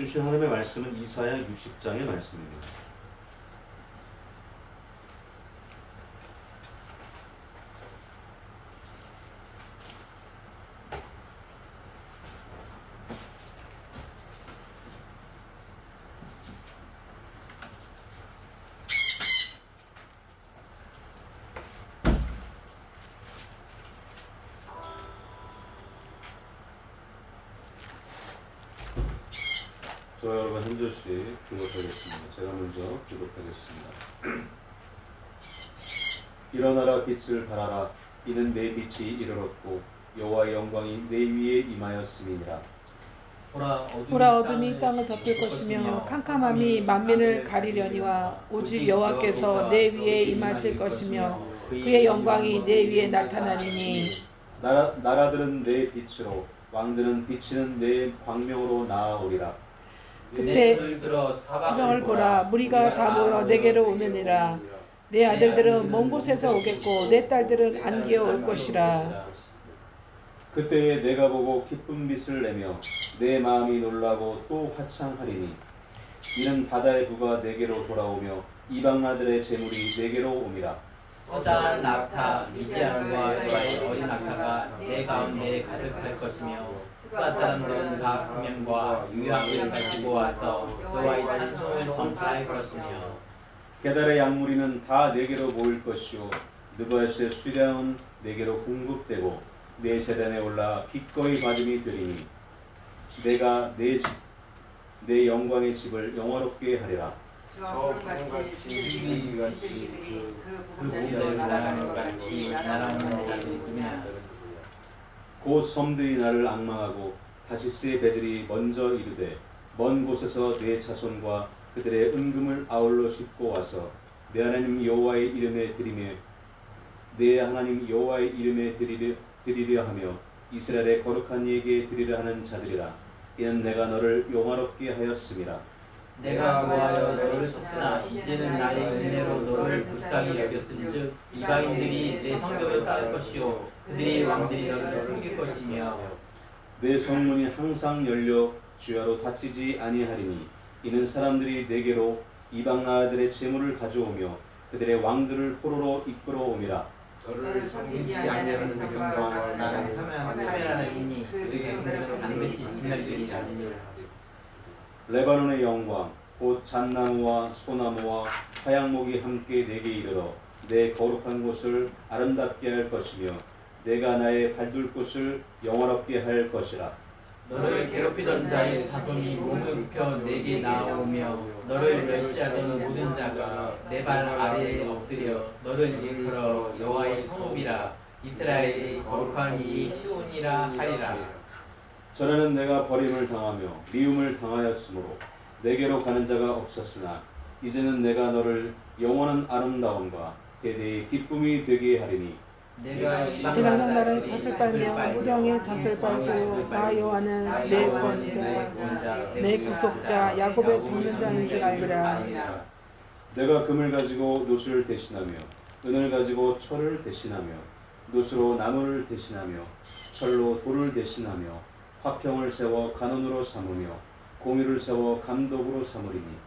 주신 하나님의 말씀은 이사야 60장의 말씀입니다. 저와 여러분 한 절씩 교독하겠습니다. 제가 먼저 교독하겠습니다. 일어나라 빛을 발하라. 이는 내 빛이 이르렀고 여호와의 영광이 내 위에 임하였음이니라. 보라 어둠이 땅을 덮을 것이며 캄캄함이 만민을 가리려니와 오직 여호와께서 내 위에 임하실 것이며 그의 영광이 내 위에 나타나리니 나라들은 내 빛으로 왕들은 비치는 내 광명으로 나아오리라. 그때 사방을 보라 무리가 다 모여 내게로 오느니라. 내 아들들은 먼 곳에서 오겠고 내 딸들은 안기어 올 것이라. 그때에 내가 보고 기쁜 빛을 내며 내 마음이 놀라고 또 화창하리니 이는 바다의 부가 내게로 돌아오며 이방 나들의 재물이 내게로 옴이라. 커다란 낙타 미디안과 여호와의 어린 낙타가 내 가운데에 가득할 것이며 숫가 사람들은 다 금연과 유향을 가지고 와서 여호와의 찬송을 전파할 것이며 게달의 양무리는 다 내게로 모일 것이요 느바에스의 수량은 내게로 공급되고 내 제단에 올라 기꺼이 받음이 되리니 내가 내 영광의 집을 영화롭게 하리라. 저 구름같이 지휘같이 그 몸들을 날아가는 것 같이 날아오는 자들이구나. 곧 섬들이 나를 앙망하고 다시스의 배들이 먼저 이르되 먼 곳에서 내 자손과 그들의 은금을 아울러 싣고 와서 내 하나님 여호와의 이름에 드리며 내 하나님 여호와의 이름에 드리려 하며 이스라엘의 거룩한 이에게 드리려 하는 자들이라. 이는 내가 너를 영화롭게 하였음이라. 내가 구하여 너를 썼으나 이제는 나의 은혜로 너를 불쌍히 여겼은즉 이방인들이 내 성벽을 쌓을 것이요 그들이 왕들이 너를 섬길 것이며 내 성문이 항상 열려 주야로 닫히지 아니하리니 이는 사람들이 내게로 이방 나라들의 재물을 가져오며 그들의 왕들을 포로로 이끌어오미라. 너를 섬기지 아니하는 백성과 나는 파멸하는 이니 그들의 은혜로 반드시 진멸되리라. 레바논의 영광 곧 잣나무와 소나무와 화양목이 함께 내게 이르러 내 거룩한 곳을 아름답게 할 것이며 내가 나의 발둘 곳을 영화롭게 할 것이라. 너를 괴롭히던 자의 자손이 몸을 굽혀 내게 나아오며 너를 멸시하던 모든 자가 내 발 아래에 엎드려 너를 일컬어 여호와의 성읍이라 이스라엘의 거룩한 이 시온이라 하리라. 전에는 내가 버림을 당하며 미움을 당하였으므로 내게로 가는 자가 없었으나 이제는 내가 너를 영원한 아름다움과 대대의 기쁨이 되게 하리니 내가 이방한 나라의 젖을 빨며 무령의 젖을 빨고 나 여호와는 내 구원자 내 구속자 야곱의 잡는 자인 줄 알리라. 내가 금을 가지고 노수를 대신하며 은을 가지고 철을 대신하며 노수로 나무를 대신하며 철로 돌을 대신하며 화평을 세워 간원으로 삼으며 공의를 세워 감독으로 삼으리니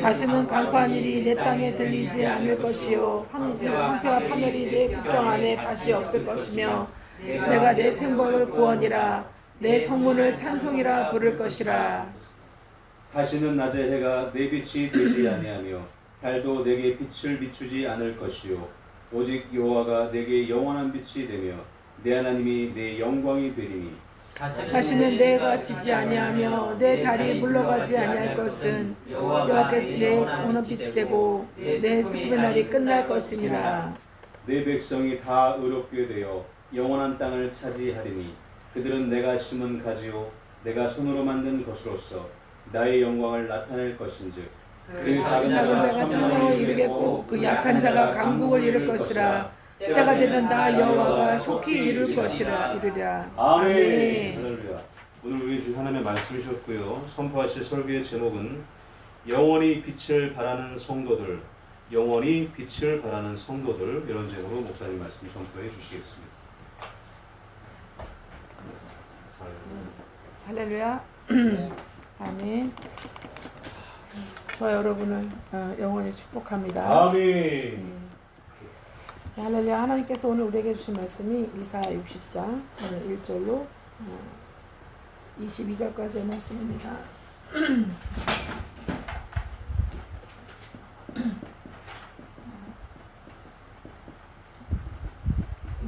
다시는 강포한 일이 내 땅에 들리지 않을 것이요 황폐와 파멸이 내 국경 안에 다시 없을 것이며 내가 내 생복을 구원이라 내 성문을 찬송이라 부를 것이라. 다시는 낮의 해가 내 빛이 되지 아니하며 달도 내게 빛을 비추지 않을 것이요 오직 여호와가 내게 영원한 빛이 되며 내 하나님이 내 영광이 되리니 다시는 내가 지지 아니하며 내 달이 물러가지 아니할 것은 여호와께서 내 오는 빛이 되고 내 슬픔의 날이 끝날 것임이라. 내 백성이 다 의롭게 되어 영원한 땅을 차지하리니 그들은 내가 심은 가지요 내가 손으로 만든 것으로서 나의 영광을 나타낼 것인즉 그 작은 자가 천명을 이루겠고 그 약한 자가 강국을 이룰 것이라. 때가 되면 나 여호와가 속히 이룰 것이라 이르리라. 아멘. 할렐루야. 오늘 우리 주 하나님의 말씀이셨고요. 선포하실 설교의 제목은 영원히 빛을 발하는 성도들, 영원히 빛을 발하는 성도들, 이런 제목으로 목사님 말씀 선포해 주시겠습니다. 할렐루야. 아멘. 저와 여러분을 영원히 축복합니다. 아멘. 네, 할렐루야. 하나님께서 오늘 우리에게 주신 말씀이 이사야 60장 1절로 22절까지의 말씀입니다.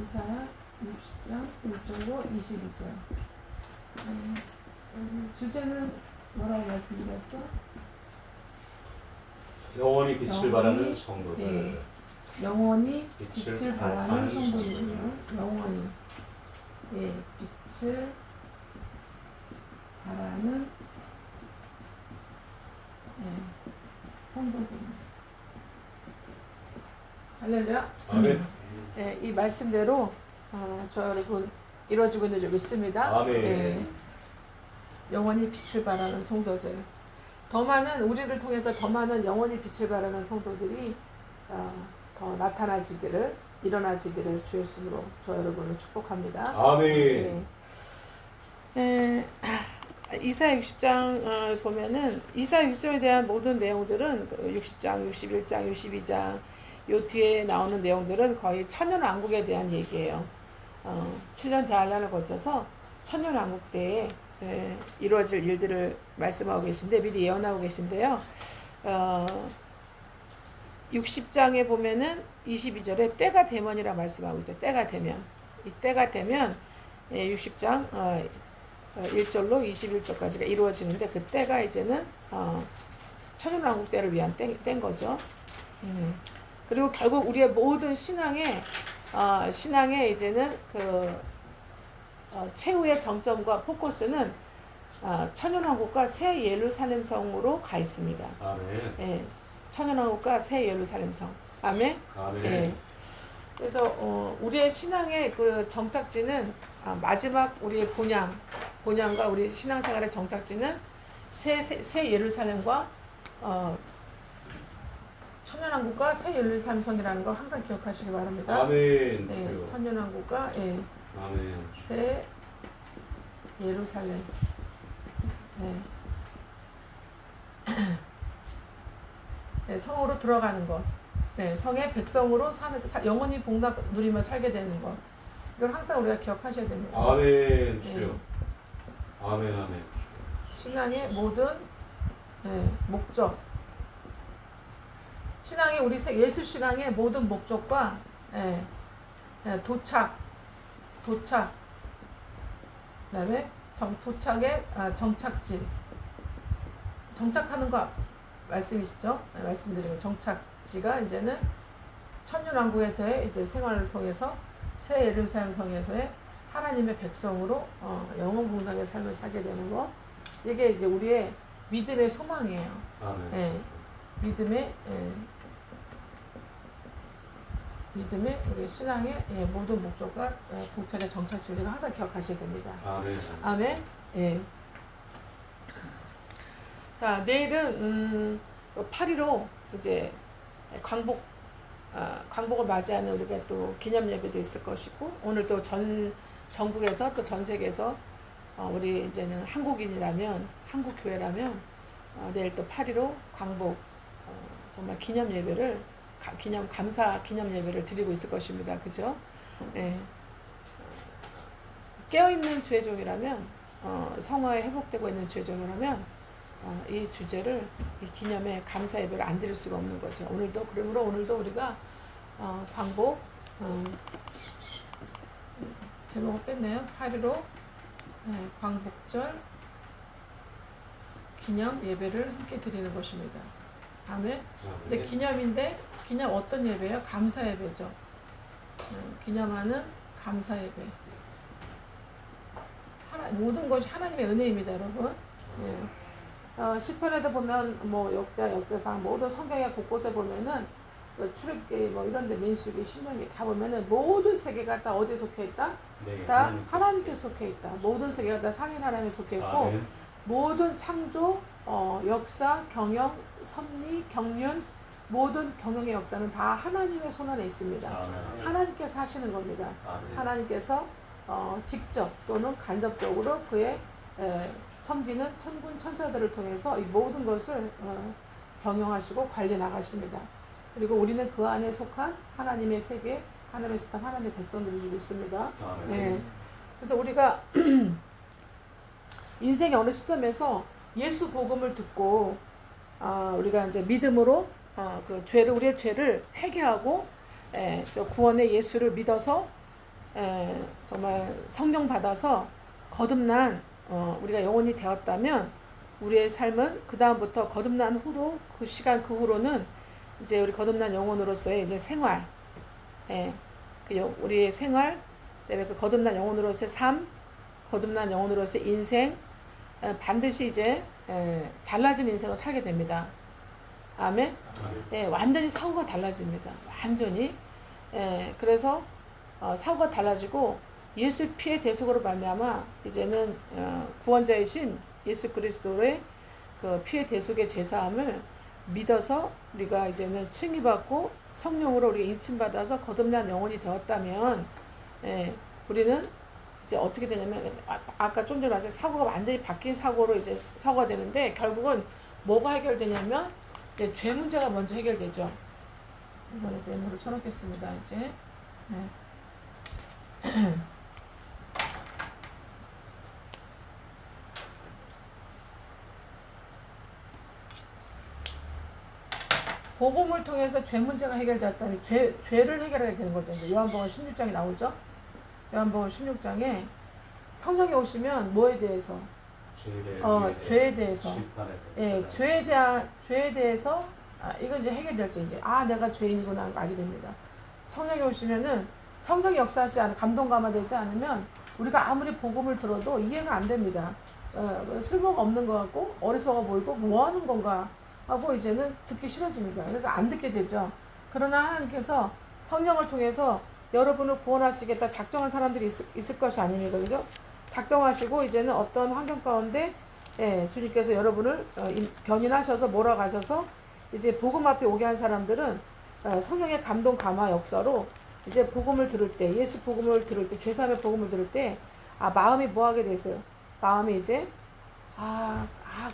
이사야 60장 1절로 22절. 주제는 뭐라고 말씀드렸죠? 영원히 빛을 영원히, 발하는 성도들. 네. 영원히 빛을 빛을 발하는 발하는 성도들이요. 영원히 빛을 발하는 성도들입니다. 할렐루야. 아멘. 이 말씀대로 저 여러분 이루어지고 있는 줄 믿습니다. 아멘. 영원히 빛을 발하는 성도들. 더 많은 우리를 통해서 더 많은 영원히 빛을 발하는 성도들이 더 나타나지기를 일어나지기를 주의 이름으로 저 여러분을 축복합니다. 아멘. 이사야 60장 보면은 이사야 60장에 대한 모든 내용들은 60장, 61장, 62장 요 뒤에 나오는 내용들은 거의 천년왕국에 대한 얘기예요. 7년 대환란을 거쳐서 천년왕국 때에 이루어질 일들을 말씀하고 계신데 미리 예언하고 계신데요. 60장에 보면은 22절에 때가 되면이라 말씀하고 있죠. 때가 되면. 이 때가 되면 60장 1절로 21절까지가 이루어지는데 그 때가 이제는 천년왕국 때를 위한 때인 거죠. 그리고 결국 우리의 모든 신앙에 이제는 최후의 정점과 포커스는 천년왕국과 새 예루살렘 성으로 가 있습니다. 아멘. 천년왕국과 새 예루살렘 성. 아멘. 아멘. 그래서 우리의 신앙의 그 정착지는 마지막 우리의 본향과 우리 신앙생활의 정착지는 새 예루살렘과 천년왕국과 새 예루살렘 성이라는 걸 항상 기억하시기 바랍니다. 아멘. 천년왕국과 아멘. 새 예루살렘. 성으로 들어가는 것. 성의 백성으로 영원히 복락 누리며 살게 되는 것. 이걸 항상 우리가 기억하셔야 됩니다. 아멘. 주여. 아멘. 아멘. 신앙의 모든 목적. 신앙의 우리 예수 신앙의 모든 목적과 도착. 그다음에 도착의 정착지. 정착하는 거 말씀이시죠? 말씀드리면 정착지가 이제는 천년왕국에서의 이제 생활을 통해서 새 예루살렘 성에서의 하나님의 백성으로 영원 공당의 삶을 살게 되는 거. 이게 이제 우리의 믿음의 소망이에요. 아멘. 믿음의 우리 신앙의 모든 목적과 도착의 정착지를 항상 기억하셔야 됩니다. 아멘. 아멘. 자, 내일은 8.15 이제 광복을 맞이하는 우리가 또 기념 예배도 있을 것이고, 오늘 또 전국에서 또 전 세계에서 우리 이제는 한국인이라면 한국 교회라면 내일 또 8.15 광복 정말 기념 예배를 감사 기념 예배를 드리고 있을 것입니다. 그죠? 깨어있는 주의종이라면 성화에 회복되고 있는 주의종이라면 이 주제를 이 기념에 감사 예배를 안 드릴 수가 없는 거죠. 그러므로 오늘도 우리가 광복 제목을 뺐네요. 8.15 광복절 기념 예배를 함께 드리는 것입니다. 아멘. 근데 기념 어떤 예배예요? 감사 예배죠. 기념하는 감사 예배. 모든 것이 하나님의 은혜입니다, 여러분. 시편에도 보면 역대상 모든 성경의 곳곳에 보면은 출애굽기 이런 데 민수기 신명기 다 보면은 모든 세계가 다 어디에 속해 있다? 다 하나님께 속해 있다. 모든 세계가 다 삼위 하나님에 속해 있고 모든 창조, 역사, 경영, 섭리, 경륜 모든 경영의 역사는 다 하나님의 손 안에 있습니다. 하나님께서 하시는 겁니다. 하나님께서 직접 또는 간접적으로 그의 섬기는 천군 천사들을 통해서 이 모든 것을 경영하시고 관리 나가십니다. 그리고 우리는 그 안에 속한 하나님의 세계, 하나님에 속한 하나님의 백성들을 주고 있습니다. 네. 그래서 우리가 인생의 어느 시점에서 예수 복음을 듣고 우리가 이제 믿음으로 우리의 죄를 회개하고 구원의 예수를 믿어서 정말 성령 받아서 거듭난 우리가 영혼이 되었다면 우리의 삶은 그 다음부터 거듭난 후로 그 시간 그 후로는 이제 우리 거듭난 영혼으로서의 이제 생활, 우리의 생활, 그다음에 그 거듭난 영혼으로서의 삶, 거듭난 영혼으로서의 인생 반드시 이제 달라진 인생을 살게 됩니다. 아멘. 완전히 사고가 달라집니다. 완전히. 그래서 사고가 달라지고 예수 피의 대속으로 말미암아 이제는 구원자이신 예수 그리스도의 그 피의 대속의 제사함을 믿어서 우리가 이제는 칭의받고 성령으로 우리가 인침받아서 거듭난 영혼이 되었다면 우리는 이제 어떻게 되냐면 아까 좀 전에 말씀 사고가 완전히 바뀐 사고로 이제 사고가 되는데 결국은 뭐가 해결되냐면 죄 문제가 먼저 해결되죠. 이번에 네모를 쳐놓겠습니다. 이제 복음을 통해서 죄 문제가 해결되었다면 죄를 해결하게 되는 거죠. 이제 요한복음 16장에 나오죠. 요한복음 16장에 성령이 오시면 뭐에 대해서? 죄에 대해서. 죄에 대해서 이건 이제 해결될지 이제 내가 죄인이구나 알게 됩니다. 성령이 오시면은 성령이 역사하지 않으면 감동 감화되지 않으면 우리가 아무리 복음을 들어도 이해가 안 됩니다. 쓸모가 없는 것 같고 어리석어 보이고 뭐 하는 건가 하고 이제는 듣기 싫어집니다. 그래서 안 듣게 되죠. 그러나 하나님께서 성령을 통해서 여러분을 구원하시겠다 작정한 사람들이 있을 것이 아닙니까? 그죠? 작정하시고 이제는 어떤 환경 가운데 주님께서 여러분을 견인하셔서 몰아가셔서 이제 복음 앞에 오게 한 사람들은 성령의 감동 감화 역사로 이제 복음을 들을 때 예수 복음을 들을 때 죄사함의 복음을 들을 때 마음이 뭐 하게 되세요? 마음이 이제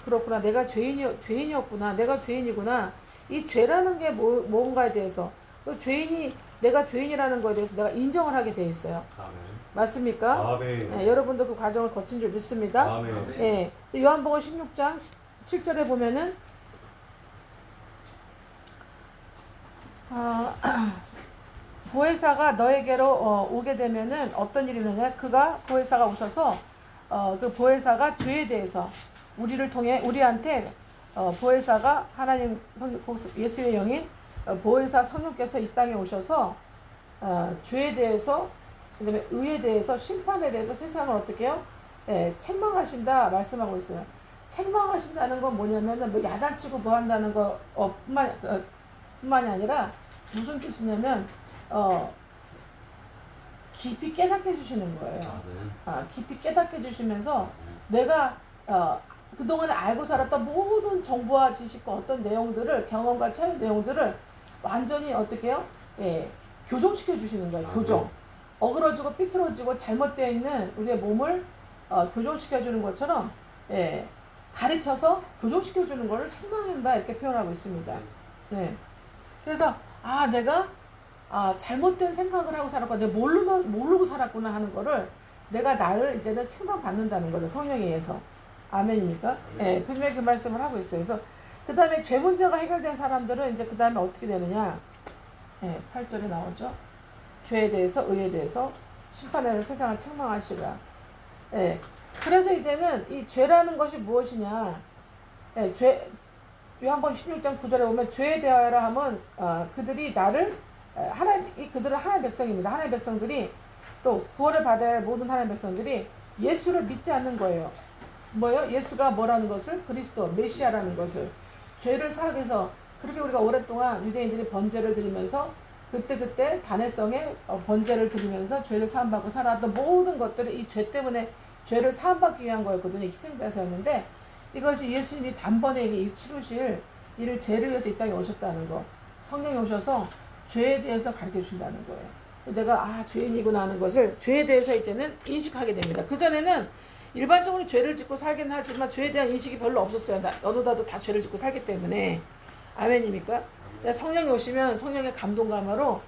그렇구나. 내가 죄인이었구나. 내가 죄인이구나. 이 죄라는 게 뭔가에 대해서 내가 죄인이라는 거에 대해서 내가 인정을 하게 돼 있어요. 아멘. 맞습니까? 아멘. 여러분도 그 과정을 거친 줄 믿습니다. 아멘. 요한복음 16장 7절에 보면은 보혜사가 너에게로 오게 되면은 어떤 일이 있느냐? 보혜사가 오셔서 그 보혜사가 죄에 대해서 우리를 통해 우리한테 보혜사가 하나님 예수의 영인 보혜사 성령께서 이 땅에 오셔서 죄에 대해서 그다음에 의에 대해서 심판에 대해서 세상을 어떻게 해요? 책망하신다 말씀하고 있어요. 책망하신다는 건 뭐냐면은 뭐 야단치고 뭐 한다는 거 뿐만이 아니라 무슨 뜻이냐면 깊이 깨닫게 해주시는 거예요. 깊이 깨닫게 해주시면서 내가 그동안에 알고 살았던 모든 정보와 지식과 어떤 내용들을 경험과 체험 내용들을 완전히 어떻게 해요? 교정시켜 주시는 거예요. 교정. 어그러지고 삐뚤어지고 잘못되어 있는 우리의 몸을 교정시켜 주는 것처럼 가르쳐서 교정시켜 주는 것을 책망한다 이렇게 표현하고 있습니다. 그래서 내가 잘못된 생각을 하고 살았구나. 내가 모르고 살았구나 하는 거를 내가 나를 이제는 책망받는다는 거죠. 성령에 의해서. 아멘입니까? 분명히 그 말씀을 하고 있어요. 그래서 그 다음에 죄 문제가 해결된 사람들은 이제 그 다음에 어떻게 되느냐? 8절에 나오죠. 죄에 대해서, 의에 대해서, 심판에 대해서 세상을 책망하시라. 그래서 이제는 이 죄라는 것이 무엇이냐? 요한복음 16장 9절에 보면 죄에 대하여라 하면 그들이 그들은 하나님의 백성입니다. 하나님의 백성들이 또 구원을 받아야 할 모든 하나님의 백성들이 예수를 믿지 않는 거예요. 뭐요? 예수가 뭐라는 것을? 그리스도, 메시아라는 것을. 죄를 사하기 위해서 그렇게 우리가 오랫동안 유대인들이 번제를 드리면서 그때 단회성에 번제를 드리면서 죄를 사함받고 살아왔던 모든 것들이 이 죄 때문에 죄를 사함받기 위한 거였거든요. 희생자세였는데 이것이 예수님이 단번에 치루실 이를 죄를 위해서 이 땅에 오셨다는 거. 성령이 오셔서 죄에 대해서 가르쳐 주신다는 거예요. 내가 죄인이구나 하는 것을 죄에 대해서 이제는 인식하게 됩니다. 그전에는 일반적으로 죄를 짓고 살긴 하지만 죄에 대한 인식이 별로 없었어요. 너도 나도 다 죄를 짓고 살기 때문에. 아멘입니까? 성령이 오시면 성령의 감동감화로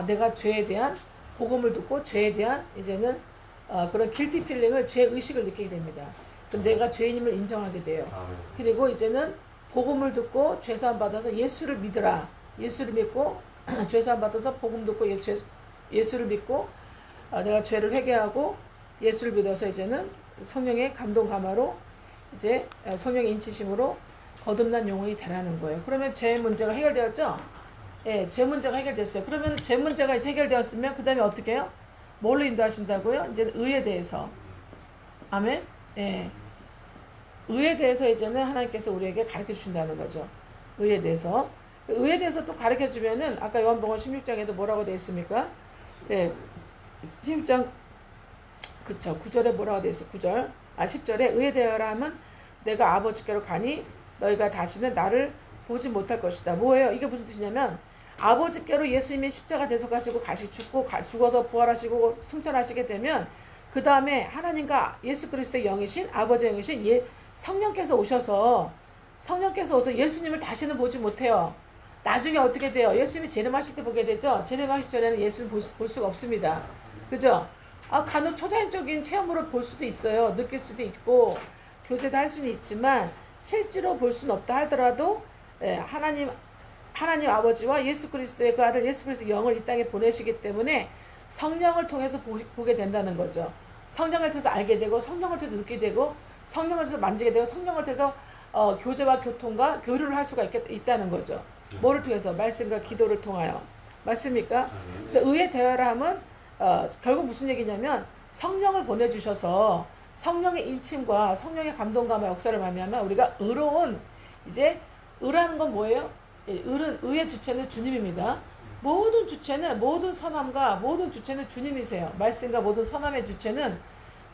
내가 죄에 대한 복음을 듣고 죄에 대한 이제는 그런 길티 필링을, 죄 의식을 느끼게 됩니다. 그럼 내가 죄인임을 인정하게 돼요. 그리고 이제는 복음을 듣고 죄사함 받아서 예수를 믿으라. 예수를 믿고 죄사함 받아서 복음 듣고 예수를 믿고 내가 죄를 회개하고 예수를 믿어서 이제는 성령의 감동 감화로 이제 성령의 인치심으로 거듭난 영혼이 되라는 거예요. 그러면 죄 문제가 해결되었죠? 예, 죄 문제가 해결됐어요. 그러면 죄 문제가 이제 해결되었으면 그 다음에 어떻게 해요? 뭘로 인도하신다고요? 이제 의에 대해서. 아멘? 예. 의에 대해서 이제는 하나님께서 우리에게 가르쳐 주신다는 거죠. 의에 대해서. 의에 대해서 또 가르쳐 주면은 아까 요한복음 16장에도 뭐라고 되어 있습니까? 예. 16장 그쵸. 9절에 뭐라고 되어 있어요? 9절. 10절에 의에 대하여 하면 내가 아버지께로 가니 너희가 다시는 나를 보지 못할 것이다. 뭐예요? 이게 무슨 뜻이냐면 아버지께로 예수님이 십자가 대속하시고 죽어서 부활하시고 승천하시게 되면 그 다음에 하나님과 예수 그리스도의 영이신 아버지의 영이신 성령께서 오셔서 예수님을 다시는 보지 못해요. 나중에 어떻게 돼요? 예수님이 재림하실 때 보게 되죠. 재림하실 전에는 예수를 볼 수가 없습니다. 그죠? 간혹 초자연적인 체험으로 볼 수도 있어요. 느낄 수도 있고 교제도 할 수는 있지만 실제로 볼 수는 없다 하더라도 하나님 아버지와 예수 그리스도의 그 아들 예수 그리스도의 영을 이 땅에 보내시기 때문에 성령을 통해서 보게 된다는 거죠. 성령을 통해서 알게 되고 성령을 통해서 느끼게 되고 성령을 통해서 만지게 되고 성령을 통해서 교제와 교통과 교류를 할 수가 있다는 거죠. 뭐를 통해서? 말씀과 기도를 통하여. 맞습니까? 그래서 의의 대화를 하면 결국 무슨 얘기냐면 성령을 보내주셔서 성령의 인침과 성령의 감동감과 역사를 말미암아 우리가 의로운 이제 의라는 건 뭐예요? 의의 주체는 주님입니다. 모든 주체는 모든 선함과 모든 주체는 주님이세요. 말씀과 모든 선함의 주체는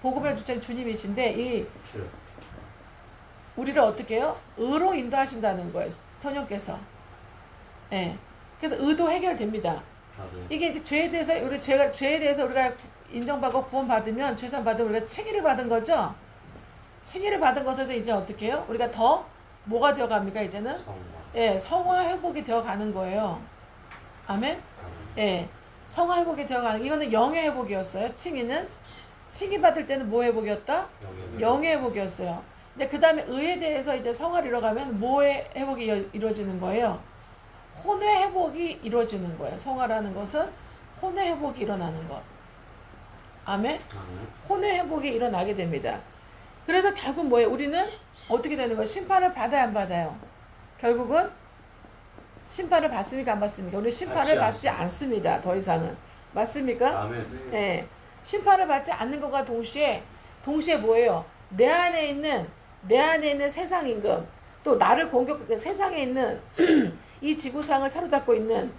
복음의 주체는 주님이신데 우리를 어떻게 해요? 의로 인도하신다는 거예요. 성령께서. 예. 그래서 의도 해결됩니다. 이게 이제 죄에 대해서 우리가 인정받고 구원받으면 죄산 받으면 우리가 칭의를 받은 거죠. 칭의를 받은 것에서 이제 어떻게 해요? 우리가 더 뭐가 되어 갑니까? 이제는 성화 회복이 되어 가는 거예요. 아멘. 예. 성화 회복이 되어 가는 이거는 영의 회복이었어요. 칭의 받을 때는 뭐 회복이었다? 영의 회복이었어요. 근데 그다음에 의에 대해서 이제 성화를 이뤄가면 뭐의 회복이 이루어지는 거예요? 혼의 회복이 이루어지는 거예요. 성화라는 것은 혼의 회복이 일어나는 것. 아멘? 혼의 회복이 일어나게 됩니다. 그래서 결국 뭐예요? 우리는 어떻게 되는 거예요? 심판을 받아야 안 받아요? 결국은 심판을 받습니까? 안 받습니까? 우리 심판을 받지 않습니다. 더 이상은. 맞습니까? 아멘. 네. 심판을 받지 않는 것과 동시에 뭐예요? 내 안에 있는 세상 임금, 또 나를 세상에 있는 이 지구상을 사로잡고 있는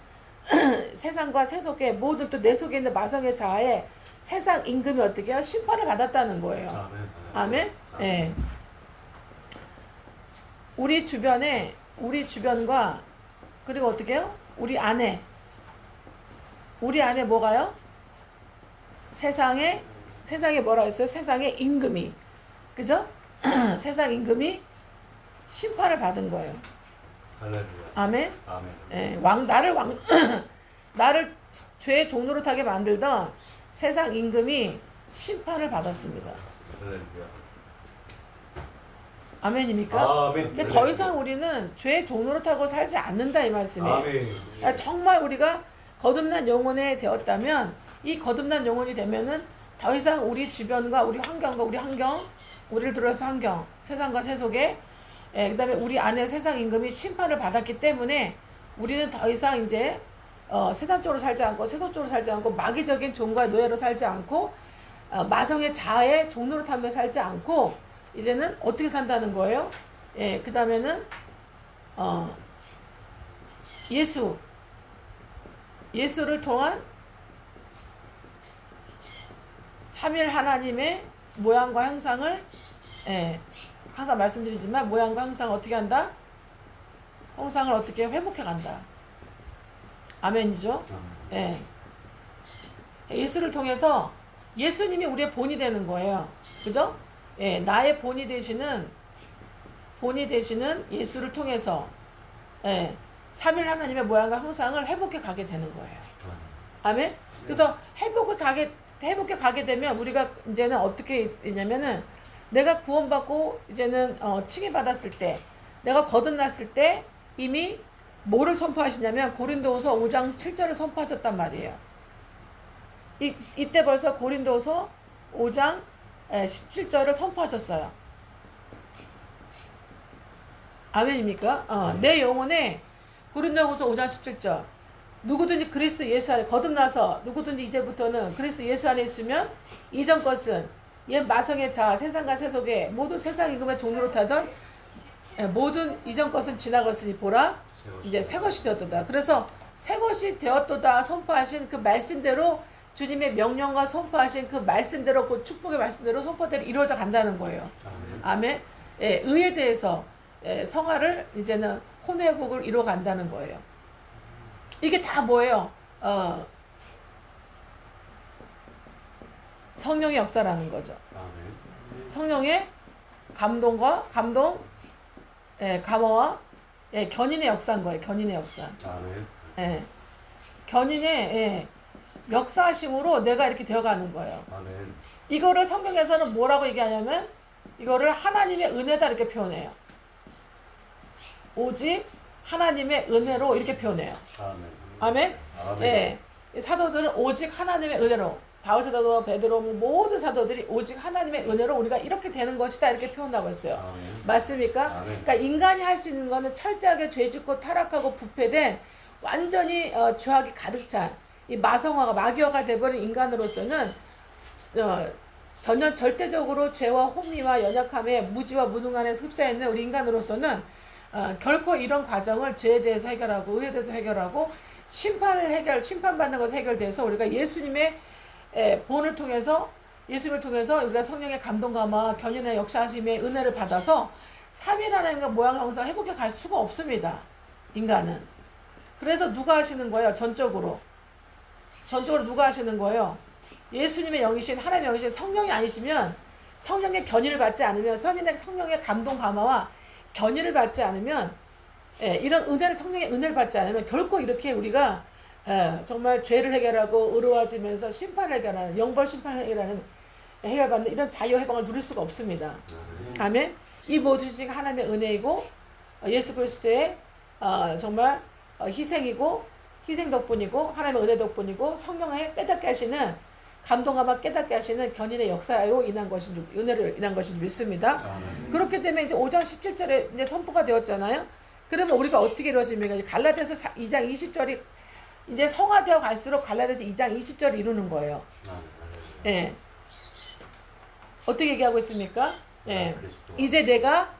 세상과 세속의 모든 또 내 속에 있는 마성의 자아의 세상 임금이 어떻게 해요? 심판을 받았다는 거예요. 아멘? 네. 우리 주변과 그리고 어떻게 해요? 우리 안에 뭐가요? 세상에 뭐라 했어요? 세상의 임금이. 그죠? 세상 임금이 심판을 받은 거예요. 할렐루야. 아멘? 아멘. 예, 나를 죄의 종로로 타게 만들던 세상 임금이 심판을 받았습니다. 할렐루야. 아멘입니까? 아멘. 근데 더 이상 우리는 죄의 종로로 타고 살지 않는다 이 말씀이에요. 아멘. 정말 우리가 거듭난 영혼에 되었다면 이 거듭난 영혼이 되면은 더 이상 우리 주변과 우리 환경, 우리를 들어서 환경, 세상과 세속에 그 다음에 우리 안에 세상 임금이 심판을 받았기 때문에 우리는 더 이상 이제 세상 쪽으로 살지 않고 세속 쪽으로 살지 않고 마귀적인 종과 노예로 살지 않고 마성의 자아의 종로로 타며 살지 않고 이제는 어떻게 산다는 거예요? 그 다음에는 예수를 통한 삼일 하나님의 모양과 형상을 항상 말씀드리지만 모양과 형상을 어떻게 한다? 형상을 어떻게 회복해 간다. 아멘이죠? 예수를 통해서 예수님이 우리의 본이 되는 거예요. 그죠? 나의 본이 되시는 예수를 통해서 삼일 하나님의 모양과 형상을 회복해 가게 되는 거예요. 아멘. 그래서 회복해 가게 되면 우리가 이제는 어떻게 되냐면은 내가 구원받고 이제는 칭의 받았을 때, 내가 거듭났을 때 이미 뭐를 선포하시냐면 고린도후서 5장 7절을 선포하셨단 말이에요. 이때 벌써 고린도후서 5장 17절을 선포하셨어요. 아멘입니까? 내 영혼에 고린도후서 5장 17절 누구든지 그리스도 예수 안에 거듭나서 누구든지 이제부터는 그리스도 예수 안에 있으면 이전 것은 옛 마성의 자 세상과 세속의 모든 세상 임금의 종로로 타던 모든 이전 것은 지나갔으니 보라 이제 새 것이 되었도다. 그래서 새 것이 되었도다 선포하신 그 말씀대로 주님의 명령과 선포하신 그 말씀대로 그 축복의 말씀대로 선포대로 이루어져 간다는 거예요. 아멘. 의에 대해서 성화를 이제는 혼회복을 이루어 간다는 거예요. 이게 다 뭐예요? 성령의 역사라는 거죠. 성령의 감동과 감화와 견인의 역사인 거예요. 견인의 역사. 견인의 역사심으로 내가 이렇게 되어가는 거예요. 이거를 성경에서는 뭐라고 얘기하냐면 이거를 하나님의 은혜다 이렇게 표현해요. 오직 하나님의 은혜로 이렇게 표현해요. 아멘. 사도들은 오직 하나님의 은혜로, 바울 사도도 베드로 모든 사도들이 오직 하나님의 은혜로 우리가 이렇게 되는 것이다 이렇게 표현하고 있어요. 맞습니까? 그러니까 인간이 할 수 있는 거는 철저하게 죄짓고 타락하고 부패된 완전히 죄악이 가득 찬 이 마성화가 마귀화가 되어버린 인간으로서는 전혀 절대적으로 죄와 혼미와 연약함에 무지와 무능함에 흡사해 있는 우리 인간으로서는 결코 이런 과정을 죄에 대해서 해결하고 의에 대해서 해결하고 심판받는 것을 해결돼서 우리가 예수님의 본을 통해서 예수님을 통해서 우리가 성령의 감동 감화 견인의 역사하심의 은혜를 받아서 삼일 하나님과 모양 형상 회복해 갈 수가 없습니다. 인간은. 그래서 누가 하시는 거예요? 전적으로 누가 하시는 거예요? 예수님의 영이신 하나님의 영이신 성령이 아니시면 성령의 견인을 받지 않으면 성령의 감동 감화와 견인을 받지 않으면 이런 은혜를 성령의 은혜를 받지 않으면 결코 이렇게 우리가 정말 죄를 해결하고 의로워지면서 심판을 해결하는 영벌 심판을 해결받는 이런 자유 해방을 누릴 수가 없습니다. 아멘. 이 모든 것이 하나님의 은혜이고 예수 그리스도의 정말 희생 덕분이고 하나님의 은혜 덕분이고 성령의 깨닫게 하시는 감동하며 깨닫게 하시는 견인의 역사로 인한 것인 은혜를 인한 것인 줄 믿습니다. 그렇기 때문에 이제 5장 17절에 이제 선포가 되었잖아요. 그러면 우리가 어떻게 이루어집니까? 갈라디아서 2장 20절이 이제 성화되어 갈수록 갈라디아서 2장 20절을 이루는 거예요. 어떻게 얘기하고 있습니까? 이제 내가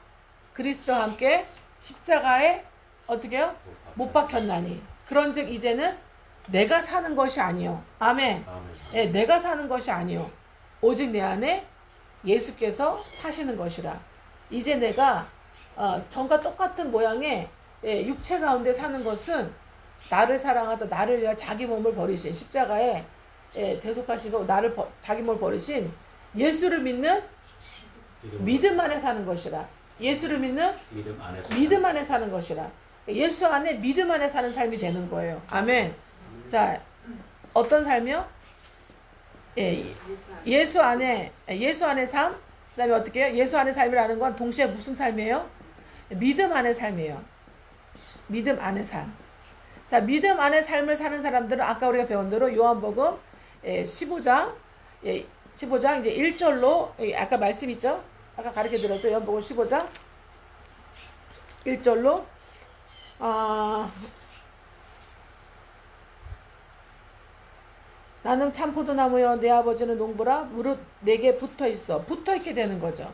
그리스도와 함께 십자가에 어떻게요? 못 박혔나니. 그런즉 이제는 내가 사는 것이 아니요. 아멘. 내가 사는 것이 아니요. 오직 내 안에 예수께서 사시는 것이라. 이제 내가 전과 똑같은 모양의 육체 가운데 사는 것은 나를 사랑하사 나를 위하여 자기 몸을 버리신 십자가에 대속하시고 자기 몸을 버리신 예수를 믿는 믿음 안에 사는 것이라. 예수를 믿는 믿음 안에 사는 것이라. 예수 안에 믿음 안에 사는 삶이 되는 거예요. 아멘. 자, 어떤 삶이요? 예수 안에 삶. 그다음에 어떻게 해요? 예수 안의 삶이라는 건 동시에 무슨 삶이에요? 믿음 안의 삶이에요. 믿음 안의 삶. 자, 믿음 안의 삶을 사는 사람들은 아까 우리가 배운 대로 요한복음 15장 이제 1절로 아까 말씀 있죠? 아까 가르쳐 드렸죠? 요한복음 15장 1절로 나는 참 포도나무여 내 아버지는 농부라 무릇 내게 붙어있어. 붙어있게 되는 거죠.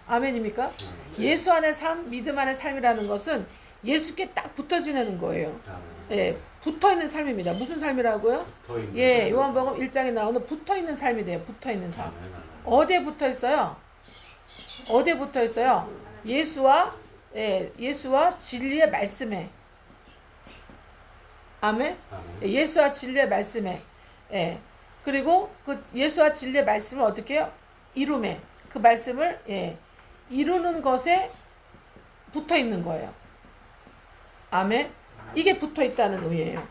아멘입니까? 예수 안의 삶, 믿음 안의 삶이라는 것은 예수께 딱 붙어 지내는 거예요. 붙어있는 삶입니다. 무슨 삶이라고요? 요한복음 1장에 나오는 붙어있는 삶이 돼요. 붙어있는 삶. 어디에 붙어있어요? 어디에 붙어있어요? 예수와 진리의 말씀에. 아멘? 예수와 진리의 말씀에. 그리고 그 예수와 진리의 말씀을 어떻게 해요? 이룸에. 그 말씀을 이루는 것에 붙어 있는 거예요. 아멘. 이게 붙어 있다는 의미예요.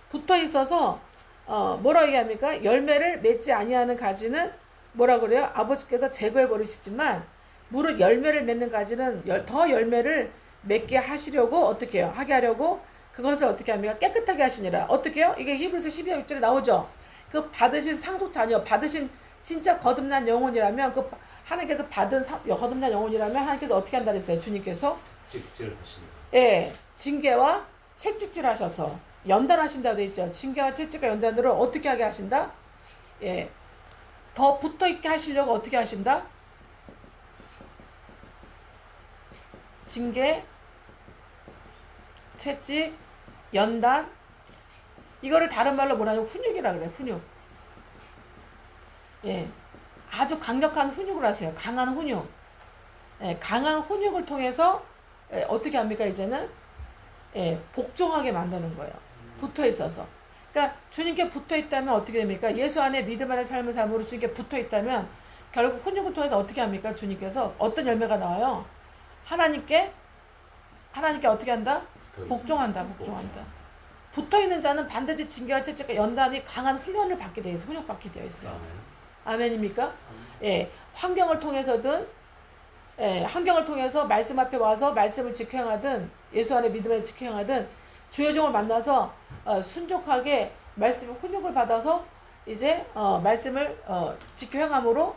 붙어 있어서 뭐라 얘기합니까? 열매를 맺지 아니하는 가지는 뭐라 그래요? 아버지께서 제거해 버리시지만 무릇 열매를 맺는 가지는 더 열매를 맺게 하시려고 어떻게 해요? 하게 하려고 그것을 어떻게 합니까? 깨끗하게 하시니라. 어떻게 해요? 이게 히브리서 12장 6절에 나오죠. 그 받으신 상속 자녀, 받으신 진짜 거듭난 영혼이라면 그 하나님께서 받은 거듭난 영혼이라면 하나님께서 어떻게 한다 그랬어요? 주님께서 직질하시니. 예, 징계와 채찍질 하셔서 연단하신다고 돼 있죠. 징계와 채찍과 연단으로 어떻게 하게 하신다? 예, 더 붙어 있게 하시려고 어떻게 하신다? 징계, 채찍, 연단. 이거를 다른 말로 뭐라 하냐면 훈육이라 그래. 훈육. 예, 아주 강력한 훈육을 하세요. 강한 훈육. 예, 강한 훈육을 통해서 어떻게 합니까 이제는? 복종하게 만드는 거예요. 붙어 있어서. 그러니까 주님께 붙어 있다면 어떻게 됩니까? 예수 안에 믿음 안에 삶을 삶으로 주님께 붙어 있다면 결국 훈육을 통해서 어떻게 합니까? 주님께서 어떤 열매가 나와요? 하나님께 어떻게 한다? 복종한다. 붙어 있는 자는 반드시 징계와 채찍과 연단이 강한 훈련을 받게 되어 있어요. 훈육받게 되어 있어요. 아멘입니까? 예, 환경을 통해서든 환경을 통해서 말씀 앞에 와서 말씀을 지켜 행하든 예수 안에 믿음을 지켜 행하든 주의 종을 만나서 순종하게 말씀 훈육을 받아서 이제 말씀을 지켜 행함으로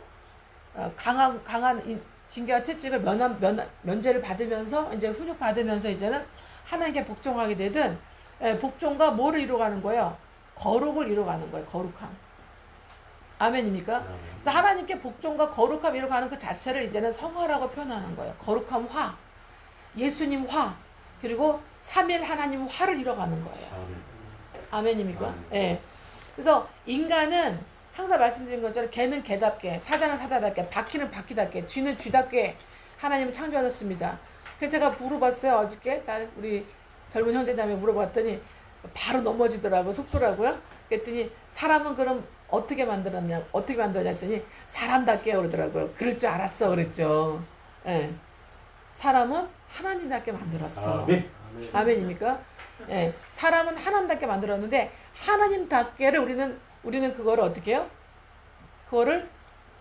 강한 징계와 채찍을 면제를 받으면서 이제 훈육 받으면서 이제는 하나님께 복종하게 되든 복종과 뭐를 이루어가는 거예요? 거룩을 이루어가는 거예요. 거룩함. 아멘입니까? 그래서 하나님께 복종과 거룩함 이루어가는 그 자체를 이제는 성화라고 표현하는 거예요. 거룩함 화, 예수님 화, 그리고 삼일 하나님 화를 이루어가는 거예요. 아멘입니까? 예. 그래서 인간은 항상 말씀드린 것처럼 개는 개답게, 사자는 사자답게, 바퀴는 바퀴답게, 쥐는 쥐답게 하나님은 창조하셨습니다. 그래서 제가 물어봤어요. 어저께 우리 젊은 형제자매 물어봤더니 바로 넘어지더라고, 속더라고요. 그랬더니 사람은 그럼 어떻게 만들었냐 했더니 사람답게 그러더라고요. 그럴 줄 알았어 그랬죠. 예. 사람은 하나님답게 만들었어. 아멘입니까? 예. 사람은 하나님답게 만들었는데 하나님답게를 우리는 그거를 어떻게 해요? 그거를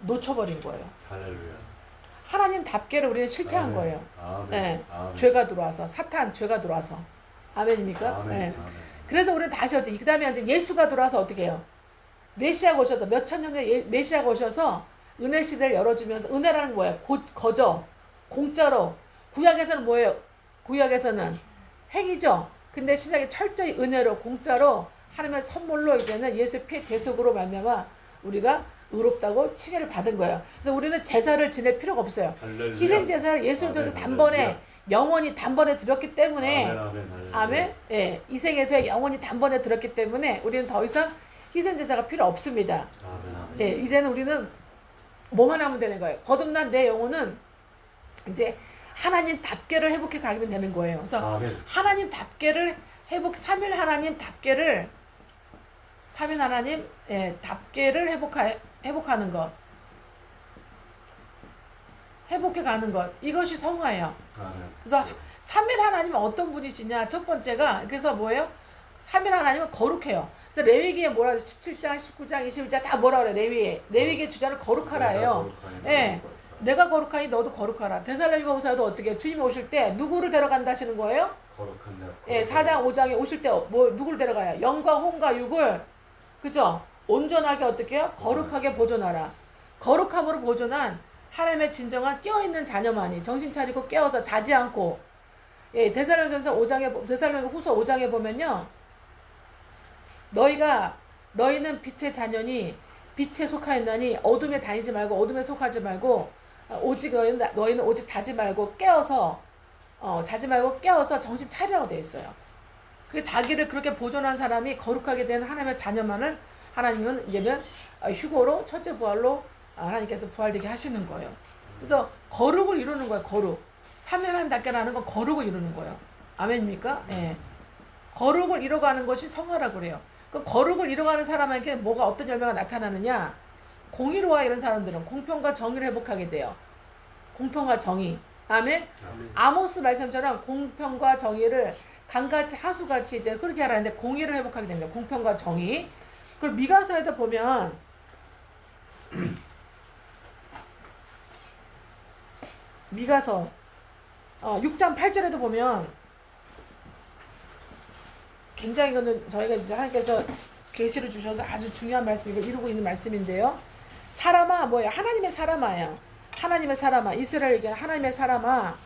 놓쳐버린 거예요. 할렐루야. 하나님답게를 우리는 실패한 거예요. 예. 죄가 들어와서 죄가 들어와서. 아멘입니까? 예. 그래서 우리는 다시 그 다음에 이제 예수가 들어와서 어떻게 해요? 메시아가 오셔서 몇천 년 전에 메시아가 오셔서 은혜 시대를 열어주면서 은혜라는 뭐예요? 거저 공짜로. 구약에서는 뭐예요? 구약에서는 행위죠. 근데 신약에 철저히 은혜로 공짜로 하나님의 선물로 이제는 예수의 피의 대속으로 말미암아 우리가 의롭다고 칭의를 받은 거예요. 그래서 우리는 제사를 지낼 필요가 없어요. 희생 제사를 예수를 통해서 단번에 영원히 단번에 드렸기 때문에 아멘. 예, 이생에서의 영원히 단번에 드렸기 때문에 우리는 더 이상 희생 제사가 필요 없습니다. 예, 이제는 우리는 뭐만 하면 되는 거예요. 거듭난 내 영혼은 이제 하나님답게를 회복해 가면 되는 거예요. 그래서 하나님답게를 삼일 하나님답게를 삼일 하나님 답게를 회복하는 것, 회복해 가는 것, 이것이 성화예요. 그래서 삼일 하나님은 어떤 분이시냐? 첫 번째가 그래서 뭐예요? 삼일 하나님은 거룩해요. 그래서 레위기에 뭐라 17장, 19장, 21장 다 뭐라 그래? 레위기의 주자는 거룩하라예요. 예. 내가 거룩하니 너도 거룩하라. 데살로니가후서도 어떻게 주님 오실 때 누구를 데려간다 하시는 거예요? 거룩한 자. 예, 4장 5장에 오실 때 누구를 데려가요? 영과 혼과 육을 그죠? 온전하게 어떻게 해요? 거룩하게 보존하라. 거룩함으로 보존한 하나님의 진정한 깨어있는 자녀만이 정신 차리고 깨어서 자지 않고 예, 데살로니가후서 5장에 보면요. 너희는 빛의 자녀니 빛에 속하였나니 어둠에 다니지 말고 어둠에 속하지 말고 오직 너희는 오직 자지 말고 깨어서 정신 차리라고 되어 있어요. 그 자기를 그렇게 보존한 사람이 거룩하게 된 하나님의 자녀만을 하나님은 이제는 휴거로 첫째 부활로 하나님께서 부활되게 하시는 거예요. 그래서 거룩을 이루는 거예요. 거룩. 삼위 하나님답게라는 건 거룩을 이루는 거예요. 아멘입니까? 예. 거룩을 이뤄가는 것이 성화라고 그래요. 그 거룩을 이뤄가는 사람에게 어떤 열매가 나타나느냐? 공의로와 이런 사람들은 공평과 정의를 회복하게 돼요. 공평과 정의. 아멘. 아모스 말씀처럼 공평과 정의를 강같이 하수같이 이제 그렇게 하라는데 공의를 회복하게 됩니다. 공평과 정의. 그리고 미가서에도 보면 미가서 6장 8절에도 보면 굉장히 이거는 저희가 이제 하나님께서 계시를 주셔서 아주 중요한 말씀, 이걸 이루고 있는 말씀인데요. 사람아, 뭐예요? 하나님의 사람아요. 하나님의 사람아, 이스라엘에게 하나님의 사람아,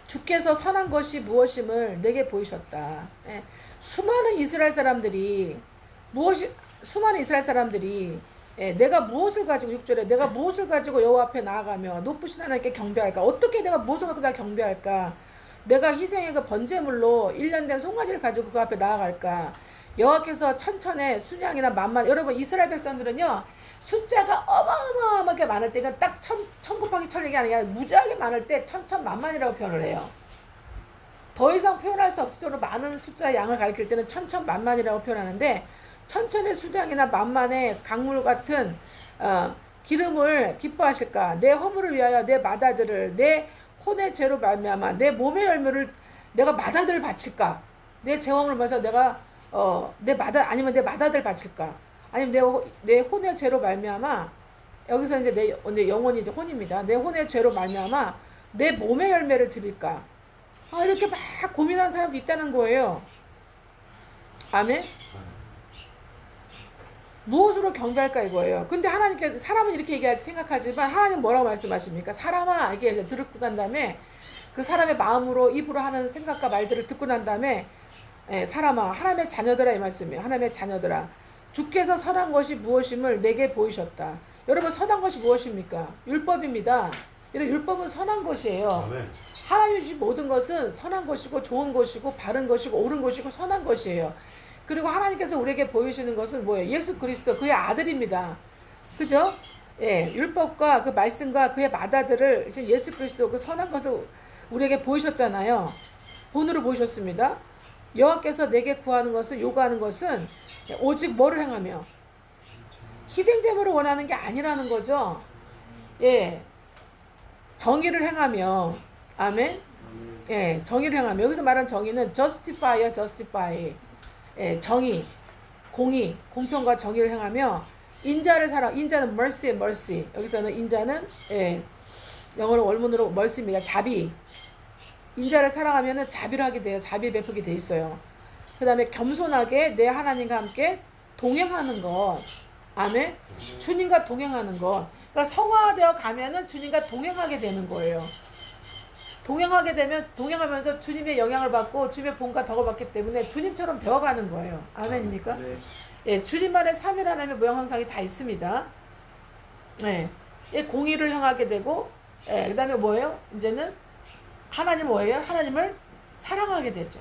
주께서 선한 것이 무엇임을 내게 보이셨다. 예. 수많은 이스라엘 사람들이 예, 내가 무엇을 가지고 6절에 내가 무엇을 가지고 여호와 앞에 나아가며 높으신 하나님께 경배할까? 어떻게 내가 무엇을 갖고 다 경배할까? 내가 희생의 그 번제물로 1년 된 송아지를 가지고 그 앞에 나아갈까? 여호와께서 천천에 순양이나 만만, 여러분 이스라엘 백성들은요 숫자가 어마어마하게 많을 때, 이건 딱 천 곱하기 천 얘기 아니라 무지하게 많을 때 천천만만이라고 표현을 해요. 더 이상 표현할 수 없도록 많은 숫자의 양을 가리킬 때는 천천만만이라고 표현하는데, 천천의 수량이나 만만의 강물 같은 기름을 기뻐하실까? 내 허물을 위하여 내 마다들을, 내 혼의 죄로 말미암아 내 몸의 열매를 내가 마다들을 바칠까? 내 죄업을 봐서 내가 내 마다들 바칠까? 아니면 내 혼의 죄로 말미암아, 여기서 이제 내 영혼이 이제 혼입니다. 내 혼의 죄로 말미암아 내 몸의 열매를 드릴까? 이렇게 막 고민하는 사람도 있다는 거예요. 아멘. 무엇으로 경배할까 이거예요. 근데 하나님께서, 사람은 이렇게 얘기하지 생각하지만 하나님 뭐라고 말씀하십니까? 사람아, 이게 이제 듣고 난 다음에 그 사람의 마음으로 입으로 하는 생각과 말들을 듣고 난 다음에, 사람아, 하나님의 자녀들아, 이 말씀이에요. 하나님의 자녀들아, 주께서 선한 것이 무엇임을 내게 보이셨다. 여러분, 선한 것이 무엇입니까? 율법입니다. 이런 율법은 선한 것이에요. 아멘. 하나님이 주신 모든 것은 선한 것이고 좋은 것이고 바른 것이고 옳은 것이고 선한 것이에요. 그리고 하나님께서 우리에게 보이시는 것은 뭐예요? 예수 그리스도, 그의 아들입니다. 그죠? 예, 율법과 그 말씀과 그의 마다들을 예수 그리스도 그 선한 것을 우리에게 보이셨잖아요. 본으로 보이셨습니다. 여호와께서 내게 구하는 것은, 요구하는 것은 오직 뭐를 행하며? 희생제물을 원하는 게 아니라는 거죠. 예, 정의를 행하며. 아멘. 예, 정의를 행하며. 여기서 말하는 정의는 justify야, justify. 예, 정의, 공의, 공평과 정의를 행하며 인자를 사랑. 인자는 mercy의 mercy. 여기서는 인자는 영어로 원문으로 mercy입니다. 자비. 인자를 사랑하면은 자비를 하게 돼요. 자비 베푸게 돼 있어요. 그 다음에 겸손하게 내 하나님과 함께 동행하는 것. 아멘. 주님과 동행하는 것. 그러니까 성화되어 가면은 주님과 동행하게 되는 거예요. 동행하면서 주님의 영향을 받고 주님의 본과 덕을 받기 때문에 주님처럼 되어가는 거예요. 아멘입니까? 네. 예, 주님만의 삼일 하나님의 모양 형상이 다 있습니다. 예, 공의를 향하게 되고, 그 다음에 뭐예요? 이제는 하나님 뭐예요? 하나님을 사랑하게 되죠.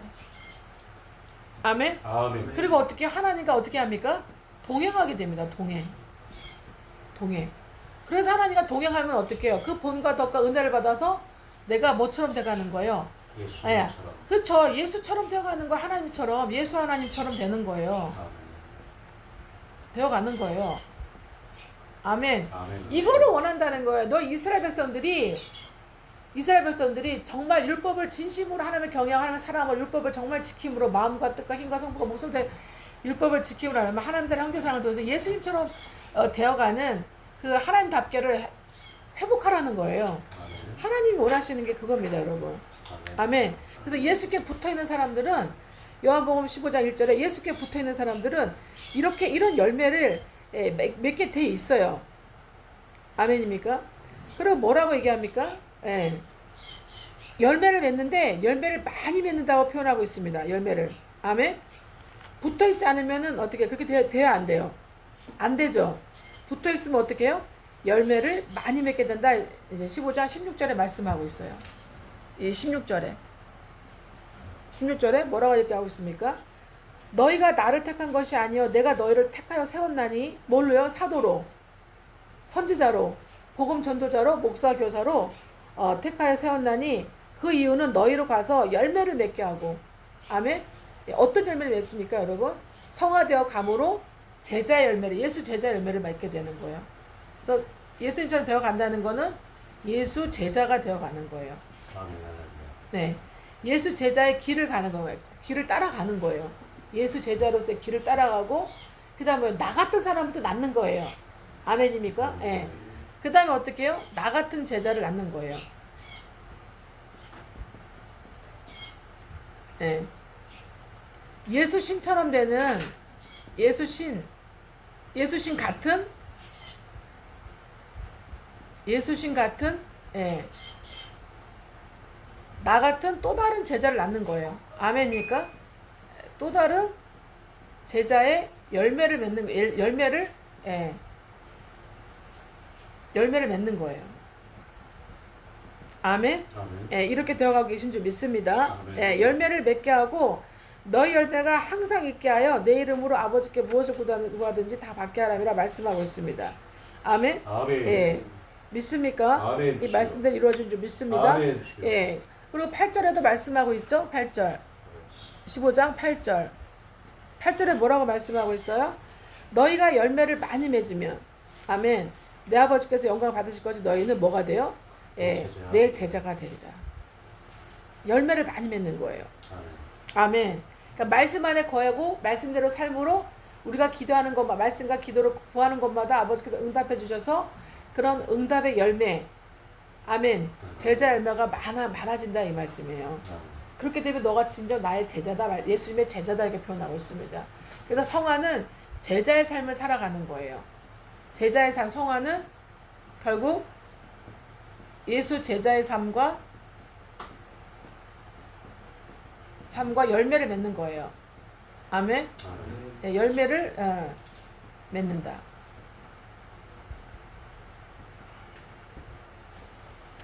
아멘. 아멘. 그리고 어떻게 하나님과 어떻게 합니까? 동행하게 됩니다. 동행. 그래서 하나님과 동행하면 어떻게 해요? 그 본과 덕과 은혜를 받아서 내가 뭐처럼 돼가는 거예요? 예수처럼. 그렇죠. 예수처럼 되어가는 거, 하나님처럼, 예수 하나님처럼 되는 거예요. 되어가는 거예요. 아멘. 아멘. 이거를 원한다는 거예요. 너 이스라엘 백성들이 정말 율법을 진심으로 하나님을 경외하고 하나님을 사랑하고 율법을 정말 지킴으로 마음과 뜻과 힘과 성품과 목숨을 율법을 지킴으로 하면 하나님 사랑 형제 사랑을 통해서 예수님처럼 되어가는 그 하나님답게를 회복하라는 거예요. 아멘. 하나님이 원하시는 게 그겁니다, 여러분. 아멘. 그래서 예수께 붙어있는 사람들은, 요한복음 15장 1절에 예수께 붙어있는 사람들은 이런 열매를 맺게 돼 있어요. 아멘입니까? 그리고 뭐라고 얘기합니까? 열매를 맺는데 열매를 많이 맺는다고 표현하고 있습니다. 열매를. 아멘. 붙어있지 않으면은 어떻게 그렇게 돼야 안 돼요? 안 되죠. 붙어있으면 어떻게 해요? 열매를 많이 맺게 된다. 이제 15장 16절에 말씀하고 있어요. 이 16절에 뭐라고 얘기하고 있습니까? 너희가 나를 택한 것이 아니요 내가 너희를 택하여 세웠나니, 뭘로요? 사도로, 선지자로, 복음 전도자로, 목사 교사로 택하여 세웠나니 그 이유는 너희로 가서 열매를 맺게 하고. 아멘. 어떤 열매를 맺습니까, 여러분? 성화되어 감으로 제자의 열매를 예수 제자의 열매를 맺게 되는 거예요. 그래서 예수님처럼 되어 간다는 거는 예수 제자가 되어 가는 거예요. 네. 예수 제자의 길을 가는 거예요. 길을 따라가는 거예요. 예수 제자로서의 길을 따라가고 그다음에 나 같은 사람을 또 낳는 거예요. 아멘입니까? 예. 네. 그다음에 어떻게 해요? 나 같은 제자를 낳는 거예요. 예. 네. 예수 신처럼 되는 예수 신 같은 예. 나 같은 또 다른 제자를 낳는 거예요. 아멘입니까? 또 다른 제자의 열매를 맺는 예. 열매를 맺는 거예요. 아멘. 예, 이렇게 되어가고 계신 줄 믿습니다. 예, 열매를 맺게 하고 너희 열매가 항상 있게 하여 내 이름으로 아버지께 무엇을 구하든지 다 받게 하라미라 말씀하고 있습니다. 아멘. 예, 믿습니까? 아멘. 이 말씀대로 이루어진 줄 믿습니다. 아멘. 예. 그리고 8절에도 말씀하고 있죠. 8절. 15장 8절. 8절에 뭐라고 말씀하고 있어요? 너희가 열매를 많이 맺으면 아멘. 내 아버지께서 영광을 받으실 것이 너희는 뭐가 돼요? 예, 내 제자가 되리라. 열매를 많이 맺는 거예요. 아멘. 그러니까 말씀 안에 거하고 말씀대로 삶으로 우리가 기도하는 것만 말씀과 기도로 구하는 것마다 아버지께서 응답해 주셔서 그런 응답의 열매 아멘. 제자 열매가 많아진다 이 말씀이에요. 그렇게 되면 너가 진정 나의 제자다 예수님의 제자다 이렇게 표현하고 있습니다. 그래서 성화는 제자의 삶을 살아가는 거예요. 제자의 삶 성화는 결국 예수 제자의 삶과 열매를 맺는 거예요. 아멘. 네, 열매를 맺는다.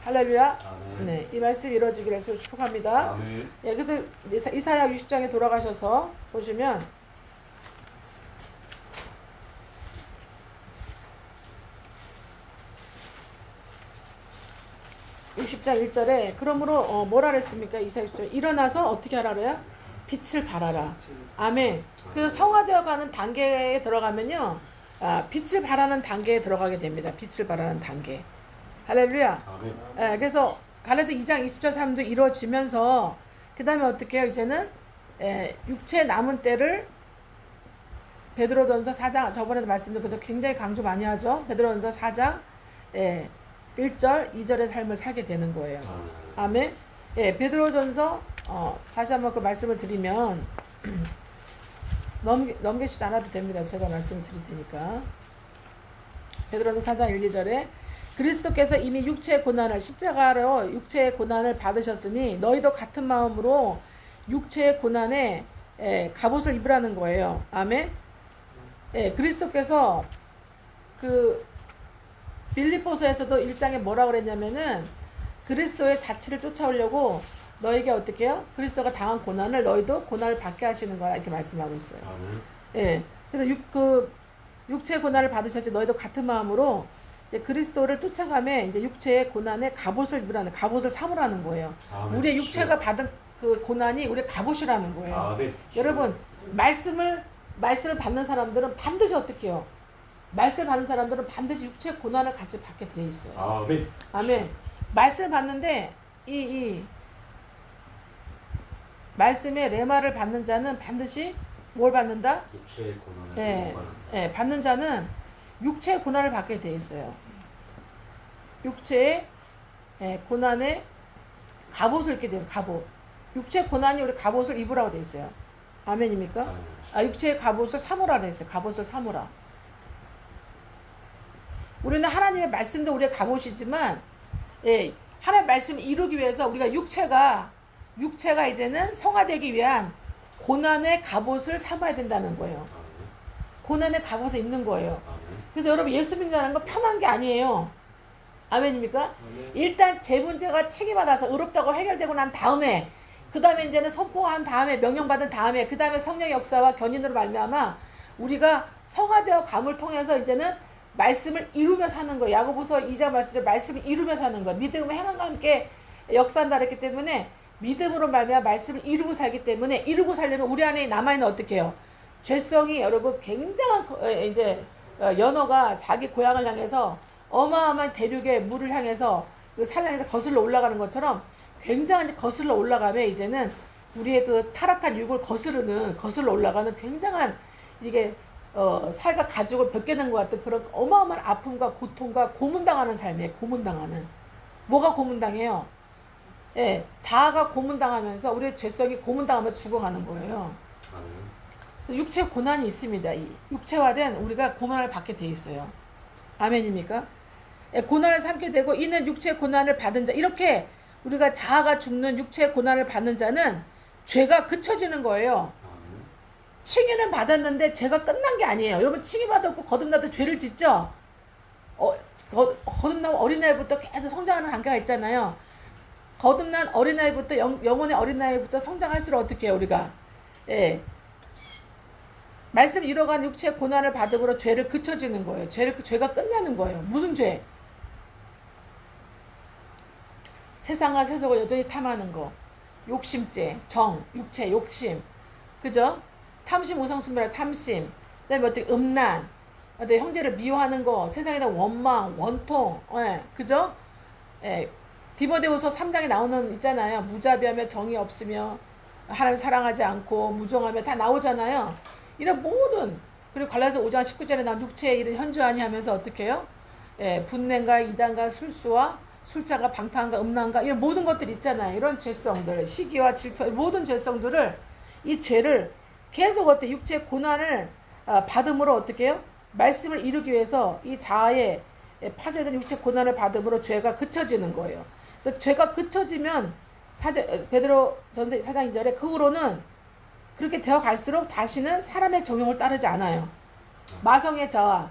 할렐루야. 네, 이 말씀 이루어지기를 예수로 축복합니다. 예, 그래서 이사야 60장에 돌아가셔서 보시면 60장 1절에 그러므로 뭐라 그랬습니까? 이사야 60장 일어나서 어떻게 하라래요? 빛을 발하라. 아멘. 그래서 성화되어 가는 단계에 들어가면요. 빛을 발하는 단계에 들어가게 됩니다. 빛을 발하는 단계. 할렐루야. 예, 그래서 갈라디아 2장 20절 삶도 이루어지면서 그 다음에 어떻게 해요? 이제는 육체 남은 때를 베드로전서 4장 저번에도 말씀드렸고 굉장히 강조 많이 하죠. 베드로전서 4장 1절 2절의 삶을 살게 되는 거예요. 아멘. 예, 베드로전서 다시 한번 그 말씀을 드리면 넘기시지 않아도 됩니다. 제가 말씀을 드릴 테니까. 베드로전서 4장 1, 2절에 그리스도께서 이미 육체의 고난을 십자가로 육체의 고난을 받으셨으니 너희도 같은 마음으로 육체의 고난에 갑옷을 입으라는 거예요. 아멘. 예, 그리스도께서 그 빌립보서에서도 1장에 뭐라고 그랬냐면은 그리스도의 자치를 쫓아오려고 너에게 어떻게 해요? 그리스도가 당한 고난을 너희도 고난을 받게 하시는 거야 이렇게 말씀하고 있어요. 예, 그래서 육체의 고난을 받으셨지 너희도 같은 마음으로 이제 그리스도를 쫓아가며 이제 육체의 고난에 갑옷을 입으라는 갑옷을 삼으라는 거예요. 우리의 육체가 받은 그 고난이 우리의 갑옷이라는 거예요. 여러분 말씀을 받는 사람들은 반드시 어떻게 해요? 말씀을 받는 사람들은 반드시 육체의 고난을 같이 받게 돼 있어요. 아멘. 아멘. 말씀을 받는데 이 말씀의 레마를 받는 자는 반드시 뭘 받는다? 육체의 고난을 네, 받는 자는 육체의 고난을 받게 돼 있어요. 육체의 고난에 갑옷을 입게 돼요. 갑옷. 육체의 고난이 우리 갑옷을 입으라고 돼 있어요. 아멘입니까? 육체의 갑옷을 삼으라 돼 있어요. 갑옷을 삼으라. 우리는 하나님의 말씀도 우리의 갑옷이지만 하나님의 말씀을 이루기 위해서 우리가 육체가 이제는 성화되기 위한 고난의 갑옷을 삼아야 된다는 거예요. 고난의 갑옷을 입는 거예요. 그래서 여러분 예수 믿는다는 건 편한 게 아니에요. 아멘입니까? 일단 제 문제가 책임받아서 의롭다고 해결되고 난 다음에 그 다음에 이제는 선포한 다음에 명령받은 다음에 그 다음에 성령의 역사와 견인으로 말미암아 우리가 성화되어 감을 통해서 이제는 말씀을 이루며 사는 거예요. 야고보서 2장 말씀을 이루며 사는 거예요. 믿음과 행함과 함께 역사한다 그랬기 때문에 믿음으로 말미암아 말씀을 이루고 살기 때문에 이루고 살려면 우리 안에 남아있는 어떻게 해요? 죄성이 여러분 굉장한 이제 연어가 자기 고향을 향해서 어마어마한 대륙의 물을 향해서 그 산량에서 거슬러 올라가는 것처럼 굉장히 거슬러 올라가면 이제는 우리의 그 타락한 육을 거슬러 올라가는 굉장한 이게 살과 가죽을 벗겨낸 것 같은 그런 어마어마한 아픔과 고통과 고문당하는 삶이에요. 고문당하는. 뭐가 고문당해요? 예, 자아가 고문당하면서 우리의 죄성이 고문당하면서 죽어가는 거예요. 그래서 육체 고난이 있습니다. 이 육체화된 우리가 고난을 받게 돼 있어요. 아멘입니까? 예, 고난을 삼게 되고 이는 육체 고난을 받은 자, 이렇게 우리가 자아가 죽는 육체 고난을 받는 자는 죄가 그쳐지는 거예요. 칭의는 받았는데 죄가 끝난 게 아니에요. 여러분 칭의 받았고 거듭나도 죄를 짓죠? 거듭나면 어린아이부터 계속 성장하는 단계가 있잖아요. 거듭난 어린아이부터 영혼의 어린아이부터 성장할수록 어떻게 해요 우리가? 예. 말씀 이뤄간 육체의 고난을 받음으로 죄를 그쳐지는 거예요. 죄가 끝나는 거예요. 무슨 죄? 세상과 세속을 여전히 탐하는 거. 욕심죄, 육체, 욕심. 그죠? 탐심, 우상숭배라 탐심. 그 다음에 어떻게 음란. 어떻게 형제를 미워하는 거. 세상에 대한 원망, 원통. 예, 그죠? 예. 디모데후서 3장에 나오는 있잖아요. 무자비하며 정의 없으며 하나님 사랑하지 않고 무정하며 다 나오잖아요. 이런 모든 그리고 갈라디아서 5장 19절에 나온 육체의 일은 현저하니 하면서 어떻게 해요? 예, 분냄과 이단과 술수와 술자가 방탕과 음란과 이런 모든 것들이 있잖아요. 이런 죄성들, 시기와 질투 모든 죄성들을 이 죄를 계속 어때 육체의 고난을 받음으로 어떻게 해요? 말씀을 이루기 위해서 이 자아의 파쇄된 육체 고난을 받음으로 죄가 그쳐지는 거예요. 그래서 죄가 그쳐지면 베드로 전서 4장 2절에 그 후로는 그렇게 되어 갈수록 다시는 사람의 정욕을 따르지 않아요. 마성의 자아,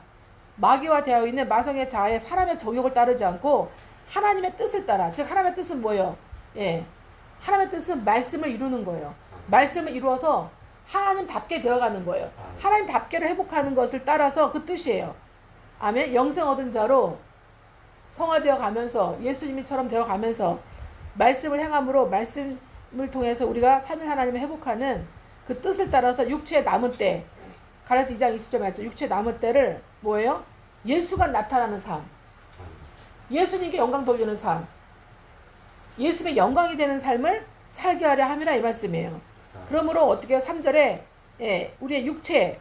마귀와 되어 있는 마성의 자아에 사람의 정욕을 따르지 않고 하나님의 뜻을 따라. 즉 하나님의 뜻은 뭐예요? 예, 하나님의 뜻은 말씀을 이루는 거예요. 말씀을 이루어서 하나님답게 되어가는 거예요. 하나님답게를 회복하는 것을 따라서 그 뜻이에요. 아멘. 영생 얻은 자로 성화되어 가면서 예수님이처럼 되어 가면서 말씀을 행함으로 말씀을 통해서 우리가 삼위 하나님을 회복하는 그 뜻을 따라서 육체의 남은 때 갈라디아서 2장 20절 말씀 육체의 남은 때를 뭐예요? 예수가 나타나는 삶. 예수님께 영광 돌리는 삶. 예수님의 영광이 되는 삶을 살게 하려 함이라 이 말씀이에요. 그러므로 어떻게 해요? 3절에 예, 우리의 육체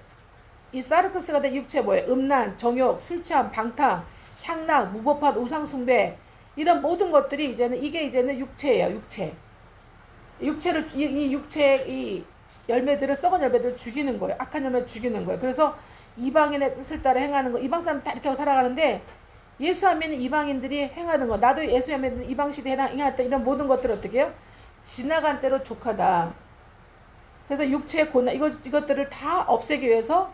이 사르크스가 된 육체 뭐예요? 음란, 정욕, 술취함, 방탕, 향락, 무법한 우상숭배 이런 모든 것들이 이제는 육체예요. 육체를 이 육체의 이 열매들을 썩은 열매들을 죽이는 거예요. 악한 열매를 죽이는 거예요. 그래서 이방인의 뜻을 따라 행하는 거. 이방 사람 다 이렇게 하고 살아가는데 예수 안 믿는 이방인들이 행하는 거. 나도 예수 안 믿는 이방 시대에 행했던 이런 모든 것들을 어떻게 해요? 지나간 대로 족하다. 그래서 육체의 고난 이것들을 다 없애기 위해서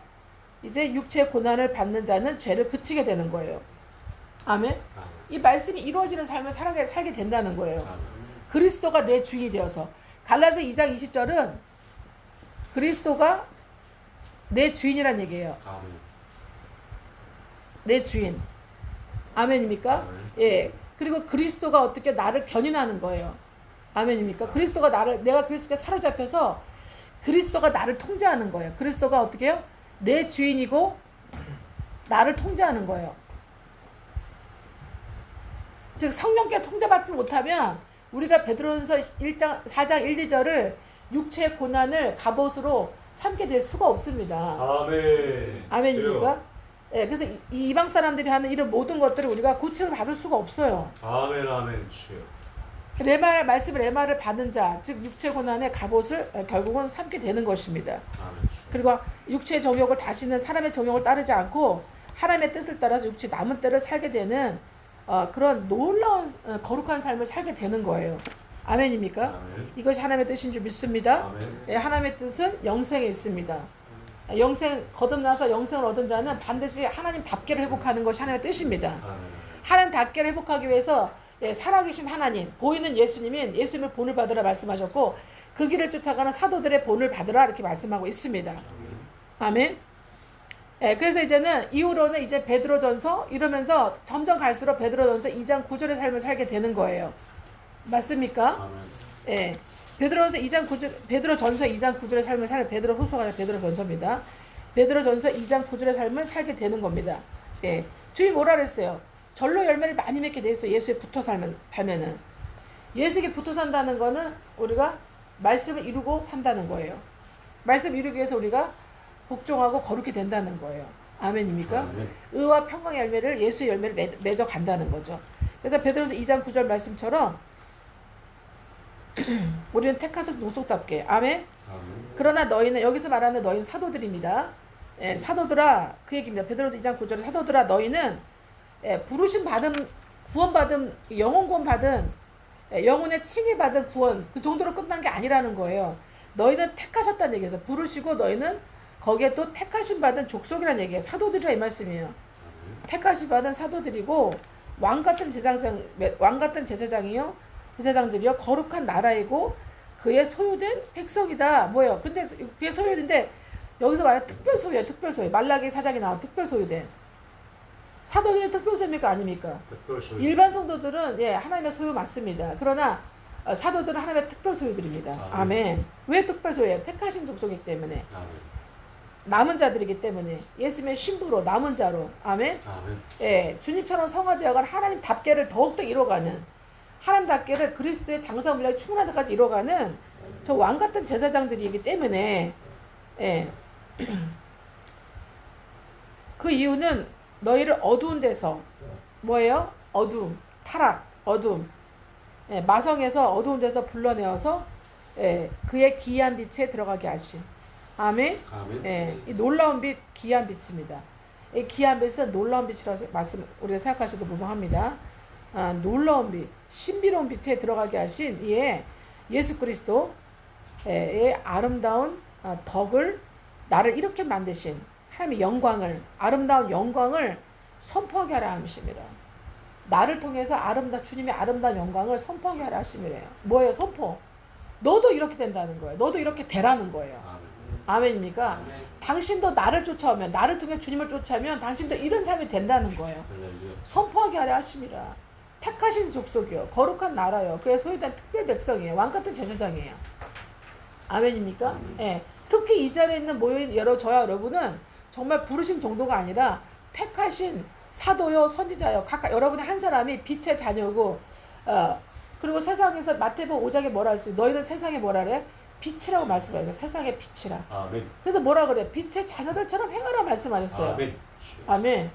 이제 육체의 고난을 받는 자는 죄를 그치게 되는 거예요. 아멘. 이 말씀이 이루어지는 삶을 살게 된다는 거예요. 그리스도가 내 주인이 되어서 갈라디아서 2장 20절은 그리스도가 내 주인이란 얘기예요. 내 주인. 아멘입니까? 예. 그리고 그리스도가 어떻게 나를 견인하는 거예요. 아멘입니까? 그리스도가 내가 그리스도께 사로잡혀서 그리스도가 나를 통제하는 거예요. 그리스도가 어떻게 해요? 내 주인이고 나를 통제하는 거예요. 즉 성령께 통제받지 못하면 우리가 베드로전서 4장 1, 2절을 육체의 고난을 갑옷으로 삼게 될 수가 없습니다. 아멘. 아멘입니까? 예, 그래서 이방 사람들이 하는 이런 모든 것들을 우리가 고침을 받을 수가 없어요. 아멘 아멘 주여. 레마를 받은 자, 즉 육체 고난의 갑옷을 결국은 삼게 되는 것입니다. 아멘 주여. 그리고 육체의 정욕을 다시는 사람의 정욕을 따르지 않고 하나님의 뜻을 따라서 육체 남은 때를 살게 되는 그런 놀라운 거룩한 삶을 살게 되는 거예요. 아멘입니까? 아멘. 이것이 하나님의 뜻인 줄 믿습니다. 아멘. 예, 하나님의 뜻은 영생에 있습니다. 거듭나서 영생을 얻은 자는 반드시 하나님답게를 회복하는 것이 하나님의 뜻입니다. 아멘. 하나님답게를 회복하기 위해서 살아계신 하나님, 보이는 예수님을 본을 받으라 말씀하셨고 그 길을 쫓아가는 사도들의 본을 받으라 이렇게 말씀하고 있습니다. 아멘. 예, 그래서 이제는 이후로는 이제 베드로전서 이러면서 점점 갈수록 베드로전서 2장 9절의 삶을 살게 되는 거예요. 맞습니까? 아멘. 예. 베드로전서 2장 9절, 베드로전서 2장 9절의 삶을 살 베드로후서가 아니라 베드로전서입니다. 베드로전서 2장 9절의 삶을 살게 되는 겁니다. 예. 주님 뭐라 그랬어요? 절로 열매를 많이 맺게 돼 있어요. 예수에 붙어 살면은. 예수에게 붙어 산다는 거는 우리가 말씀을 이루고 산다는 거예요. 말씀 이루기 위해서 우리가 복종하고 거룩히 된다는 거예요. 아멘입니까? 아멘. 의와 평강의 열매를 예수의 열매를 맺어 간다는 거죠. 그래서 베드로서 2장 9절 말씀처럼 우리는 택하신 종속답게 아멘. 아멘. 그러나 너희는 여기서 말하는 너희는 사도들입니다. 예, 사도들아 그 얘기입니다. 베드로서 2장 9절에 사도들아 너희는 부르심 받은 구원받은 영혼 구원 받은 영혼의 칭의 받은 구원 그 정도로 끝난 게 아니라는 거예요. 너희는 택하셨다는 얘기에서 부르시고 너희는 거기에 또 택하심 받은 족속이라는 얘기예요. 사도들이라 이 말씀이에요. 택하심 받은 사도들이고 왕 같은 제사장이요 제사장들이요 거룩한 나라이고 그의 소유된 백성이다. 뭐예요? 근데 그게 소유인데 여기서 말하는 특별 소유예요. 특별 소유. 말라기 4장에 나온 특별 소유된 사도들은 특별 소유입니까? 아닙니까? 특별 소유. 일반 성도들은 하나님의 소유 맞습니다. 그러나 사도들은 하나님의 특별 소유들입니다. 아멘. 왜 특별 소유예요? 택하신 족속이기 때문에. 아멘. 남은 자들이기 때문에 예수님의 신부로 남은 자로 아멘. 아멘. 주님처럼 성화되어간 하나님답게를 더욱더 이뤄가는 하나님답게를 그리스도의 장사 물량이 충분한 데까지 이뤄가는 저 왕같은 제사장들이기 때문에 그 이유는 너희를 어두운 데서 뭐예요? 어둠, 타락, 어둠 마성에서 어두운 데서 불러내어서 그의 기이한 빛에 들어가게 하신 아멘. 아멘. 이 놀라운 빛, 기이한 빛입니다. 이 기이한 빛은 놀라운 빛이라고 말씀 우리가 생각하셔도 무방합니다. 놀라운 빛, 신비로운 빛에 들어가게 하신 이에 예수 그리스도의 아름다운 덕을 나를 이렇게 만드신 하나님의 영광을 아름다운 영광을 선포하게 하라 하심이라. 나를 통해서 주님의 아름다운 영광을 선포하게 하라 하심이래요. 뭐예요? 선포. 너도 이렇게 된다는 거예요. 너도 이렇게 되라는 거예요. 아멘입니까? 아멘. 당신도 나를 쫓아오면 나를 통해 주님을 쫓아오면 당신도 이런 삶이 된다는 거예요. 할렐루야. 선포하게 하려 하심이라. 택하신 족속이요 거룩한 나라요 그의 소유된 특별 백성이에요. 왕같은 제사장이에요. 아멘입니까? 특히 이 자리에 있는 모여있는 저와 여러분은 정말 부르심 정도가 아니라 택하신 사도요 선지자요 각각 여러분의 한 사람이 빛의 자녀고 그리고 세상에서 마태복음 5장에 뭐라 했어요? 너희는 세상에 뭐라 그래? 빛이라고 말씀하셨어요. 세상의 빛이라. 아멘. 그래서 뭐라 그래? 빛의 자녀들처럼 행하라 말씀하셨어요. 아멘. 아멘.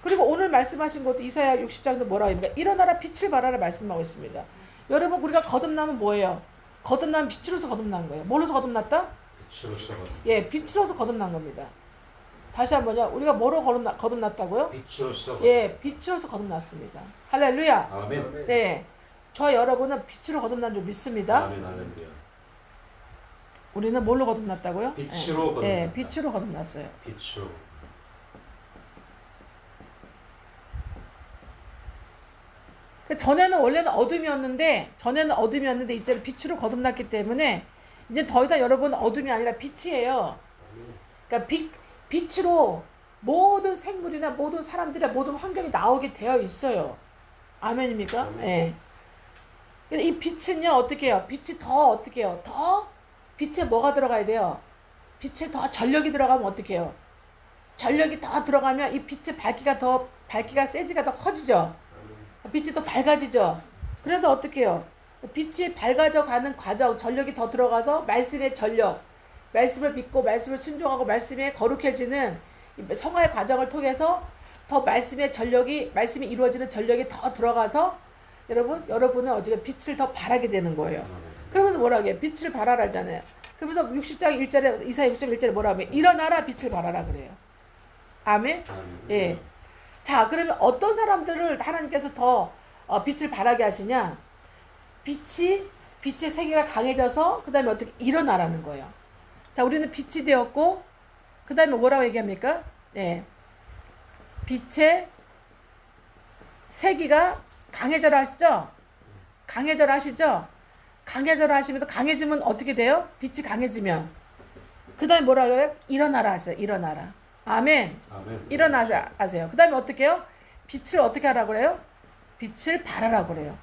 그리고 오늘 말씀하신 것도 이사야 60장도 뭐라고 합니까? 일어나라 빛을 발하라 말씀하고 있습니다. 여러분 우리가 거듭나면 뭐예요? 거듭나면 빛으로서 거듭난 거예요. 뭘로서 거듭났다? 빛으로서 빛으로서 거듭난 겁니다. 다시 한번요. 우리가 뭐로 거듭났다고요? 빛으로서 빛으로서 거듭났습니다. 할렐루야. 아멘. 저 여러분은 빛으로 거듭난 줄 믿습니다. 아멘. 할렐루야. 우리는 뭘로 거듭났다고요? 빛으로 거듭났다. 빛으로 거듭났어요. 빛으로. 전에는 원래는 어둠이었는데 이제 빛으로 거듭났기 때문에 이제 더 이상 여러분 어둠이 아니라 빛이에요. 그러니까 빛으로 모든 생물이나 모든 사람들의 모든 환경이 나오게 되어 있어요. 아멘입니까? 이 빛은요 어떻게 해요? 빛이 더 어떻게 해요? 더 빛에 뭐가 들어가야 돼요? 빛에 더 전력이 들어가면 어떻게 해요? 전력이 더 들어가면 이 빛의 밝기가 세지가 더 커지죠. 빛이 더 밝아지죠. 그래서 어떻게 해요? 빛이 밝아져 가는 과정, 전력이 더 들어가서 말씀의 전력, 말씀을 믿고 말씀을 순종하고 말씀에 거룩해지는 성화의 과정을 통해서 더 말씀이 이루어지는 전력이 더 들어가서 여러분은 어떻게 빛을 더 발하게 되는 거예요. 그러면서 뭐라고 해요? 빛을 발하라 하잖아요. 그러면서 60장 1절에 이사야 60장 1절에 뭐라고 해요? 일어나라 빛을 발하라 그래요. 아멘? 자, 그러면 어떤 사람들을 하나님께서 더 빛을 발하게 하시냐? 빛의 세계가 강해져서 그 다음에 어떻게 일어나라는 거예요. 자, 우리는 빛이 되었고 그 다음에 뭐라고 얘기합니까? 빛의 세계가 강해져라 하시죠? 강해져라 하시죠? 강해져라 하시면서 강해지면 어떻게 돼요? 빛이 강해지면 그 다음에 뭐라고 해요? 일어나라 하세요. 일어나라. 아멘. 일어나자 하세요. 그 다음에 어떻게 해요? 빛을 어떻게 하라고 그래요? 빛을 발하라고 그래요.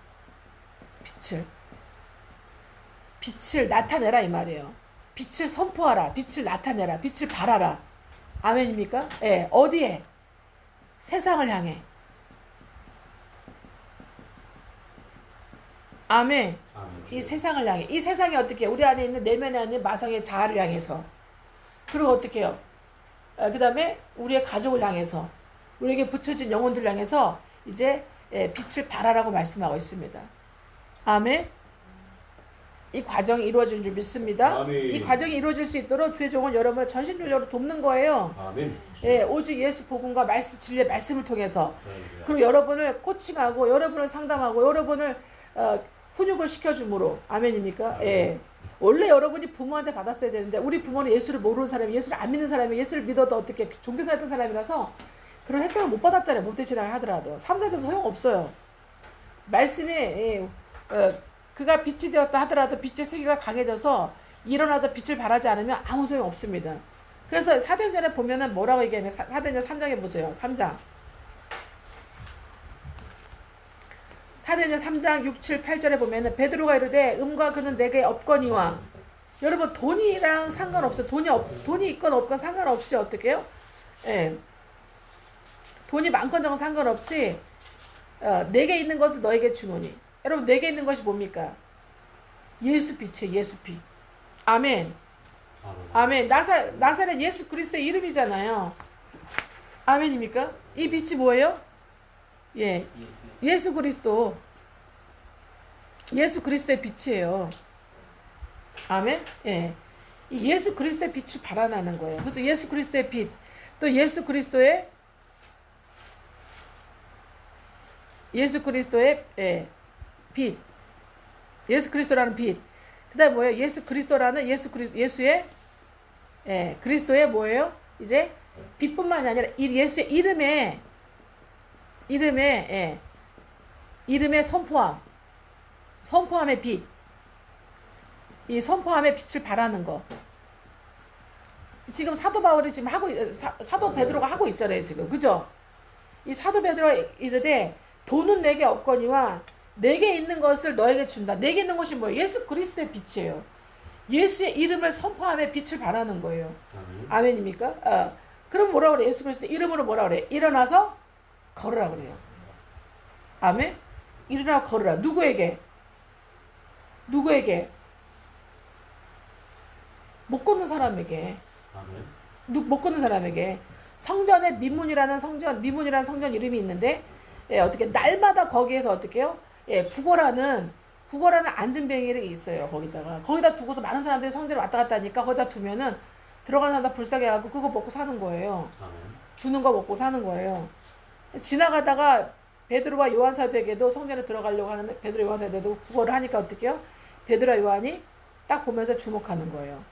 빛을 나타내라 이 말이에요. 빛을 선포하라. 빛을 나타내라. 빛을 발하라. 아멘입니까? 예. 어디에? 세상을 향해. 아멘. 아멘. 이 세상을 향해. 이 세상이 어떻게 해요? 우리 안에 있는 내면에 있는 마성의 자아를 향해서. 그리고 어떻게 해요? 그 다음에 우리의 가족을 향해서. 우리에게 붙여진 영혼들을 향해서 이제 빛을 발하라고 말씀하고 있습니다. 아멘. 이 과정이 이루어질 줄 믿습니다. 아멘. 이 과정이 이루어질 수 있도록 주의 종은 여러분을 전심전력으로 돕는 거예요. 아멘. 예, 오직 예수 복음과 말씀, 진리의 말씀을 통해서. 할렐루야. 그리고 여러분을 코칭하고 여러분을 상담하고 여러분을 훈육을 시켜줌으로. 아멘입니까? 예. 원래 여러분이 부모한테 받았어야 되는데 우리 부모는 예수를 모르는 사람이, 예수를 안 믿는 사람이, 예수를 믿어도 어떻게 종교사였던 사람이라서 그런 혜택을 못 받았잖아요. 모태신앙을 하더라도 3, 4대도 소용없어요. 말씀이 그가 빛이 되었다 하더라도 빛의 세계가 강해져서 일어나서 빛을 발하지 않으면 아무 소용 없습니다. 그래서 사도행전에 보면은 뭐라고 얘기하면 사도행전 3장에 보세요. 3장. 사도행전 3장 6, 7, 8절에 보면은 베드로가 이르되 음과 그는 내게 없거니와. 여러분 돈이랑 상관없어. 돈이 있건 없건 상관없이 어떻게 해요? 예. 돈이 많건 적은 상관없이 내게 있는 것을 너에게 주노니. 여러분 내게 있는 것이 뭡니까? 예수 빛이에요. 예수 빛. 아멘. 아멘. 나사렛 예수 그리스도의 이름이잖아요. 아멘입니까? 이 빛이 뭐예요? 예. 예수 그리스도. 예수 그리스도의 빛이에요. 아멘. 예. 이 예수 그리스도의 빛을 발하는 거예요. 그래서 예수 그리스도의 빛, 또 예수 그리스도의 빛. 예수 그리스도라는 빛. 그다음에 뭐예요? 예수 그리스도라는 예수의 그리스도의 뭐예요? 이제 빛뿐만이 아니라 예수의 이름의 선포함의 빛. 이 선포함의 빛을 발하는 거. 지금 사도 바울이 지금 사도 베드로가 하고 있잖아요, 지금. 그죠? 이 사도 베드로가 이르되 돈은 내게 없거니와 내게 있는 것을 너에게 준다. 내게 있는 것이 뭐예요? 예수 그리스도의 빛이에요. 예수의 이름을 선포함에 빛을 발하는 거예요. 아멘입니까? 그럼 뭐라 그래? 예수 그리스도 이름으로 뭐라 그래? 일어나서 걸으라 그래요. 아멘? 일어나 걸으라. 누구에게? 못 걷는 사람에게. 아멘. 못 걷는 사람에게. 성전에 미문이라는 성전 이름이 있는데, 어떻게 날마다 거기에서 어떻게 해요? 국어라는 안전뱅이를 있어요. 거기다 두고서 많은 사람들이 성전에 왔다 갔다 하니까 거기다 두면은 들어가는 사람 다 불쌍해 갖고 그거 먹고 사는 거예요. 아멘. 주는 거 먹고 사는 거예요. 지나가다가 베드로와 요한 사도에게도 성전에 들어가려고 하는데 베드로 요한 사도에도 국어를 하니까 어떻게 해요? 베드로와 요한이 딱 보면서 주목하는 거예요.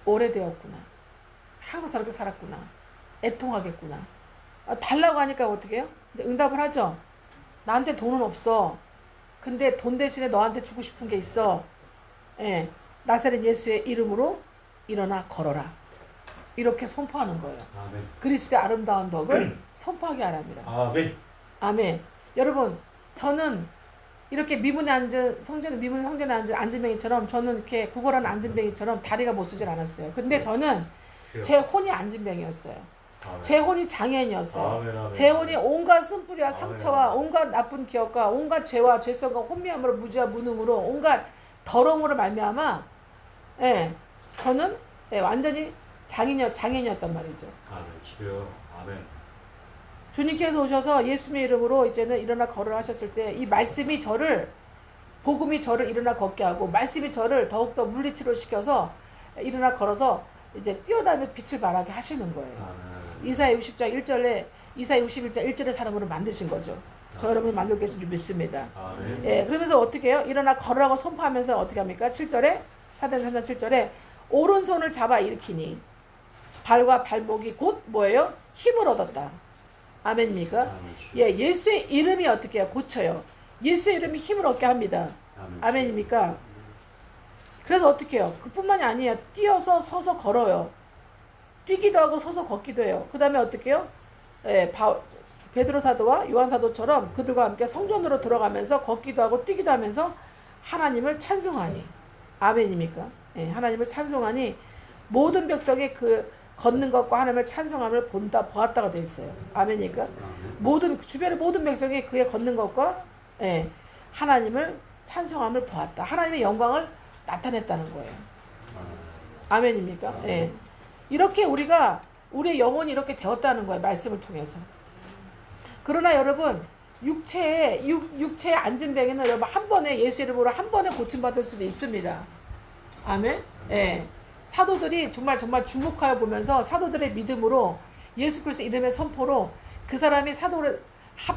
오래되었구나. 항상 저렇게 살았구나. 애통하겠구나. 달라고 하니까 어떻게 해요? 응답을 하죠. 나한테 돈은 없어. 근데 돈 대신에 너한테 주고 싶은 게 있어. 예. 나사렛 예수의 이름으로 일어나 걸어라. 이렇게 선포하는 거예요. 아멘. 그리스도의 아름다운 덕을 선포하게 하랍니다. 아멘. 아멘. 여러분, 저는 이렇게 미문에 앉은 성전에 앉은 뱅이처럼 저는 이렇게 구걸하는 앉은 뱅이처럼 다리가 못 쓰질 않았어요. 근데 저는 제 혼이 앉은 뱅이였어요. 아멘. 제 혼이 장애인이었어요. 아멘, 아멘. 제 혼이 온갖 쓴뿌리와 아멘, 상처와 아멘. 온갖 나쁜 기억과 온갖 죄와 죄성과 혼미함으로 무지와 무능으로 온갖 더러움으로 말미암아 저는 완전히 장애인이었단 말이죠. 아멘. 주여. 아멘. 주님께서 오셔서 예수님의 이름으로 이제는 일어나 걸으라 하셨을 때 이 말씀이 복음이 저를 일어나 걷게 하고 말씀이 저를 더욱더 물리치료 시켜서 일어나 걸어서 이제 뛰어다니며 빛을 발하게 하시는 거예요. 아멘. 이사야 60장 1절에 이사야 61장 1절의 사람으로 만드신 거죠. 저 여러분을 만들고 계신 줄 믿습니다. 아멘. 그러면서 어떻게 해요? 일어나 걸으라고 선포하면서 어떻게 합니까? 7절에 사도행전 3장 7절에 오른손을 잡아 일으키니 발과 발목이 곧 뭐예요? 힘을 얻었다. 아멘입니까? 아멘. 주여. 예수의 이름이 어떻게 해요? 고쳐요. 예수의 이름이 힘을 얻게 합니다. 아멘. 아멘입니까? 그래서 어떻게 해요? 그뿐만이 아니에요. 뛰어서 서서 걸어요. 뛰기도 하고 서서 걷기도 해요. 그 다음에 어떻게 해요? 베드로 사도와 요한 사도처럼 그들과 함께 성전으로 들어가면서 걷기도 하고 뛰기도 하면서 하나님을 찬송하니. 아멘입니까? 예, 하나님을 찬송하니 모든 백성이 그 걷는 것과 하나님을 찬송함을 보았다가 돼 있어요. 아멘입니까? 모든 주변의 모든 백성이 그의 걷는 것과 예, 하나님을 찬송함을 보았다. 하나님의 영광을 나타냈다는 거예요. 아멘입니까? 예. 이렇게 우리의 영혼이 이렇게 되었다는 거예요. 말씀을 통해서. 그러나 여러분 육체에 앉은 병에는 여러분 한 번에 예수 이름으로 한 번에 고침받을 수도 있습니다. 아멘. 예. 사도들이 정말 주목하여 보면서 사도들의 믿음으로 예수 그리스도 이름의 선포로 그 사람이 사도를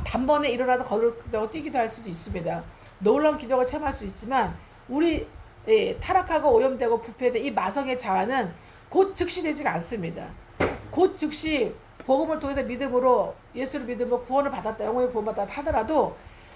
단번에 일어나서 걸으려고 뛰기도 할 수도 있습니다. 놀라운 기적을 체험할 수 있지만 우리 타락하고 오염되고 부패된 이 마성의 자아는 곧 즉시 되지가 않습니다. 곧 즉시 복음을 통해서 믿음으로 예수를 믿음으로 구원을 받았다, 영혼의 구원받았다 하더라도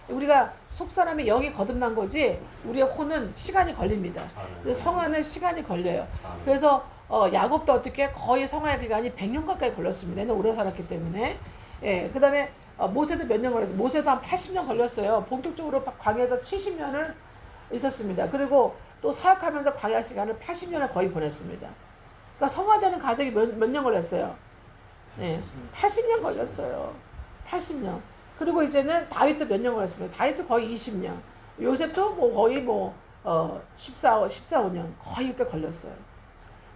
우리가 속사람의 영이 거듭난 거지 우리의 혼은 시간이 걸립니다. 성화는 시간이 걸려요. 그래서 야곱도 어떻게 거의 성화의 기간이 100년 가까이 걸렸습니다. 얘는 오래 살았기 때문에. 예, 그 다음에 모세도 몇 년 걸렸어요. 모세도 한 80년 걸렸어요. 본격적으로 광야에서 70년을 있었습니다. 그리고 또 사역하면서 광야 시간을 80년을 거의 보냈습니다. 그러니까 성화되는 과정이 몇 년 걸렸어요? 예, 80년 걸렸어요. 80년. 그리고 이제는 다윗도 몇 년 걸렸습니다. 다윗도 거의 20년. 요셉도 거의 14, 15년 거의 이렇게 걸렸어요.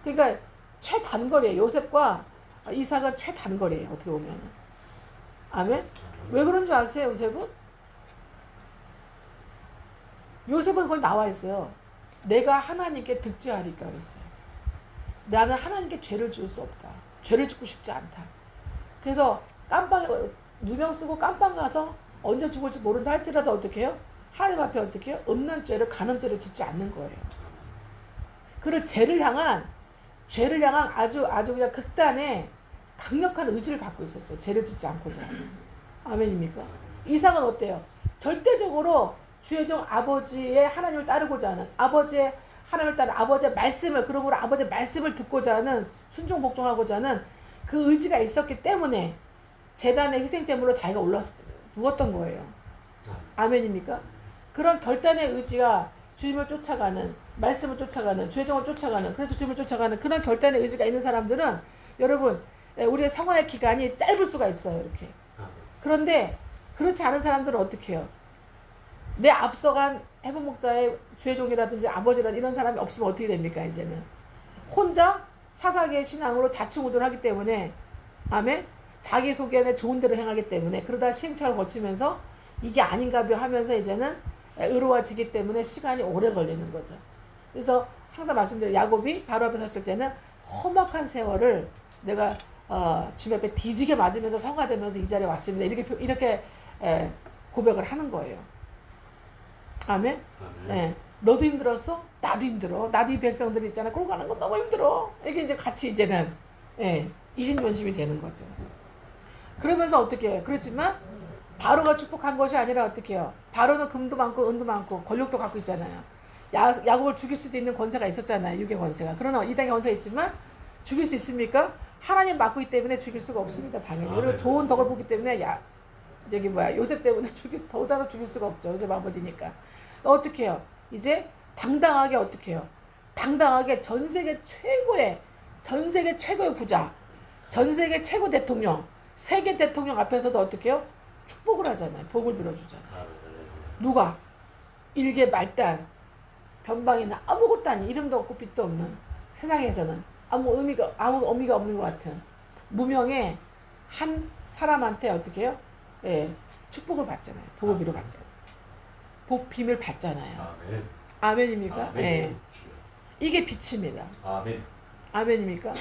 그러니까 최단거리예요. 요셉과 이삭은 최단거리예요. 어떻게 보면. 아멘? 왜 그런 줄 아세요? 요셉은 거기 나와 있어요. 내가 하나님께 득죄하리까 그랬어요. 나는 하나님께 죄를 지을 수 없다. 죄를 짓고 싶지 않다. 그래서 깜빵에 누명 쓰고 깜빵 가서 언제 죽을지 모른다 할지라도 어떻게 해요? 하나님 앞에 어떻게 해요? 음란죄를 간음죄를 짓지 않는 거예요. 그리고 죄를 향한 아주 그냥 극단의 강력한 의지를 갖고 있었어요. 죄를 짓지 않고자. 아멘입니까? 이삭은 어때요? 절대적으로 주의 종 아버지의 하나님을 따르고자 하는 아버지의 하나님을 따르는 아버지의 말씀을 그러므로 아버지의 말씀을 듣고자 하는 순종 복종하고자 하는 그 의지가 있었기 때문에 제단의 희생제물로 자기가 누웠던 거예요. 아멘입니까? 그런 결단의 의지가 주님을 쫓아가는 말씀을 쫓아가는 주의 종을 쫓아가는 그래서 주님을 쫓아가는 그런 결단의 의지가 있는 사람들은 여러분 우리의 성화의 기간이 짧을 수가 있어요. 이렇게. 그런데 그렇지 않은 사람들은 어떻게 해요? 내 앞서간 해본 목자의 주의 종이라든지 아버지라든지 이런 사람이 없으면 어떻게 됩니까? 이제는 혼자 사사기의 신앙으로 자충우돌하기 때문에 아멘? 자기 소견에 좋은 대로 행하기 때문에 그러다 시행착오를 거치면서 이게 아닌가벼 하면서 이제는 의로워지기 때문에 시간이 오래 걸리는 거죠. 그래서 항상 말씀드려요. 야곱이 바로 앞에 섰을 때는 험악한 세월을 내가 주님 앞에 뒤지게 맞으면서 성화되면서 이 자리에 왔습니다. 이렇게 고백을 하는 거예요. 아멘? 네. 너도 힘들었어? 나도 힘들어. 나도 이 백성들 있잖아. 끌고 가는 건 너무 힘들어. 이게 이제 같이 이제는 이신전심이 되는 거죠. 그러면서 어떻게 해요? 그렇지만 바로가 축복한 것이 아니라 어떻게 해요? 바로는 금도 많고 은도 많고 권력도 갖고 있잖아요. 야곱을 죽일 수도 있는 권세가 있었잖아요. 육의 권세가. 그러나 이 땅의 권세가 있지만 죽일 수 있습니까? 하나님 맡고 있기 때문에 죽일 수가 없습니다. 당연히. 그리고 좋은 덕을 보기 때문에 요셉 때문에 더더욱 죽일 수가 없죠. 요셉 아버지니까. 어떻게 해요? 이제 당당하게 어떻게 해요? 당당하게 전 세계 최고의 부자, 전 세계 최고 대통령, 세계 대통령 앞에서도 어떻게 해요? 축복을 하잖아요. 복을 빌어주잖아요. 누가? 일개 말단, 변방이나 아무것도 아닌 이름도 없고 빛도 없는 세상에서는 아무 의미가 없는 것 같은 무명의 한 사람한테 어떻게 해요? 축복을 받잖아요. 복을 빌어받잖아요. 복 비밀 받잖아요. 아멘. 아멘입니까? 아멘. 이게 빛입니다. 아멘. 아멘입니까?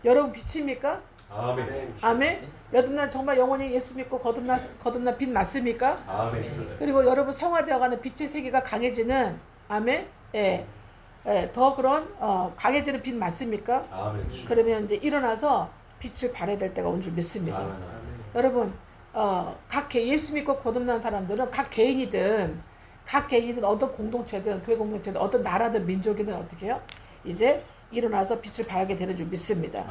여러분 빛입니까? 아멘. 아멘. 여러분 정말 영원히 예수 믿고 거듭난 빛 맞습니까? 아멘. 그리고 여러분 성화되어가는 빛의 세계가 강해지는 아멘. 더 그런 강해지는 빛 맞습니까? 아멘. 그러면 이제 일어나서 빛을 발해야 될 때가 온 줄 믿습니다. 아멘. 여러분 예수 믿고 거듭난 사람들은 각 개인이든 어떤 공동체든 교회 공동체든 어떤 나라든 민족이든 어떻게 해요? 이제 일어나서 빛을 발하게 되는 줄 믿습니다.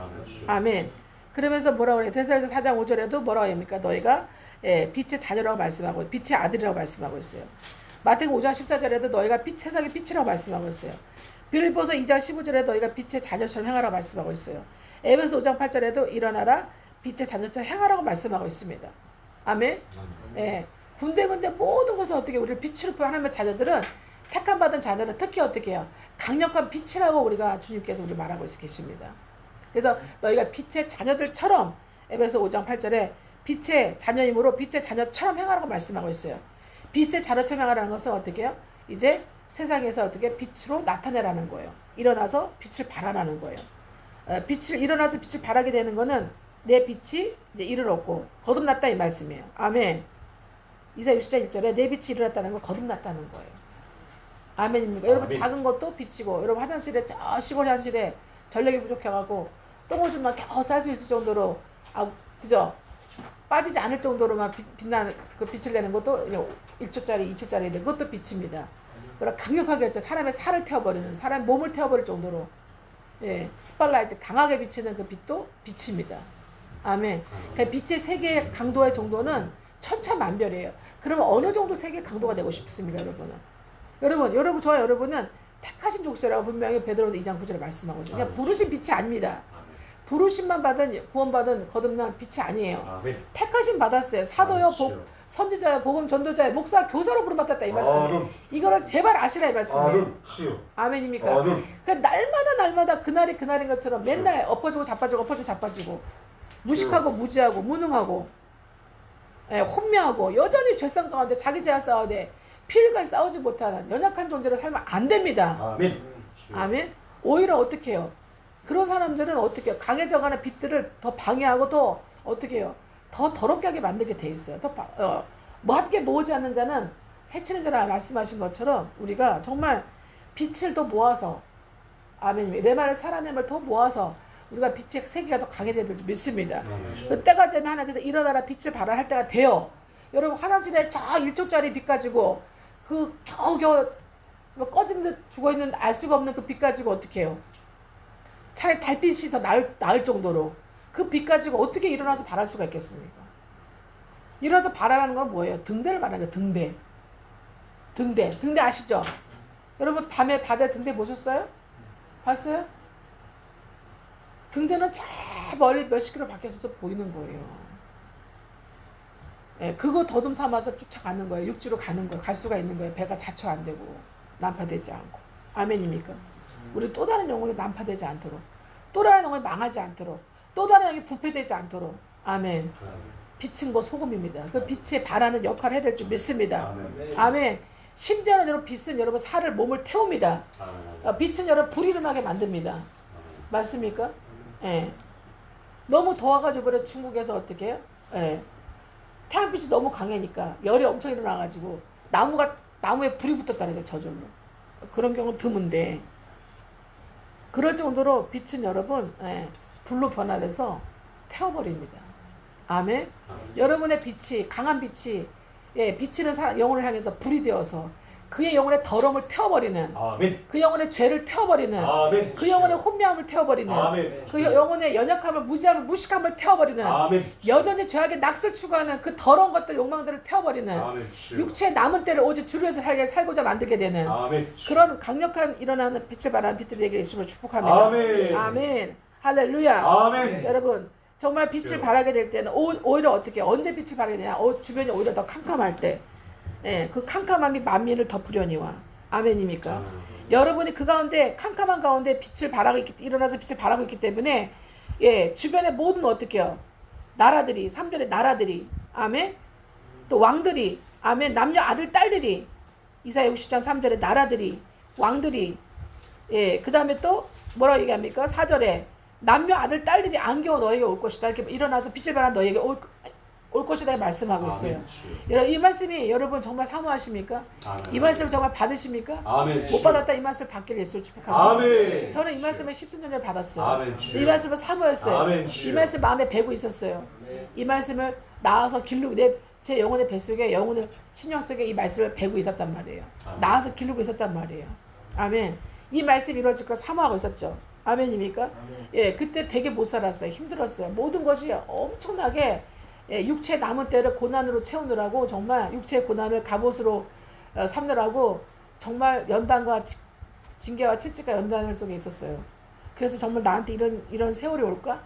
아멘. 그러면서 뭐라고 그래요? 데살로니가 4장 5절에도 뭐라고 합니까? 너희가 빛의 자녀라고 말씀하고 빛의 아들이라고 말씀하고 있어요. 마태복음 5장 14절에도 너희가 세상의 빛이라고 말씀하고 있어요. 빌립보서 2장 15절에 너희가 빛의 자녀처럼 행하라고 말씀하고 있어요. 에베소 5장 8절에도 일어나라 빛의 자녀처럼 행하라고 말씀하고 있습니다. 아멘. 예. 군데군데 모든 것을 어떻게 우리를 빛으로 보여 하나님의 자녀들은 택함 받은 자녀들은 특히 어떻게 해요? 강력한 빛이라고 우리가 주님께서 우리 말하고 계십니다. 그래서 너희가 빛의 자녀들처럼 에베소 5장 8절에 빛의 자녀이므로 빛의 자녀처럼 행하라고 말씀하고 있어요. 빛의 자녀처럼 행하라는 것은 어떻게 해요? 이제 세상에서 어떻게 빛으로 나타내라는 거예요. 일어나서 빛을 발하라는 거예요. 일어나서 빛을 발하게 되는 거는 내 빛이 이제 이를 얻고 거듭났다 이 말씀이에요. 아멘. 이사야 60장 1절에 내 빛이 일어났다는 건 거듭났다는 거예요. 아멘입니까? 여러분 작은 것도 빛이고 여러분 화장실에 저 시골 화장실에 전력이 부족해가지고 똥오줌만 겨우 쌀 수 있을 정도로 그죠? 빠지지 않을 정도로만 빛나는 그 빛을 내는 것도 1초짜리 2초짜리 그것도 빛입니다. 그러나 강력하게 했죠. 사람의 살을 태워버리는 사람의 몸을 태워버릴 정도로 스팟라이트 강하게 비치는 그 빛도 빛입니다. 아멘. 그러니까 빛의 세계의 강도의 정도는 천차만별이에요. 그러면 어느 정도 세계의 강도가 되고 싶습니까, 여러분은? 여러분, 저와 여러분은 택하신 족속이라고 분명히 베드로서 2장 9절에 말씀하거든요. 그냥 부르신 빛이 아닙니다. 부르심만 받은 구원받은 거듭난 빛이 아니에요. 택하심 받았어요. 사도요, 선지자요, 복음 전도자요, 목사, 교사로 부름받았다 이 말씀이에요. 이거를 제발 아시라 이 말씀이에요. 아멘입니까? 그러니까 날마다 그날이 그날인 것처럼 맨날 엎어지고 자빠지고 무식하고 무지하고 무능하고 혼미하고 여전히 죄성 가운데 자기 죄와 싸우되 피흘까지 싸우지 못하는 연약한 존재로 살면 안 됩니다. 아멘. 오히려 어떻게 해요? 그런 사람들은 어떻게 해요? 강해져가는 빛들을 더 방해하고 더 어떻게 해요? 더 더럽게 하게 만들게 돼 있어요. 뭐 함께 모으지 않는 자는 해치는 자라 말씀하신 것처럼 우리가 정말 빛을 더 모아서 아멘. 레마를 살아냄을 더 모아서 우리가 빛의 세계가 더 강해질 줄 믿습니다. 그 때가 되면 하나님께서 일어나라 빛을 발하라 할 때가 돼요. 여러분 화장실에 저 1초짜리 빛 가지고 그 겨우겨우 꺼진 듯 죽어있는 알 수가 없는 그 빛 가지고 어떻게 해요? 차라리 달빛이 더 나을 정도로 그 빛 가지고 어떻게 일어나서 발할 수가 있겠습니까? 일어나서 발하라는 건 뭐예요? 등대를 말하는 거예요. 등대 아시죠? 여러분 밤에 바다에 등대 보셨어요? 봤어요? 등대는 저 멀리 몇십 킬로 밖에서도 보이는 거예요. 그거 더듬 삼아서 쫓아가는 거예요. 육지로 가는 거예요. 갈 수가 있는 거예요. 배가 자처 안 되고 난파되지 않고. 아멘입니까? 우리 또 다른 영혼이 난파되지 않도록, 또 다른 영혼이 망하지 않도록, 또 다른 영혼이 부패되지 않도록. 아멘. 빛은 거 소금입니다. 그 빛에 발하는 역할을 해야 될 줄 믿습니다. 아멘. 심지어는 여러분 빛은 여러분 살을 몸을 태웁니다. 빛은 여러분 불이 일어나게 만듭니다. 맞습니까? 너무 더워가지고 그래 중국에서 어떻게 해요? 태양빛이 너무 강하니까 열이 엄청 일어나가지고 나무에 불이 붙었다 그러죠. 저절로. 그런 경우는 드문데 그럴 정도로 빛은 여러분 불로 변화돼서 태워버립니다. 아멘. 여러분의 빛이 강한 빛이 비치는 영혼을 향해서 불이 되어서 그의 영혼의 더러움을 태워버리는 아멘. 그 영혼의 죄를 태워버리는 아멘. 그 영혼의 혼미함을 태워버리는 아멘. 그 영혼의 연약함을 무지함을 무식함을 태워버리는 아멘. 여전히 죄악의 낙을 추구하는 그 더러운 것들 욕망들을 태워버리는 아멘. 육체의 남은 때를 오직 주를 위해서 살고자 만들게 되는 아멘. 그런 강력한 일어나는 빛을 발하는 빛들에게 예수를 축복합니다. 아멘. 아멘. 할렐루야. 아멘. 여러분 정말 빛을 발하게 될 때는 오히려 어떻게 언제 빛을 발하게 되냐? 주변이 오히려 더 캄캄할 때 그 캄캄함이 만민을 덮으려니와. 아멘입니까? 여러분이 그 가운데 캄캄한 가운데 빛을 발하고 일어나서 빛을 발하고 있기 때문에 주변의 모든 어떻게 해요? 나라들이 3절의 나라들이 아멘. 또 왕들이 아멘. 남녀 아들 딸들이 이사야 60장 3절의 나라들이 왕들이 그 다음에 또 뭐라고 얘기합니까? 4절에 남녀 아들 딸들이 안겨워 너에게 올 것이다. 이렇게 일어나서 빛을 발한 너에게 올 것이다 말씀하고 있어요. 여러분 이 말씀이 여러분 정말 사모하십니까? 이 말씀을 정말 받으십니까? 아멘. 못 받았다 이 말씀을 받기를 예수를 축복합니다. 아멘. 저는 이 말씀을 10수년 전에 받았어요. 아멘. 이 말씀을 사모했어요. 아멘. 이 말씀 마음에 배고 있었어요. 이 말씀을 나와서 기르고 제 영혼의 뱃속에 영혼의 신령 속에 이 말씀을 배고 있었단 말이에요. 나와서 기르고 있었단 말이에요. 아멘. 이 말씀이 이루어질 걸 사모하고 있었죠. 아멘입니까? 그때 되게 못 살았어요. 힘들었어요. 모든 것이 엄청나게 육체의 남은 때를 고난으로 채우느라고 정말 육체의 고난을 갑옷으로 삼느라고 정말 연단과 징계와 채찍과 연단 속에 있었어요. 그래서 정말 나한테 이런 세월이 올까?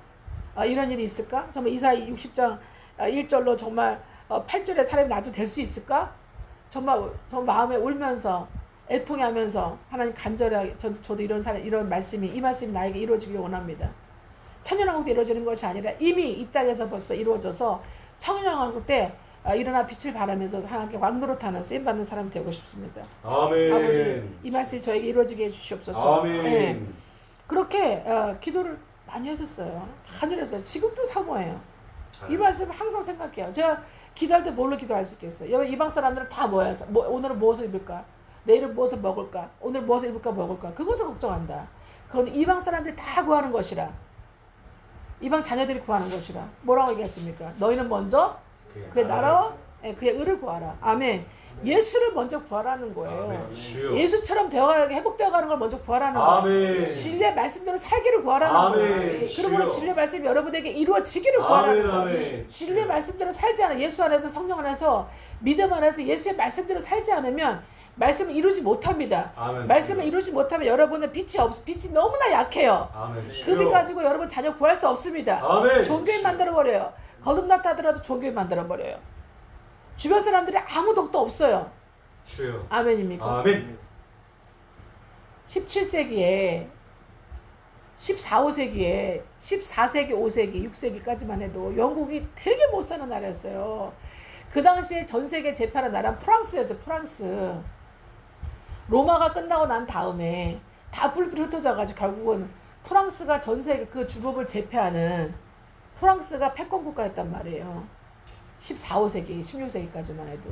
이런 일이 있을까? 정말 이사야 60장 1절로 정말 8절에 사람이 나도 될 수 있을까? 정말 마음에 울면서 애통해하면서 하나님 간절하게 저도 이런 말씀이 이 말씀이 나에게 이루어지길 원합니다. 천년왕국 때 이루어지는 것이 아니라 이미 이 땅에서 벌써 이루어져서 천년왕국 때 일어나 빛을 발하면서 하나님께 왕노릇하는 쓰임받는 사람이 되고 싶습니다. 아멘. 아버지 이 말씀이 저에게 이루어지게 해주시옵소서. 아멘. 네. 그렇게 기도를 많이 했었어요. 많이 했어요. 지금도 사모해요. 이 말씀 항상 생각해요. 제가 기도할 때 뭘로 기도할 수 있겠어요? 이방 사람들은 다 뭐야? 오늘은 무엇을 입을까? 내일은 무엇을 먹을까? 오늘 무엇을 입을까 먹을까? 그것을 걱정한다. 그건 이방 사람들이 다 구하는 것이라. 이방 자녀들이 구하는 것이라. 뭐라고 얘기했습니까? 너희는 먼저 그의 나라와 그의 의를 구하라. 아멘. 예수를 먼저 구하라는 거예요. 아멘. 주여. 예수처럼 되어가게 회복되어가는 걸 먼저 구하라는 아멘. 거예요. 진리의 말씀대로 살기를 구하라는 아멘. 거예요. 그러므로 주여. 진리의 말씀이 여러분에게 이루어지기를 구하라는 아멘. 거예요. 아멘. 진리의 말씀대로 살지 않아 예수 안에서 성령 안에서 믿음 안에서 예수의 말씀대로 살지 않으면 말씀을 이루지 못합니다. 아멘. 말씀을 주여. 이루지 못하면 여러분은 빛이 너무나 약해요. 아멘. 그 주여. 빛 가지고 여러분 자녀 구할 수 없습니다. 아멘. 종교인 만들어 버려요. 거듭났다 하더라도 종교인 만들어 버려요. 주변 사람들이 아무 덕도 없어요. 주여. 아멘입니까? 아멘. 17세기에 14세기에 5세기 6세기까지만 해도 영국이 되게 못 사는 나라였어요. 그 당시에 전 세계 제패하는 나라는 프랑스였어요. 프랑스. 로마가 끝나고 난 다음에 다 뿔뿔이 흩어져가지고 결국은 프랑스가 전 세계 그 주법을 제패하는 프랑스가 패권 국가였단 말이에요. 15세기, 16세기까지만 해도.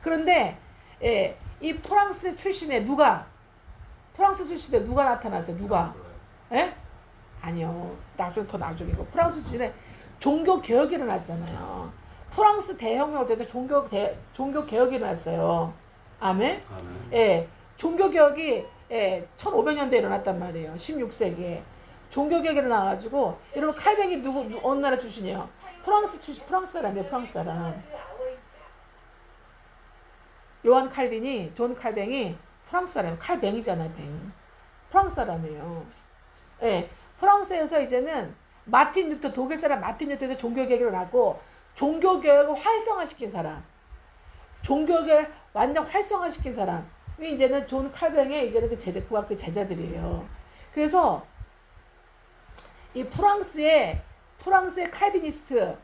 그런데 이 프랑스 출신에 누가 나타났어요? 누가? 예? 아니요. 나중이고. 프랑스 출신에 종교 개혁이 일어났잖아요. 프랑스 대혁명 때 종교 개혁이 일어났어요. 아멘? 아멘. 예. 종교 개혁이 1500년대에 일어났단 말이에요. 16세기에. 종교 개혁이 일어나가지고 여러분 칼뱅이 어느 나라 출신이에요? 프랑스 사람이에요. 프랑스 사람. 존 칼뱅이 프랑스 사람이에요. 칼뱅이잖아요. 뱅. 프랑스 사람이에요. 예. 프랑스에서 이제는 독일 사람 마틴 루터도 종교개혁이 일어났고 종교개혁을 활성화시킨 사람. 종교개혁을 완전 활성화시킨 사람. 이제는 존 칼뱅의 이제는 그 제자들이에요. 그래서 이 프랑스의 칼비니스트들을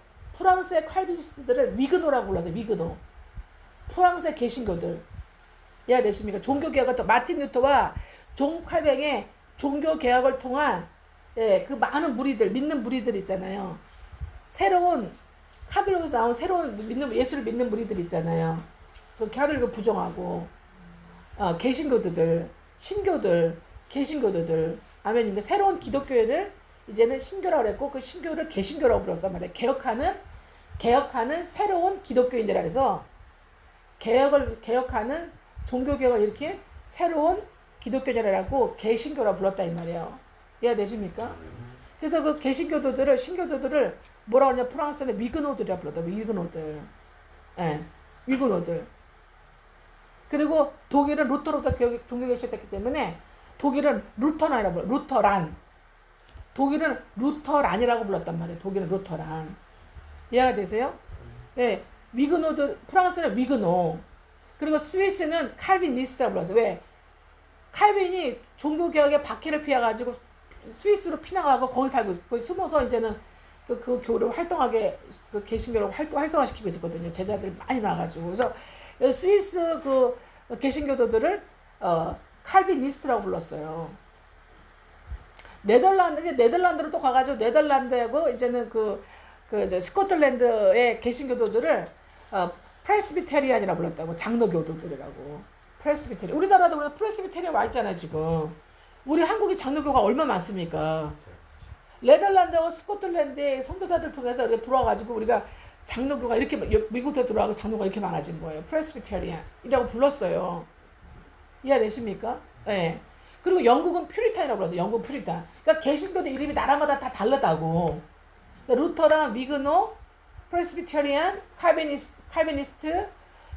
위그노라고 불러서 위그노. 프랑스의 개신교들. 이해가 되십니까? 종교개혁을 또 마틴 루터와 존 칼뱅의 종교개혁을 통한 그 많은 무리들, 믿는 무리들 있잖아요. 새로운 카톨릭에서 나온 새로운 예수를 믿는 무리들 있잖아요. 그 카톨릭을 부정하고 개신교들, 신교들, 개신교들. 아멘입니다. 새로운 기독교인을 이제는 신교라고 그랬고 그 신교를 개신교라고 불렀단 말이에요. 개혁하는 새로운 기독교인들이라 해서 개혁하는 종교개혁을 이렇게 새로운 기독교인이라고 개신교라고 불렀다 이 말이에요. 이해가 되십니까? 그래서 그 신교도들을 뭐라고 하냐 프랑스는 위그노들이라고 불렀다. 위그노들. 예. 위그노들. 그리고 독일은 루터로부터 종교개혁이 시작됐기 때문에 독일은 루터란이라고 불러요. 루터란. 독일은 루터란이라고 불렀단 말이에요. 독일은 루터란. 이해가 되세요? 예. 프랑스는 위그노. 그리고 스위스는 칼빈니스트라고 불렀어요. 왜? 칼빈이 종교개혁의 박해를 피해가지고 스위스로 피나가고 거기 살고 거기 숨어서 이제는 그 교를 활동하게 그 개신교를 활성화시키고 있었거든요. 제자들 많이 나가지고 그래서 스위스 그 개신교도들을 칼빈니스트라고 불렀어요. 네덜란드로 또 가가지고 네덜란드하고 이제는 스코틀랜드의 개신교도들을 프레스비테리안이라고 불렀다고. 장로교도들이라고. 프레스비테리안. 우리나라도 우리 프레스비테리안 와 있잖아요 지금. 우리 한국이 장로교가 얼마나 많습니까? 네덜란드하고 스코틀랜드의 선교사들 통해서 이렇게 들어와가지고 우리가 장로교가 이렇게 미국에 들어와서 장로가 이렇게 많아진 거예요. 프레스비테리안이라고 불렀어요. 이해되십니까? 네. 그리고 영국은 퓨리탄이라고 불렀어요. 영국 퓨리탄. 그러니까 개신교도 이름이 나라마다 다 다르다고. 그러니까 루터란, 위그노, 프레스비테리안, 칼비니스트,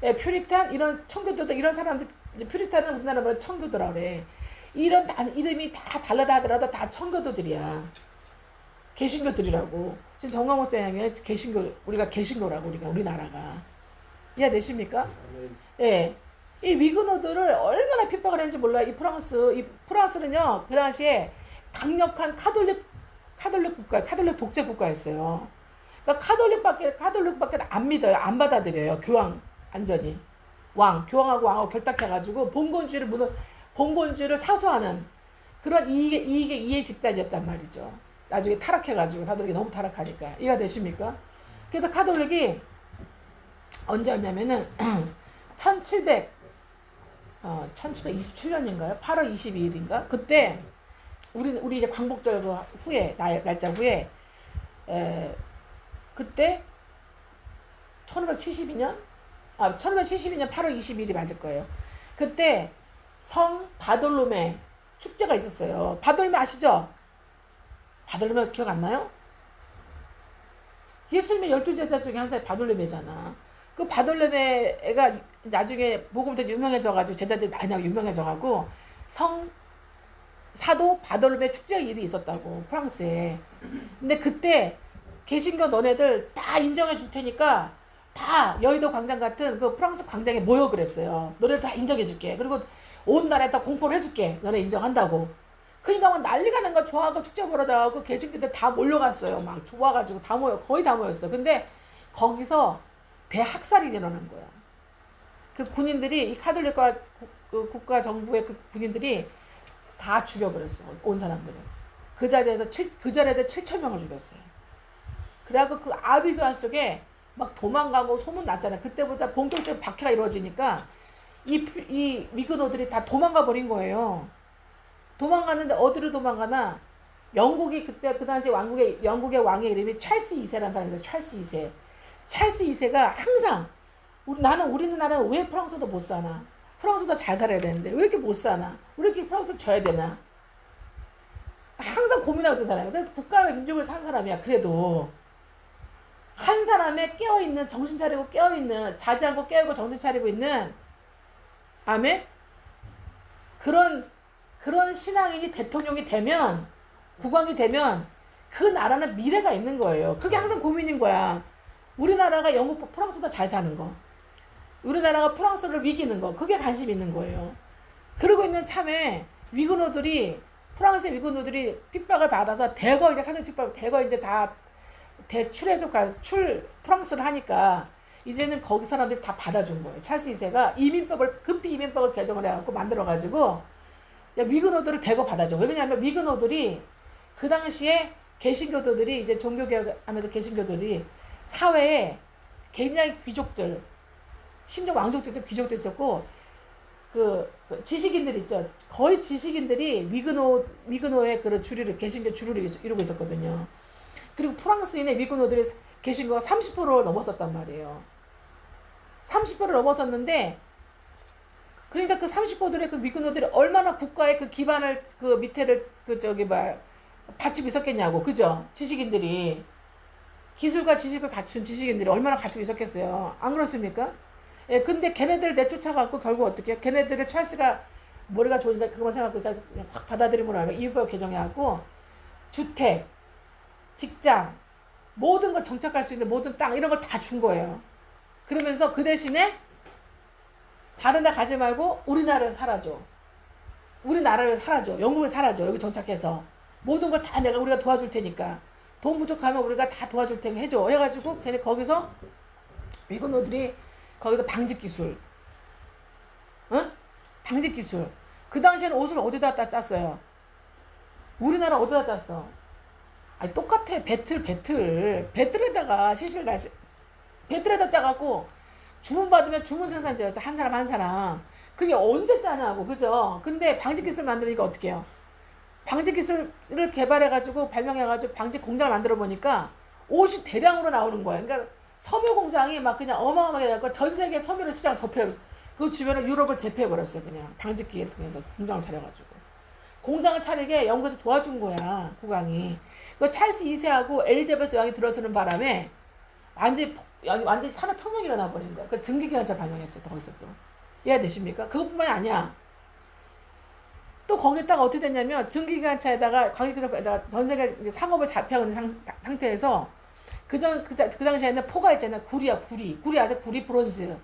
예, 퓨리탄 이런 청교도들 이런 사람들 이제 퓨리탄은 우리나라 말로 청교도라 그래. 이런 이름이 다 다르다 하더라도 다 청교도들이야. 개신교들이라고. 지금 정광호 쌤이 개신교 우리가 개신교라고 우리나라가 이해되십니까? 예. 이 위그노들을 얼마나 핍박을 했는지 몰라요. 이 프랑스는요 그 당시에 강력한 카톨릭 국가, 카톨릭 독재 국가였어요. 그러니까 카톨릭밖에 안 믿어요. 안 받아들여요. 교황 완전히 교황하고 왕하고 결탁해가지고 봉건주의를 사수하는 그런 이해 집단이었단 말이죠. 나중에 타락해가지고 카톨릭이 너무 타락하니까 이해가 되십니까? 그래서 카톨릭이 언제였냐면은 1727년인가요? 8월 22일인가? 그때 우리 이제 광복절 후에 날짜 후에 그때 1572년 8월 22일이 맞을 거예요. 그때 성 바돌로메 축제가 있었어요. 바돌로메 아시죠? 바돌로메 기억 안 나요? 예수님의 12제자 중에 한 사람이 바돌로메잖아. 그 바돌로메가 나중에 복음부터 유명해져가지고 제자들이 많이 나고 유명해져가지고 사도 바돌로메 축제 일이 있었다고 프랑스에. 근데 그때 개신교 너네들 다 인정해 줄 테니까 다 여의도 광장 같은 그 프랑스 광장에 모여 그랬어요. 너네들 다 인정해 줄게. 그리고 온 나라에 다 공포를 해줄게. 너네 인정한다고. 그러니까 막 난리가 난 거 좋아하고 축제 보러다가 그 개신교들 다 몰려갔어요. 막 좋아가지고 거의 다 모였어. 근데 거기서 대학살이 일어난 거야. 그 군인들이 이 카톨릭과 그 국가 정부의 그 군인들이 다 죽여버렸어. 온 사람들을. 그 자리에서 7,000명을 죽였어요. 그래갖고 그 아비규환 속에 막 도망가고 소문 났잖아요. 그때보다 본격적인 박해가 이루어지니까 이 위그노들이 다 도망가 버린 거예요. 도망갔는데 어디로 도망가나? 영국이 그때 그 당시 영국의 왕의 이름이 찰스 2세라는 사람이었어요. 찰스 2세. 찰스 2세가 항상 우리나라는 왜 프랑스도 못 사나? 프랑스도 잘 살아야 되는데 왜 이렇게 못 사나? 왜 이렇게 프랑스 져야 되나? 항상 고민하고 있던 사람이야. 근데 국가와 민족을 산 사람이야. 그래도 한 사람의 깨어있는 정신 차리고 깨어있는 자지 않고 깨어있고 정신 차리고 있는 아멘? 그런 신앙인이 대통령이 되면 국왕이 되면 그 나라는 미래가 있는 거예요. 그게 항상 고민인 거야. 우리나라가 프랑스보다 잘 사는 거. 우리나라가 프랑스를 이기는 거. 그게 관심 있는 거예요. 그러고 있는 참에 프랑스의 위그노들이 핍박을 받아서 대거 이제 카톨릭 핍박을 대거 이제 다 프랑스를 하니까 이제는 거기 사람들이 다 받아준 거예요. 찰스 2세가 급히 이민법을 개정을 해갖고 만들어가지고 위그노들을 대거 받아줘. 왜냐하면 위그노들이 그 당시에 개신교도들이 이제 종교개혁하면서 개신교들이 사회에 굉장히 귀족들, 심지어 왕족들도 귀족도 있었고 그 지식인들 있죠. 거의 지식인들이 위그노의 그런 개신교 주류를 이루고 있었거든요. 그리고 프랑스인의 위그노들이 개신교가 30%를 넘어섰단 말이에요. 30%를 넘어섰는데 그러니까 그 30%들의 그 위그노들이 얼마나 국가의 그 기반을 그 밑에를 받치고 있었겠냐고. 그죠? 지식인들이 기술과 지식을 갖춘 지식인들이 얼마나 갖추고 있었겠어요. 안 그렇습니까? 예, 근데 걔네들 내쫓아갖고 결국 어떻게 해요? 걔네들을 찰스가 머리가 좋으니까 그것만 생각하고 그냥 확 받아들임으로 하면 이율법 개정해갖고 주택, 직장, 모든 걸 정착할 수 있는 모든 땅 이런 걸 다 준 거예요. 그러면서 그 대신에 다른 데 가지 말고 우리나라를 살아줘. 영국을 살아줘. 여기 정착해서. 모든 걸 다 우리가 도와줄 테니까. 돈 부족하면 우리가 다 도와줄 테니까 해줘. 그래가지고 걔네 거기서 위그노들이 거기서 방직기술. 응? 방직기술. 그 당시에는 옷을 어디다 짰어요? 우리나라 어디다 짰어? 아니 똑같아. 배틀에다가 배틀에다 짜갖고 주문받으면 주문 생산자였어. 한 사람. 그게 언제 짜냐고. 그죠? 근데 방직기술 만드니까 어떻게 해요? 방직기술을 개발해가지고 발명해가지고 방직 공장을 만들어 보니까 옷이 대량으로 나오는 거야. 그러니까 섬유 공장이 막 그냥 어마어마하게 돼갖고 전 세계 섬유를 시장 그 주변에 유럽을 제패해버렸어요. 그냥 방직기를 통해서 공장을 차려가지고. 공장을 차리게 영국에서 도와준 거야. 국왕이. 그 찰스 2세하고 엘리자베스 왕이 들어서는 바람에 완전히 완전히 산업혁명이 일어나 버린 거야. 그 증기기관차 발명했어요. 거기서 또. 이해되십니까? 그것뿐만이 아니야. 또 거기다가 어떻게 됐냐면 증기기관차에다가 광역기관차에다가 전 세계 이제 상업을 잡혀가는 상태에서 그 당시에는 포가 있잖아. 구리야, 구리 아세요? 구리 브론즈.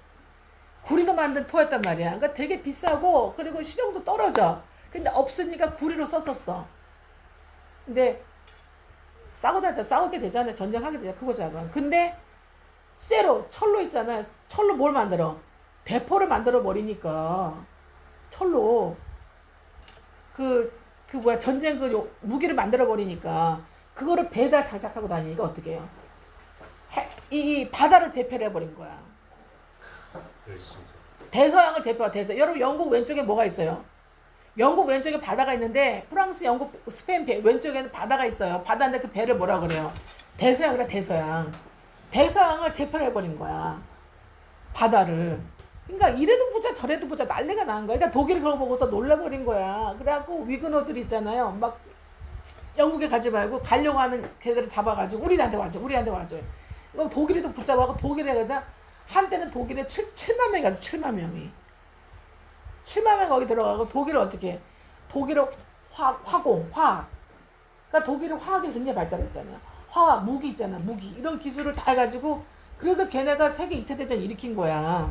구리로 만든 포였단 말이야. 그러니까 되게 비싸고 그리고 실용도 떨어져. 근데 없으니까 구리로 썼었어. 근데 싸우게 되잖아요. 전쟁하게 되잖아. 그거잖아. 근데 쇠로, 철로 있잖아요. 철로 뭘 만들어? 대포를 만들어 버리니까 철로 전쟁 무기를 만들어 버리니까 그거를 배에다 장착하고 다니니까 어떻게 해요? 이 바다를 제패해 버린 거야. 그렇습니다. 대서양을 제패와 여러분 영국 왼쪽에 뭐가 있어요? 영국 왼쪽에 바다가 있는데 프랑스, 영국, 스페인 배 왼쪽에는 바다가 있어요. 바다인데 그 배를 뭐라 그래요? 대서양이라 대서양. 대서양을 제패해 버린 거야. 바다를. 그러니까 이래도 보자 저래도 보자 난리가 난 거야. 그러니까 독일이 그걸 보고서 놀라버린 거야. 그래갖고 위그너들이 있잖아요. 막 영국에 가지 말고 가려고 하는 걔들을 잡아가지고 우리한테 와줘. 독일이도 붙잡아고 독일에 한때는 독일에 7만 명이 가서 7만 명이. 7만 명 거기 들어가고 독일을 어떻게 해? 독일은 화학. 그러니까 독일은 화학이 굉장히 발달했잖아요. 화학, 무기 있잖아. 무기. 이런 기술을 다 해가지고 그래서 걔네가 세계 2차 대전 일으킨 거야.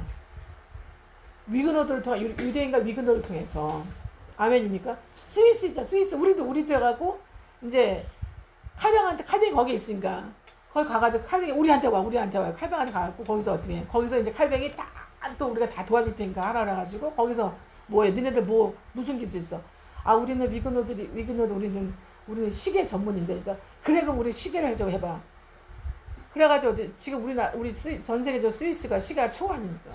위그너들을 통해 유대인과 위그너를 통해서. 아멘입니까? 스위스 있잖아. 스위스 우리도 해갖고 이제 칼병이 거기 있으니까 거기 가가지고 칼병이 우리한테 와 칼병한테 가갖고 거기서 어떻게 해? 거기서 이제 칼병이 또 우리가 다 도와줄 테니까 하라 그래가지고 거기서 뭐해? 너네들 무슨 기술 있어? 아 우리는 우리는 시계 전문인데 그래 그럼 우리 시계를 좀 해봐. 그래가지고 지금 우리 전 세계적으로 스위스가 시계가 최고 아닙니까?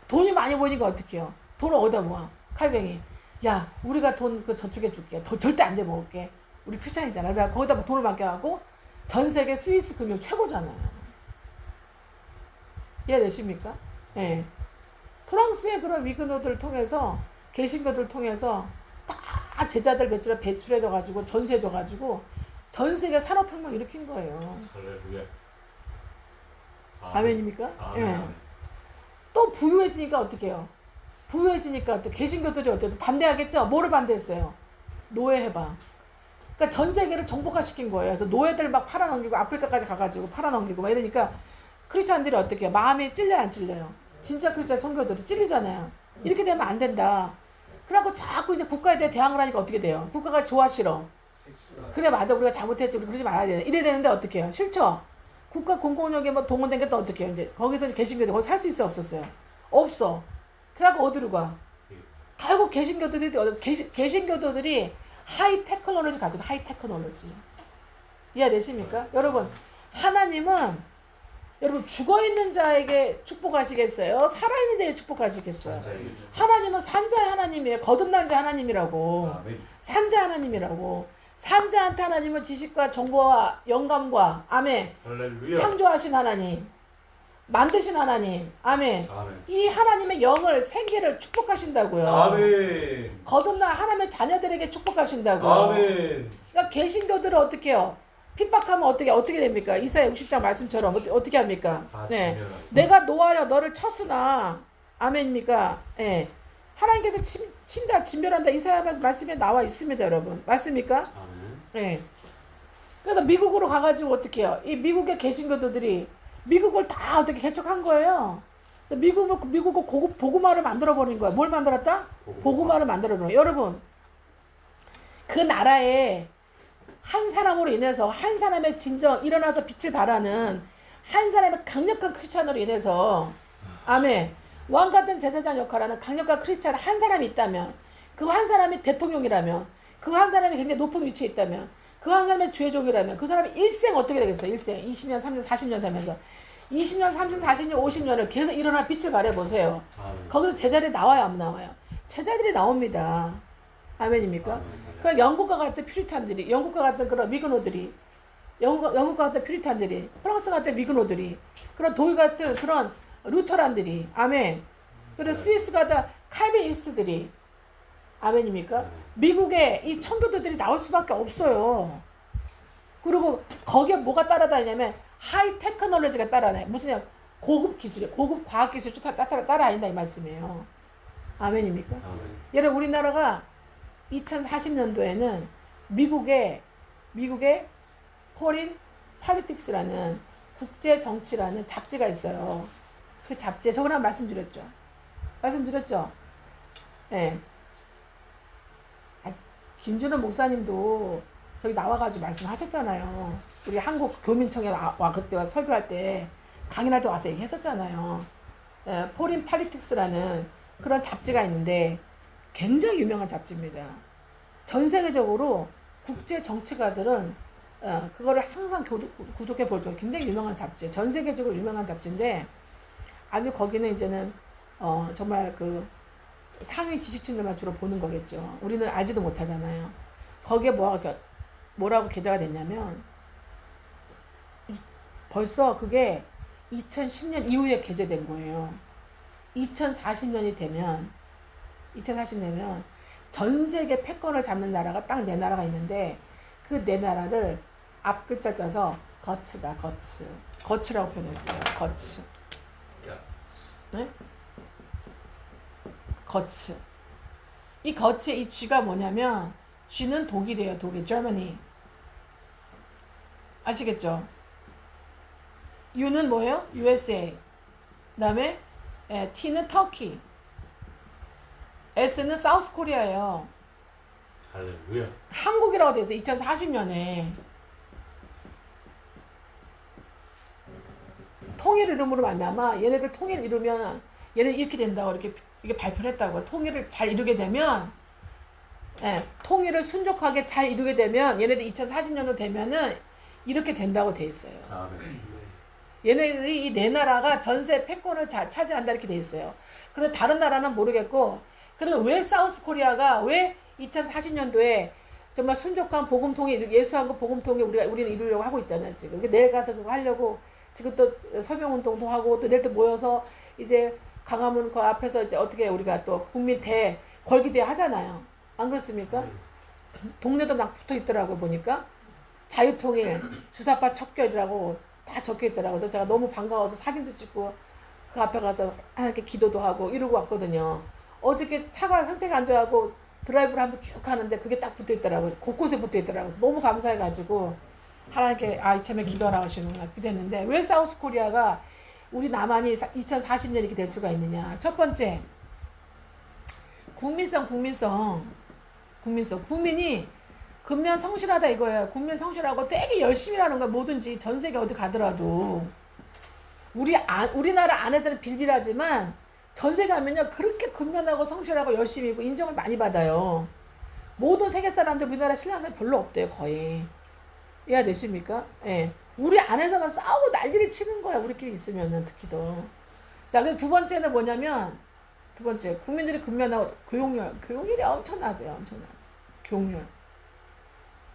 돈이 많이 버니까 어떻게 해요? 돈을 어디다 모아? 칼뱅이. 야, 우리가 돈 저축해 줄게. 절대 안 돼 먹을게. 우리 크리스찬이잖아. 그래 거기다 돈을 맡겨가고 전 세계 스위스 금융 최고잖아요. 이해되십니까? 예. 네. 프랑스의 그런 위그노들을 통해서 개신교들을 통해서 다 제자들 배출해줘가지고 전수해줘가지고 전 세계 산업혁명 일으킨 거예요. 할렐루야. 아멘입니까? 아멘. 예. 또 부유해지니까 어떻게 해요? 부유해지니까 또 개신교들이 어때요? 반대하겠죠? 뭐를 반대했어요? 노예 해방. 그러니까 전 세계를 정복화시킨 거예요. 그래서 노예들 막 팔아넘기고 아프리카까지 가가지고 팔아넘기고 막 이러니까 크리스찬들이 어떻게 해요? 마음이 찔려요 안 찔려요? 진짜 크리스찬 청교들이 찔리잖아요. 이렇게 되면 안 된다. 그래갖고 자꾸 이제 국가에 대해 대항을 하니까 어떻게 돼요? 국가가 좋아 싫어? 그래 맞아 우리가 잘못했지 우리 그러지 말아야 돼. 이래야 되는데 어떻게 해요? 싫죠? 국가 공공력에 뭐 동원된 게 또 어떻게 해요? 이제 거기서 개신교들 거기 살 수 있어 없었어요? 없어. 그래갖고 어디로 가? 결국 개신교도들이 하이 테크놀로지 가거든. 하이 테크놀로지. 이해되십니까? 여러분 하나님은 여러분 죽어있는 자에게 축복하시겠어요? 살아있는 자에게 축복하시겠어요? 하나님은 산자의 하나님이에요. 거듭난 자 하나님이라고. 산자 하나님이라고. 산자한테 하나님은 지식과 정보와 영감과 아멘. 할렐루야. 창조하신 하나님. 만드신 하나님. 아멘. 아멘. 이 하나님의 영을 생기를 축복하신다고요. 아멘. 거듭난 하나님의 자녀들에게 축복하신다고. 아멘. 그러니까 개신교들은 어떻게 해요? 핍박하면 어떻게 됩니까? 이사야 60장 말씀처럼 어떻게 합니까? 네. 내가 노하여 너를 쳤으나 아멘입니까? 예. 하나님께서 친다 진멸한다 이사야 말씀에 나와 있습니다, 여러분. 맞습니까? 예. 그래서 미국으로 가가지고 어떻게 해요? 이 미국의 개신교도들이 미국을 다 어떻게 개척한 거예요. 그래서 미국을 복음화를 만들어버린 거야. 뭘 만들었다? 복음화를 만들어버린 거야. 여러분, 그 나라에 한 사람으로 인해서 한 사람의 진정 일어나서 빛을 발하는 한 사람의 강력한 크리스찬으로 인해서 아멘. 왕 같은 제사장 역할하는 강력한 크리스찬 한 사람이 있다면 그 한 사람이 대통령이라면 그 한 사람이 굉장히 높은 위치에 있다면 그 한 사람의 주의종이라면 그 사람이 일생 어떻게 되겠어요? 일생 20년, 30년, 40년 살면서 20년, 30년, 40년, 50년을 계속 일어나 빛을 발해보세요. 거기서 제자들이 나와요? 안 나와요? 제자들이 나옵니다. 아멘입니까? 그 영국과 같은 퓨리탄들이 영국과 같은 그런 위그노들이 영국과 같은 퓨리탄들이 프랑스 같은 위그노들이 그런 독일 같은 그런 루터란들이 아멘. 그리고 스위스 같은 칼빈이스트들이 아멘입니까? 미국에 이 청교도들이 나올 수밖에 없어요. 그리고 거기에 뭐가 따라다니냐면 하이 테크놀로지가 따라네. 무슨 고급 기술이야. 고급 과학 기술 따라다닌다 이 말씀이에요. 아멘입니까? 아멘. 여러분 우리나라가 2040년도에는 미국의 포린 팔리틱스라는 국제 정치라는 잡지가 있어요. 그 잡지에 저번에 말씀드렸죠. 예. 김준호 목사님도 저기 나와가지고 말씀하셨잖아요. 우리 한국 교민청에 그때 설교할 때 강연할 때 와서 얘기했었잖아요. 예, 포린 팔리틱스라는 그런 잡지가 있는데 굉장히 유명한 잡지입니다. 전 세계적으로 국제 정치가들은 그거를 항상 구독해 볼 정도로 굉장히 유명한 잡지예요. 전 세계적으로 유명한 잡지인데 아주 거기는 이제는 정말 그 상위 지식층들만 주로 보는 거겠죠. 우리는 알지도 못하잖아요. 거기에 뭐라고 게재가 됐냐면 벌써 그게 2010년 이후에 게재된 거예요. 2040년이 되면 전 세계 패권을 잡는 나라가 딱 네 나라가 있는데 그 네 나라를 앞 글자 써서 거츠다. 거츠라고 표현했어요. 거츠. 네? 거츠. 이 거츠의 이 G가 뭐냐면 G는 독일이에요. 독일, Germany. 아시겠죠? U는 뭐예요? USA. 그다음에 T는 Turkey. S는 South Korea예요. 할렐루야. 한국이라고 돼 있어요. 2040년에. 통일 이름으로 말미암아 얘네들 통일 이루면 얘는 이렇게 된다고 이게 발표를 했다고. 통일을 잘 이루게 되면 통일을 순족하게 잘 이루게 되면 얘네들 2040년도 되면은 이렇게 된다고 돼 있어요. 아멘. 얘네들이 이 네 나라가 전세 패권을 차지한다 이렇게 돼 있어요. 근데 다른 나라는 모르겠고, 그러면 왜 사우스 코리아가 왜 2040년도에 정말 순족한 복음통일, 예수한국 복음통일 우리는 이루려고 하고 있잖아요 지금. 내일 가서 그거 하려고 지금 또 서명운동도 하고 또 내일 또 모여서 이제 강화문 그 앞에서 이제 어떻게 우리가 또 국민 걸기대 하잖아요. 안 그렇습니까? 동네도 막 붙어 있더라고 보니까. 자유통일, 주사파 척결이라고 다 적혀 있더라고요. 그래서 제가 너무 반가워서 사진도 찍고 그 앞에 가서 하나님께 기도도 하고 이러고 왔거든요. 어저께 차가 상태가 안 좋아하고 드라이브를 한번 쭉 하는데 그게 딱 붙어 있더라고요. 곳곳에 붙어 있더라고요. 너무 감사해가지고 하나님께 이참에 기도하라고 하시는구나 기도했는데, 왜 사우스 코리아가 우리 남한이 2040년 이렇게 될 수가 있느냐. 첫 번째, 국민성. 국민이 근면 성실하다 이거예요. 국민 성실하고 되게 열심히 하는 거야. 뭐든지 전 세계 어디 가더라도. 우리나라 안에서는 빌빌하지만 전 세계 가면요 그렇게 근면하고 성실하고 열심히 있고 인정을 많이 받아요. 모든 세계 사람들 우리나라 신앙생 별로 없대요 거의. 이해가 되십니까? 예. 우리 안에서만 싸우고 난리를 치는 거야 우리끼리 있으면은 특히 더. 자, 근데 두 번째는 뭐냐면 국민들이 근면하고 교육률이 엄청나대요. 엄청나. 교육률.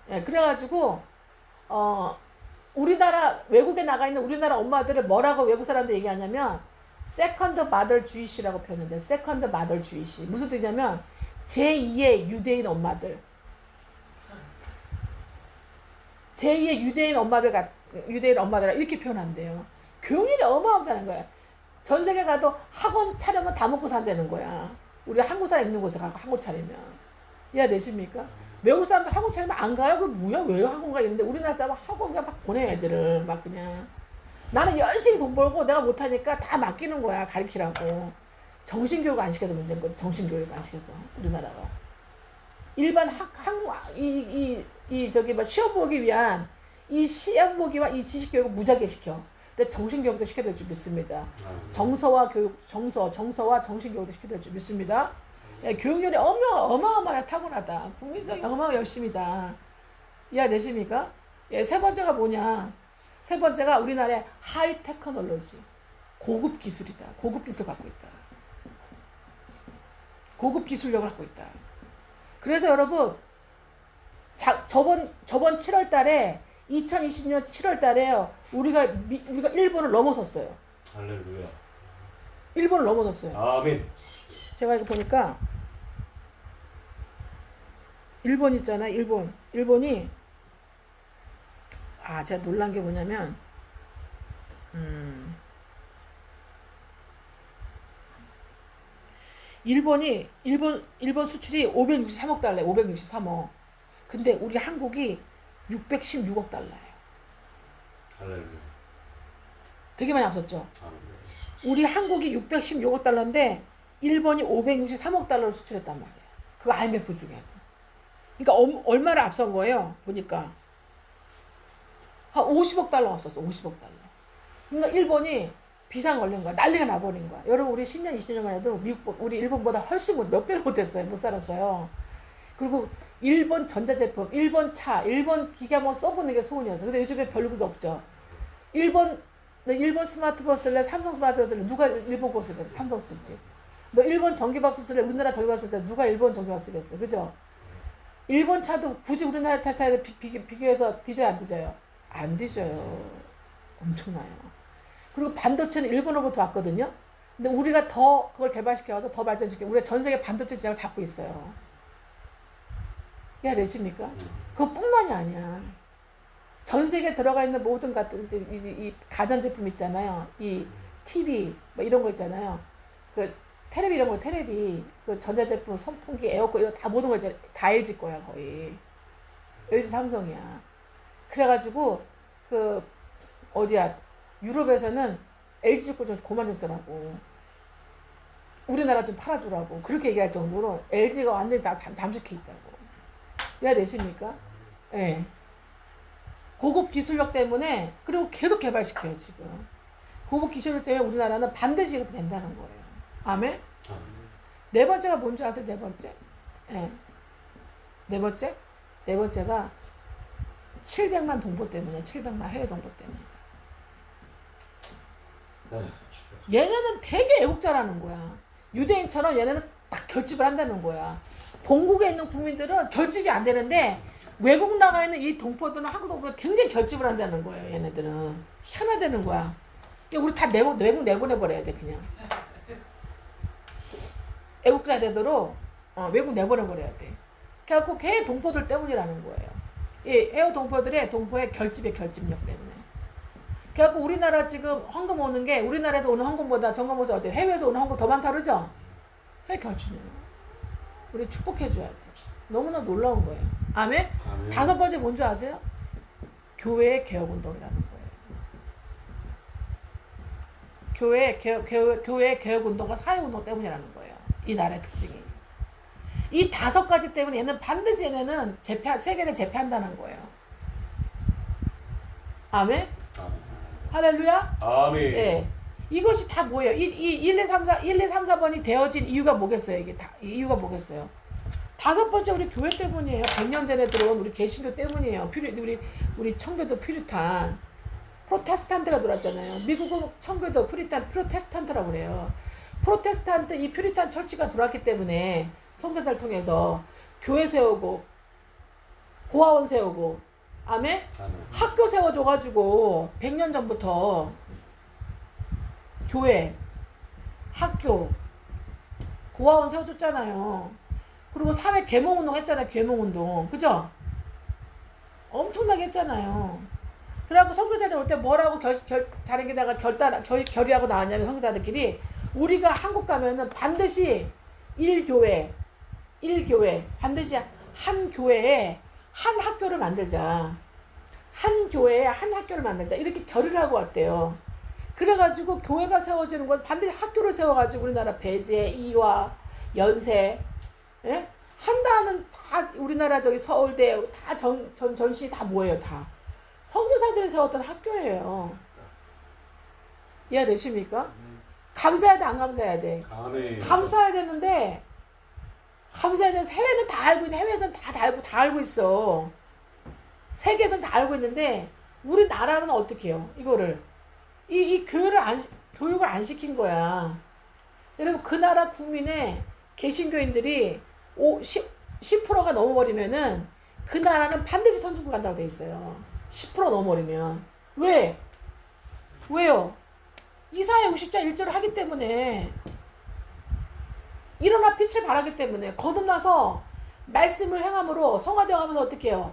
예, 그래가지고 우리나라 외국에 나가 있는 우리나라 엄마들을 뭐라고 외국 사람들 얘기하냐면 세컨드 마더 주이시라고 표현했는데, 세컨드 마더 주이시 무슨 뜻이냐면 제2의 유대인 엄마들. 제2의 유대인 엄마들 이렇게 표현한대요. 교육률이 어마어마하다는 거야. 전 세계 가도 학원 차려면 다 먹고 산다는 거야. 우리 한국 사람 있는 곳에 가고 학원 차리면. 이해되십니까? 외국 사람들 학원 차리면 안 가요? 그 뭐야? 왜 학원 가? 이런데 우리나라 사람은 학원 그냥 막 보내 애들을 막 그냥. 나는 열심히 돈 벌고 내가 못하니까 다 맡기는 거야. 가르치라고. 정신교육 안 시켜서 문제인 거지. 정신교육 안 시켜서 우리나라가. 일반 시험 보기 위한 이 지식교육을 무작위 시켜. 근데 정신교육도 시켜야 될 줄 믿습니다. 정서와 정신교육도 시켜야 될 줄 믿습니다. 예, 교육률이 어마어마하게 타고나다. 국민성이 어마어마 열심이다. 이해되십니까? 예, 세 번째가 뭐냐? 세 번째가 우리나라의 하이 테크놀로지. 고급 기술이다. 고급 기술 갖고 있다. 고급 기술력을 갖고 있다. 그래서 여러분, 저번 7월 달에 2020년 7월 달에요. 우리가 일본을 넘어섰어요. 할렐루야. 일본을 넘어섰어요. 아멘. 제가 이거 보니까 일본 있잖아. 일본이 제가 놀란 게 뭐냐면 일본 수출이 563억 달러예요. 563억. 근데 우리 한국이 616억 달러예요. 할렐루야. 되게 많이 앞섰죠. 아멘. 우리 한국이 616억 달러인데 일본이 563억 달러를 수출했단 말이에요. 그거 IMF 중에. 그러니까 얼마를 앞선 거예요. 보니까 한 50억 달러 앞섰어. 50억 달러. 그러니까 일본이 비상 걸린 거야. 난리가 나버린 거야. 여러분 우리 10년 20년만 해도 우리 일본보다 훨씬 몇 배를 못했어요. 못 살았어요. 그리고 일본 전자제품, 일본 차, 일본 기가 뭐 써보는 게 소원이었어. 근데 요즘에 별국이 없죠. 일본 스마트폰 쓸래? 삼성 스마트폰 쓸래? 누가 일본 거 쓰겠어? 삼성 쓰지. 너 일본 전기밥솥 쓸래? 우리나라 전기밥솥 쓸래? 누가 일본 전기밥솥 쓰겠어? 그죠? 일본 차도 굳이 우리나라 차에 비교해서 뒤져요? 안 뒤져요? 안 뒤져요. 엄청나요. 그리고 반도체는 일본으로부터 왔거든요. 근데 우리가 더 그걸 개발시켜서 더 발전시켜. 우리가 전 세계 반도체 시장을 잡고 있어요. 이해되십니까? 그것뿐만이 아니야. 전 세계에 들어가 있는 모든 이 가전제품 있잖아요. 이 TV 뭐 이런 거 있잖아요. 그 테레비 이런 거 테레비 그 전자제품 선풍기 에어컨 이런 다 모든 거 있잖아요. 다 LG 거야 거의. LG 삼성이야. 그래가지고 그 어디야 유럽에서는 LG 거 좀 그만 좀 쓰라고. 우리나라 좀 팔아주라고. 그렇게 얘기할 정도로 LG가 완전히 다 잠식해 있다고. 이해되십니까? 예. 네. 고급 기술력 때문에 그리고 계속 개발시켜요 지금. 고급 기술력 때문에 우리나라는 반드시 이렇게 된다는 거예요. 아멘? 네 번째가 뭔지 아세요? 네 번째? 예. 네 번째가 700만 동포 때문에 700만 해외 동포 때문에. 얘네는 되게 애국자라는 거야. 유대인처럼 얘네는 딱 결집을 한다는 거야. 본국에 있는 국민들은 결집이 안 되는데 외국 나가 있는 이 동포들은 한국 동포들 굉장히 결집을 한다는 거예요. 얘네들은 희한하다는 거야. 우리 다 외국 내보내버려야 돼 그냥. 애국자 되도록 외국 내보내버려야 돼. 그래갖고 걔 동포들 때문이라는 거예요. 이 해외 동포의 결집력 때문에. 그래갖고 우리나라 지금 헌금 오는 게 우리나라에서 오는 헌금보다 정금보다 어때요? 해외에서 오는 헌금 더 많다 그러죠? 해외 결집이에요. 우리 축복해줘야 돼. 너무나 놀라운 거예요. 아멘? 아멘. 다섯 번째 뭔지 아세요? 교회의 개혁운동이라는 거예요. 교회의 개혁운동과 사회운동 때문이라는 거예요. 이 나라의 특징이. 이 다섯 가지 때문에 얘는 반드시 얘네는 세계를 제패한다는 거예요. 아멘? 할렐루야? 아멘. 예. 이것이 다 뭐예요? 1, 2, 3, 4번이 되어진 이유가 뭐겠어요? 이게 다 이유가 뭐겠어요? 다섯 번째 우리 교회 때문이에요. 100년 전에 들어온 우리 개신교 때문이에요. 우리 청교도 퓨리탄, 프로테스탄트가 들어왔잖아요. 미국은 청교도 프로테스탄트라고 그래요. 프로테스탄트 이 퓨리탄 철치가 들어왔기 때문에 선교사를 통해서 교회 세우고 고아원 세우고 아멘? 학교 세워줘가지고 100년 전부터 교회, 학교, 고아원 세워줬잖아요. 그리고 사회 계몽운동 했잖아요. 계몽운동. 그죠? 엄청나게 했잖아요. 그래갖고 선교사들 올 때 뭐라고 자리에다가 결의하고 나왔냐면 선교사들끼리 우리가 한국 가면은 반드시 1교회 반드시 한 교회에 한 학교를 만들자. 한 교회에 한 학교를 만들자. 이렇게 결의를 하고 왔대요. 그래가지고 교회가 세워지는 건 반드시 학교를 세워가지고 우리나라 배재, 이화, 연세, 예? 한다는 다 우리나라 저기 서울대 다 전시 다 뭐예요? 다 선교사들이 세웠던 학교예요. 이해되십니까? 감사해야 돼, 안 감사해야 돼? 아멘. 감사해야 되는데 해외는 다 알고 있는데 해외에서는 다 알고 있어. 세계에서는 다 알고 있는데 우리나라는 어떻게 해요? 이거를 이 교육을 안 시킨 거야. 그리고 그 나라 국민의 개신교인들이 10%가 넘어버리면은 그 나라는 반드시 선진국 간다고 돼 있어요. 10% 넘어버리면. 왜요? 이사야 60장 1절을 하기 때문에 일어나 빛을 발하기 때문에 거듭나서 말씀을 행함으로 성화되어가면서 어떻게 해요?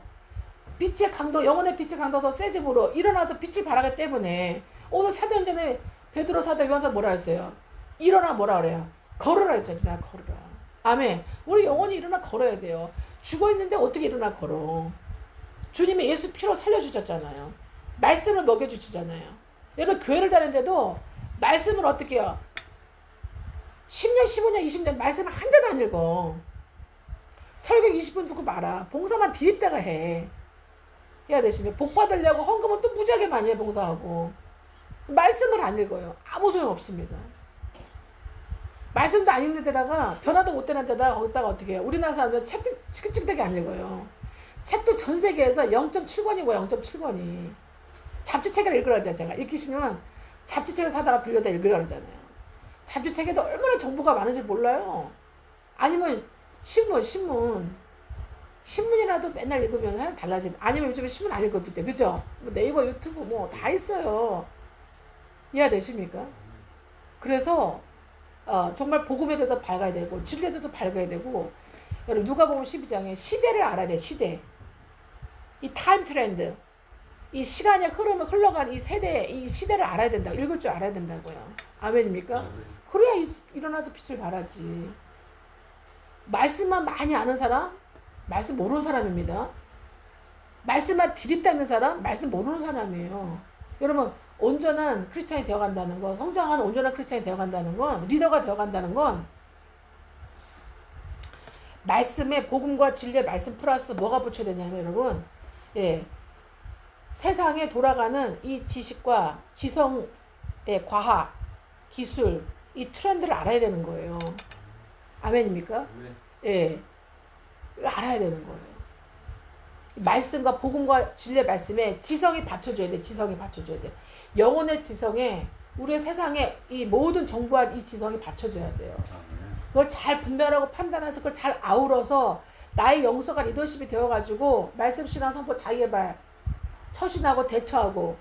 빛의 강도, 영혼의 빛의 강도 더 세짐으로 일어나서 빛을 발하기 때문에 오늘 사도행전에 베드로 사도 요한사 뭐라 했어요? 일어나 뭐라 그래요? 걸어라 했잖아요. 일어나 걸어라. 아멘. 우리 영원히 일어나 걸어야 돼요. 죽어 있는데 어떻게 일어나 걸어? 주님이 예수 피로 살려주셨잖아요. 말씀을 먹여주시잖아요. 여러분 교회를 다니는데도 말씀을 어떻게 해요? 10년, 15년, 20년 말씀을 한 자도 안 읽어. 설교 20분 듣고 말아. 봉사만 디립다가 해. 해야 되시면 복 받으려고 헌금은 또 무지하게 많이 해 봉사하고. 말씀을 안 읽어요. 아무 소용 없습니다. 말씀도 안 읽는 데다가 변화도 못 되는 데다가 거기다가 어떻게 해요? 우리나라 사람들은 책도 치긋치긋하게 안 읽어요. 책도 전 세계에서 0.7권이고 0.7권이. 잡지책을 읽으라잖아요. 제가 읽기 싫으면 잡지책을 사다가 빌려다 읽으라 그러잖아요. 잡지책에도 얼마나 정보가 많은지 몰라요. 아니면 신문이라도 맨날 읽으면 사람 달라지는. 아니면 요즘에 신문 안 읽어도 돼. 그죠? 뭐 네이버 유튜브 뭐 다 있어요. 이해되십니까? 그래서 정말 복음에 대해서 밝아야 되고 진리에 대해서 밝아야 되고 여러분 누가복음 12장에 시대를 알아야 돼. 시대. 이 타임 트렌드. 이 시간의 흐름을 흘러간 이 세대, 이 시대를 알아야 된다. 읽을 줄 알아야 된다고요. 아멘입니까? 그래야 일어나서 빛을 발하지. 말씀만 많이 아는 사람, 말씀 모르는 사람입니다. 말씀만 디립다는 사람, 말씀 모르는 사람이에요. 여러분 온전한 크리스찬이 되어간다는 건, 성장하는 온전한 크리스찬이 되어간다는 건, 리더가 되어간다는 건 말씀에 복음과 진리의 말씀 플러스 뭐가 붙여야 되냐면 여러분, 예, 세상에 돌아가는 이 지식과 지성의 과학, 기술, 이 트렌드를 알아야 되는 거예요. 아멘입니까? 예, 알아야 되는 거예요. 말씀과 복음과 진리의 말씀에 지성이 받쳐줘야 돼. 지성이 받쳐줘야 돼. 영혼의 지성에 우리의 세상에 이 모든 정보와 이 지성이 받쳐줘야 돼요. 그걸 잘 분별하고 판단해서 그걸 잘 아우러서 나의 영성과 리더십이 되어가지고 말씀, 신앙, 선포, 자기개발 처신하고 대처하고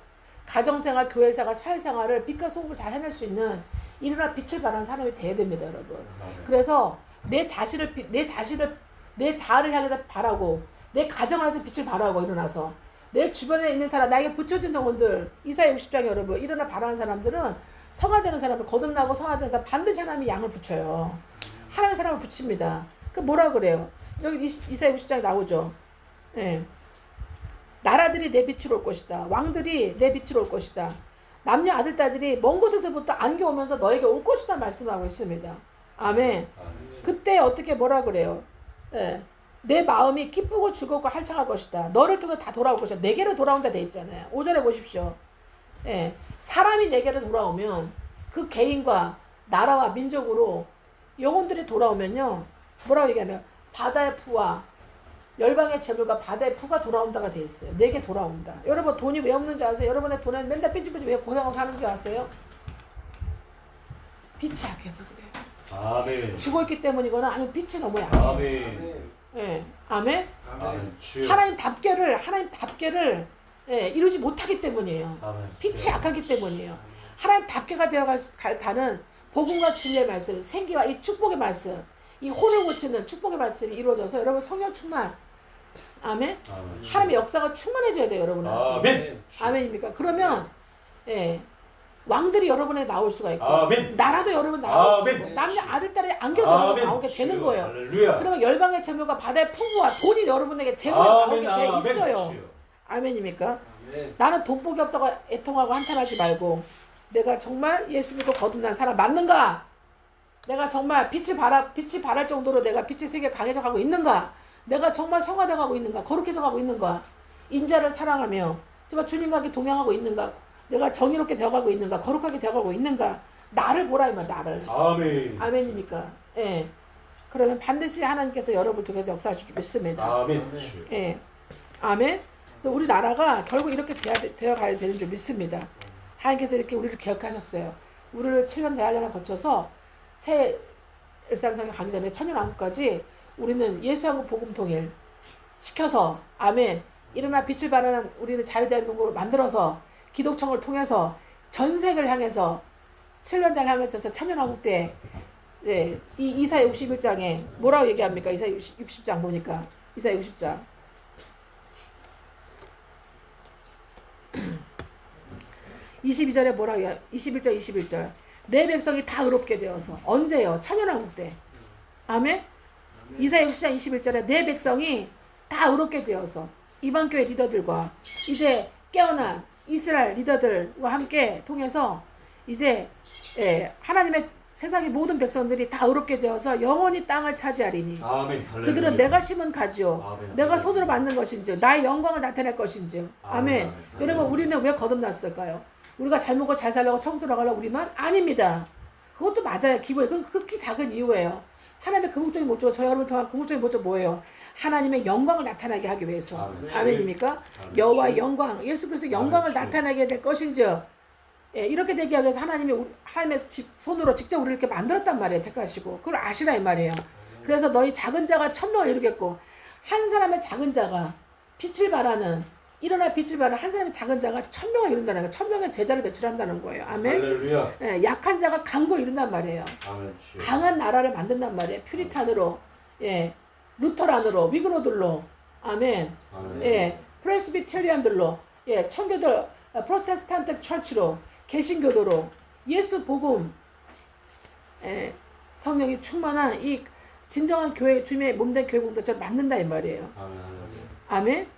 가정생활, 교회생활, 사회생활을 빛과 소금을 잘 해낼 수 있는 일어나 빛을 발하는 사람이 돼야 됩니다, 여러분. 그래서 내 자아를 향해서 바라고 내 가정을 해서 빛을 발하고 일어나서 내 주변에 있는 사람, 나에게 붙여진 영혼들, 이사야 60장 여러분, 일어나 바라는 사람들은 성화되는 사람을 거듭나고 성화되는 사람 반드시 하나님이 양을 붙여요. 하나님의 사람을 붙입니다. 그 뭐라 그래요? 여기 이사야 60장에 나오죠. 예. 나라들이 내 빛으로 올 것이다. 왕들이 내 빛으로 올 것이다. 남녀 아들 딸들이 먼 곳에서부터 안겨오면서 너에게 올 것이다 말씀하고 있습니다. 아멘. 그때 어떻게 뭐라 그래요? 예. 내 마음이 기쁘고 즐겁고 활창할 것이다. 너를 통해 다 돌아올 것이다. 내게로 돌아온다 돼 있잖아요. 5절에 보십시오. 예. 사람이 내게로 돌아오면 그 개인과 나라와 민족으로 영혼들이 돌아오면요. 뭐라고 얘기하면 바다의 푸와 열방의 재물과 바다의 푸가 돌아온다가 돼 있어요. 내게 돌아온다. 여러분 돈이 왜 없는 줄 아세요? 여러분의 돈은 맨날 삐집삐집 왜 고생하고 사는 줄 아세요? 빛이 약해서 그래요. 아멘. 죽어있기 때문이거나 아니면 빛이 너무 약해요. 아멘. 예. 아멘. 아멘. 하나님답게를 예, 이루지 못하기 때문이에요. 아멘. 빛이 약하기 때문이에요. 하나님답게가 되어가는 복음과 진리의 말씀, 생기와 이 축복의 말씀, 이 혼을 고치는 축복의 말씀이 이루어져서 여러분 성령 충만. 아멘. 아멘. 하나님의 역사가 충만해져야 돼요, 여러분은. 아멘. 아멘입니까? 그러면 예, 왕들이 여러분에 나올 수가 있고, 아멘. 나라도 여러분 나올 수 아멘. 있고, 남녀 아들 딸이 안겨서 아멘. 나오게 되는 거예요. 할렐루야. 그러면 열방의 재물과 바다의 풍부와 돈이 여러분에게 재물이 나오게 돼 아멘. 있어요. 주여. 아멘입니까? 나는 돈복이 없다고 애통하고 한탄하지 말고 내가 정말 예수 믿고 거듭난 사람 맞는가? 내가 정말 빛이 발할 정도로 내가 빛의 세계에 강해져 가고 있는가? 내가 정말 성화돼 가고 있는가? 거룩해져 가고 있는가? 인자를 사랑하며 정말 주님과 함께 동행하고 있는가? 내가 정의롭게 되어가고 있는가? 거룩하게 되어가고 있는가? 나를 보라 이만 나를. 아멘. 아멘입니까? 예. 그러면 반드시 하나님께서 여러분을 통해서 역사하실 줄 믿습니다. 아멘. 주여. 예. 아멘. 그래서 우리 나라가 결국 이렇게 되어가야 되는 줄 믿습니다. 하나님께서 이렇게 우리를 개혁하셨어요. 우리를 7년 대환란을 거쳐서 새 일상성에 가기 전에 천년왕국까지 우리는 예수하고 복음 통일 시켜서 아멘. 일어나 빛을 발하는 우리는 자유대한민국을 만들어서 기독청을 통해서 전세를 향해서 7년 대환란을 거쳐서 천년왕국 때 예, 이 이사야 61장에 뭐라고 얘기합니까? 이사야 60장 보니까 이사야 60장 22절에 뭐라고 해요? 21절. 내 백성이 다 의롭게 되어서. 언제요? 천연왕국 때. 아멘? 이사야 60장 21절에 내 백성이 다 의롭게 되어서 이방교회 리더들과 이제 깨어난 이스라엘 리더들과 함께 통해서 이제 하나님의 세상의 모든 백성들이 다 의롭게 되어서 영원히 땅을 차지하리니 아멘. 할렐루야. 그들은 내가 심은 가지요 아멘. 내가 손으로 만든 것인지 나의 영광을 나타낼 것인지 아멘. 아멘. 여러분 우리는 왜 거듭났을까요? 우리가 잘 먹고 잘 살려고 천국 들어가려고 우리는 아닙니다. 그것도 맞아요. 기본이 그건 극히 작은 이유예요. 하나님의 궁극적인 목적은 저 여러분을 통한 궁극적인 목적 뭐예요? 하나님의 영광을 나타나게 하기 위해서. 아멘. 아멘입니까? 아멘. 여호와의 영광, 예수 그리스도의 영광을 아멘. 나타나게 될 것인즉 이렇게 되게 하기 위해서 하나님의 손으로 직접 우리를 이렇게 만들었단 말이에요. 택하시고 그걸 아시라 이 말이에요. 그래서 너희 작은 자가 1000명을 이루겠고 한 사람의 작은 자가 빛을 발하는 일어나 빛을 발하는 한 사람의 작은 자가 1000명을 이룬다는 거예요. 1000명의 제자를 배출한다는 거예요. 아멘. 할렐루야. 약한 자가 강국을 이룬단 말이에요. 아멘. 주여. 강한 나라를 만든단 말이에요. 퓨리탄으로, 루터란으로, 위그노들로, 아멘. 아멘. 프레스비테리안들로, 청교도, 프로테스탄트 처치로, 개신교도로, 예수 복음, 성령이 충만한 이 진정한 교회 주님의 몸된 교회 공동체를 만든다 이 말이에요. 아멘. 할렐루야. 아멘.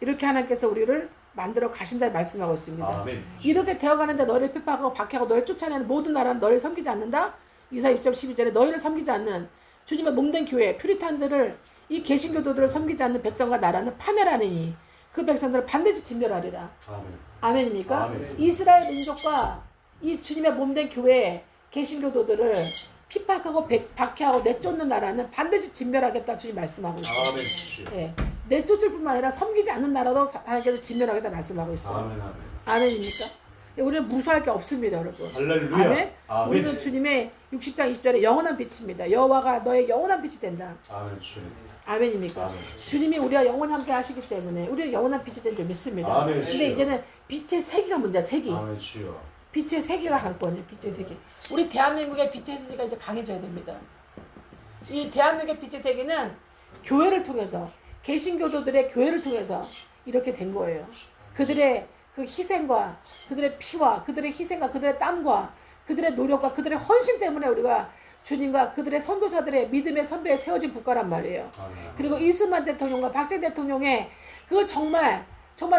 이렇게 하나님께서 우리를 만들어 가신다 말씀하고 있습니다. 아멘. 이렇게 되어가는데 너를 핍박하고 박해하고 너를 쫓아내는 모든 나라는 너를 섬기지 않는다. 이사야 6장 12절에 너희를 섬기지 않는 주님의 몸된 교회 퓨리탄들을 이 개신교도들을 섬기지 않는 백성과 나라는 파멸하느니 그 백성들을 반드시 진멸하리라. 아멘. 아멘입니까? 아멘. 이스라엘 민족과 이 주님의 몸된 교회 개신교도들을 핍박하고 박해하고 내쫓는 나라는 반드시 진멸하겠다 주님 말씀하고 있어요. 아멘. 주여. 내쫓을 뿐만 아니라 섬기지 않는 나라도 하나님께서 진멸하겠다 말씀하고 있어요. 아멘. 아멘. 아멘입니까? 우리는 무수할 게 없습니다, 여러분. 할렐루야. 아멘. 아멘. 우리는 주님의 60장 20절에 영원한 빛입니다. 여호와가 너의 영원한 빛이 된다. 아멘. 주여. 아멘입니까? 아멘. 주님이 우리와 영원히 함께 하시기 때문에 우리는 영원한 빛이 된 줄 믿습니다. 아멘. 근데 주여. 이제는 빛의 세계가 문제야, 세계. 아멘. 주여. 빛의 세계가 관건이에요, 빛의 세계. 우리 대한민국의 빛의 세계가 이제 강해져야 됩니다. 이 대한민국의 빛의 세계는 교회를 통해서, 개신교도들의 교회를 통해서 이렇게 된 거예요. 그들의 그 희생과 그들의 피와 그들의 희생과 그들의 땀과 그들의 노력과 그들의 헌신 때문에 우리가 주님과 그들의 선교사들의 믿음의 선배에 세워진 국가란 말이에요. 아멘. 그리고 이승만 대통령과 박정희 대통령의 그 정말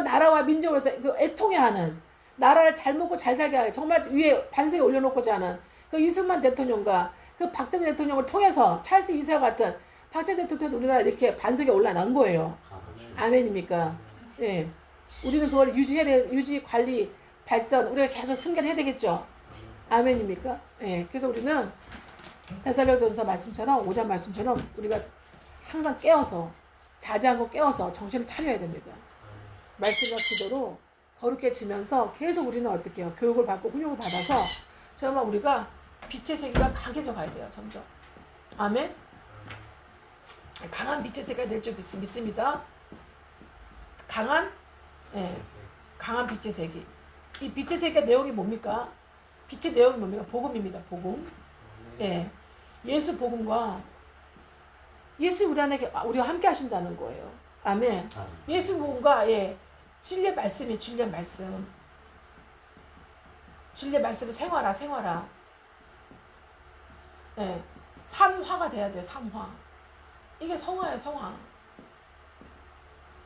나라와 민족을 위해서 그 애통해하는 나라를 잘 먹고 잘 살게 하는 정말 위에 반석에 올려놓고자 하는 그 이승만 대통령과 그 박정희 대통령을 통해서 찰스 2세와 같은 박정희 대통령도 우리나라 이렇게 반석에 올라난 거예요. 아멘. 주여. 아멘입니까? 예. 우리는 그걸 유지, 관리, 발전, 우리가 계속 승계해야 되겠죠? 아멘입니까? 예. 그래서 우리는 데살로니가전서 말씀처럼, 5장 말씀처럼 우리가 항상 깨어서, 자지 않고 깨어서 정신을 차려야 됩니다. 말씀과 기도로 거룩해 지면서 계속 우리는 어떻게 해요? 교육을 받고 훈육을 받아서 정말 우리가 빛의 세계가 강해져 가야 돼요, 점점. 아멘? 강한 빛의 세계가 될 줄 믿습니다. 강한 빛의 세계. 이 빛의 세계 내용이 뭡니까? 빛의 내용이 뭡니까? 복음입니다. 복음. 예수 복음과 예수 우리와 함께 하신다는 거예요. 아멘. 예수 복음과 진리의 말씀이 진리의 말씀. 진리의 말씀을 생활화. 삼화가 돼야 돼요. 삼화. 이게 성화예요. 성화.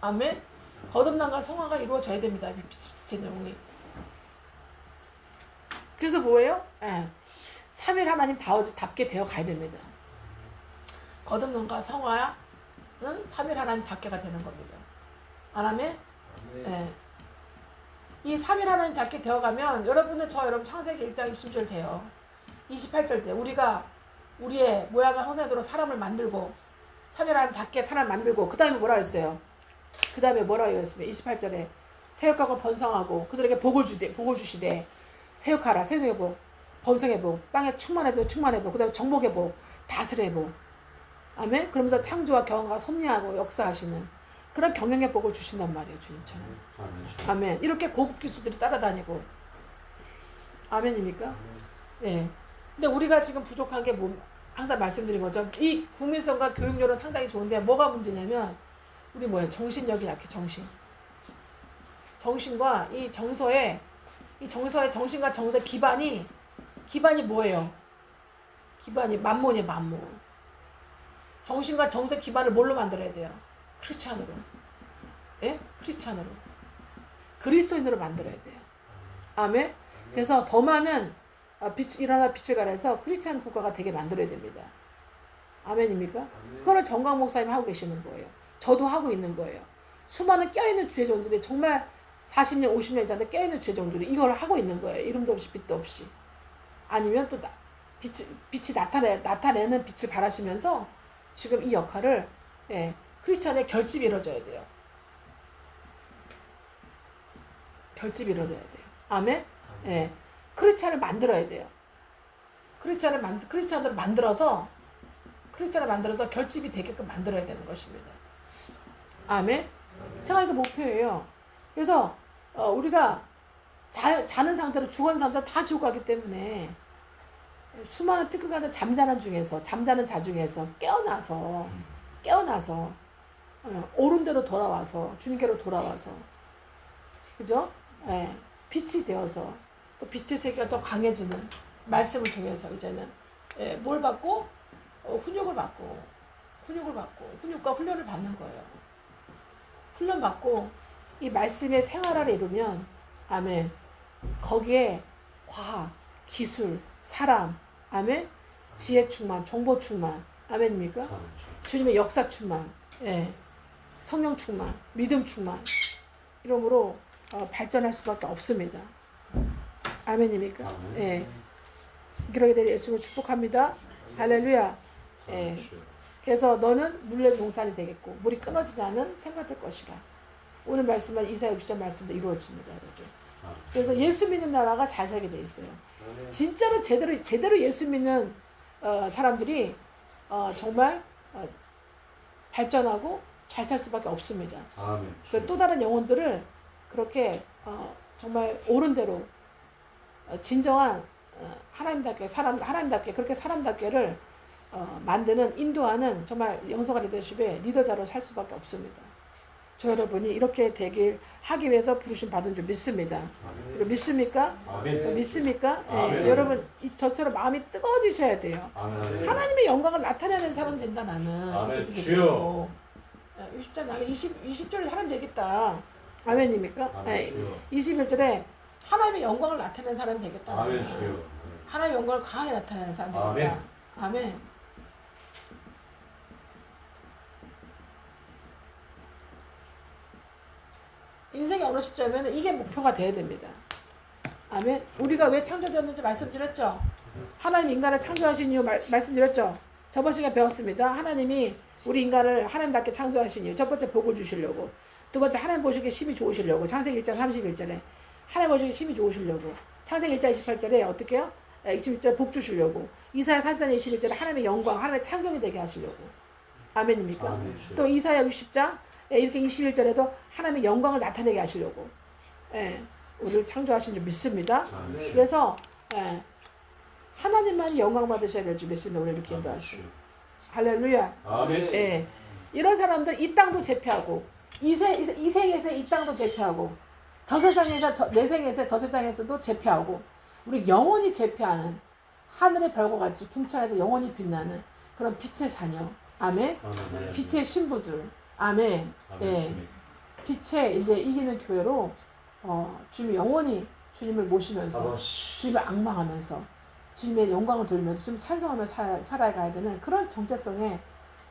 아멘. 거듭남과 성화가 이루어져야 됩니다. 빛의 내용이. 그래서 뭐예요? 3일 하나님 답게 되어 가야 됩니다. 거듭남과 성화야 3일 하나님 답게가 되는 겁니다. 아멘? 이 3일 하나님 답게 되어가면 여러분 창세기 1장 20절 돼요. 28절 때 우리가 우리의 모양을 형상대로 사람을 만들고 3일 하나님 답게 사람 만들고 그 다음에 뭐라 했어요? 그 다음에 뭐라고 했으면 28절에 세역하고 번성하고 그들에게 복을 주시되 세역하라 세역의 복 번성의 복 땅에 충만의 복 그 다음에 정복의 복 다스의 복 아멘. 그러면서 창조와 경험과 섭리하고 역사하시는 그런 경영의 복을 주신단 말이에요. 주님처럼. 아멘. 이렇게 고급 기수들이 따라다니고 아멘입니까? 근데 우리가 지금 부족한 게 항상 말씀드린 거죠. 이 국민성과 교육률은 상당히 좋은데 뭐가 문제냐면 우리 정신력이 약해. 정신. 정신과 이 정서의 정신과 정서의 기반이 뭐예요? 기반이 만몬이에요, 만몬. 정신과 정서의 기반을 뭘로 만들어야 돼요? 크리스찬으로. 예? 크리스찬으로. 그리스도인으로 만들어야 돼요. 아멘. 그래서 더 많은 일어나 빛을 발해서 크리스찬 국가가 되게 만들어야 됩니다. 아멘입니까? 그거를 정광 목사님 하고 계시는 거예요. 저도 하고 있는 거예요. 수많은 껴있는 주의종들이 정말 40년, 50년 이상 껴있는 주의종들이 이걸 하고 있는 거예요. 이름도 없이 빛도 없이. 아니면 또 빛이 나타내는 빛을 발하시면서 지금 이 역할을 크리스찬의 결집이 이루어져야 돼요. 결집이 이루어져야 돼요. 아멘? 예. 크리스찬을 만들어야 돼요. 크리스찬을 만들어서 결집이 되게끔 만들어야 되는 것입니다. 아멘? 제가 이거 목표예요. 그래서 우리가 자는 상태로 죽은 상태로 다 지옥 가기 때문에 수많은 특급가는 잠자는 자 중에서 깨어나서 옳은 대로 돌아와서 주님께로 돌아와서 그죠? 예, 빛이 되어서 또 빛의 세계가 더 강해지는 말씀을 통해서 이제는 뭘 받고 훈육과 훈련을 받는 거예요. 훈련 받고 이 말씀의 생활을 이루면 아멘. 거기에 과학, 기술, 사람, 아멘. 지혜 충만, 정보 충만, 아멘입니까? 주님의 역사 충만, 성령 충만, 믿음 충만, 이러므로 발전할 수밖에 없습니다. 아멘입니까? 그러게 될 예수를 축복합니다. 할렐루야. 그래서 너는 물의 동산이 되겠고 물이 끊어지지 않은 생각될 것이라. 오늘 말씀은 이사야 60장 말씀도 이루어집니다, 여러분. 그래서 예수 믿는 나라가 잘 살게 돼 있어요. 진짜로 제대로 예수 믿는 사람들이 정말 발전하고 잘 살 수밖에 없습니다. 또 다른 영혼들을 그렇게 정말 옳은 대로 진정한 하나님답게 하나님답게 그렇게 사람답게를 만드는 인도하는 정말 영성과 리더십의 리더자로 살 수밖에 없습니다. 저 여러분이 이렇게 되길 하기 위해서 부르심 받은 줄 믿습니다. 믿습니까? 믿습니까? 여러분 저처럼 마음이 뜨거워지셔야 돼요. 하나님의 영광을 나타내는 사람 된다 나는. 주여. 60절 나는 20절에 사람 되겠다. 아멘입니까? 21절에 하나님의 영광을 나타내는 사람이 되겠다. 아멘 주여. 하나님의 영광을 강하게 나타내는 사람이 되겠다. 아멘. 인생의 어느 시점에는 이게 목표가 돼야 됩니다. 아멘. 우리가 왜 창조되었는지 말씀드렸죠. 하나님 인간을 창조하신 이유 말씀드렸죠. 저번 시간에 배웠습니다. 하나님이 우리 인간을 하나님답게 창조하신 이유. 첫 번째 복을 주시려고. 두 번째 하나님 보시기에 심히 좋으시려고. 창세기 1장 31절에 하나님 보시기에 심히 좋으시려고. 창세기 1장 28절에 어떻게 해요? 21절에 복 주시려고. 이사야 34장 21절에 하나님의 영광, 하나님의 찬송이 되게 하시려고. 아멘입니까? 아멘. 또 이사야 60장 이렇게 21절에도 하나님의 영광을 나타내게 하시려고 우리를 창조하신 줄 믿습니다. 그래서 하나님만이 영광 받으셔야 될 줄 믿습니다. 우리 이렇게 인도하시고. 할렐루야. 아멘. 이런 사람들 이 땅도 제패하고 이 생에서 이 땅도 제패하고 저 세상에서 내 생에서 저 세상에서도 제패하고 우리 영원히 제패하는 하늘의 별과 같이 궁창에서 영원히 빛나는 그런 빛의 자녀. 아멘. 빛의 신부들. 아멘. 빛의 이제 이기는 교회로 주님이 영원히 주님을 모시면서 주님을 앙망하면서 주님의 영광을 돌리면서 주님 찬송하며 살아가야 되는 그런 정체성에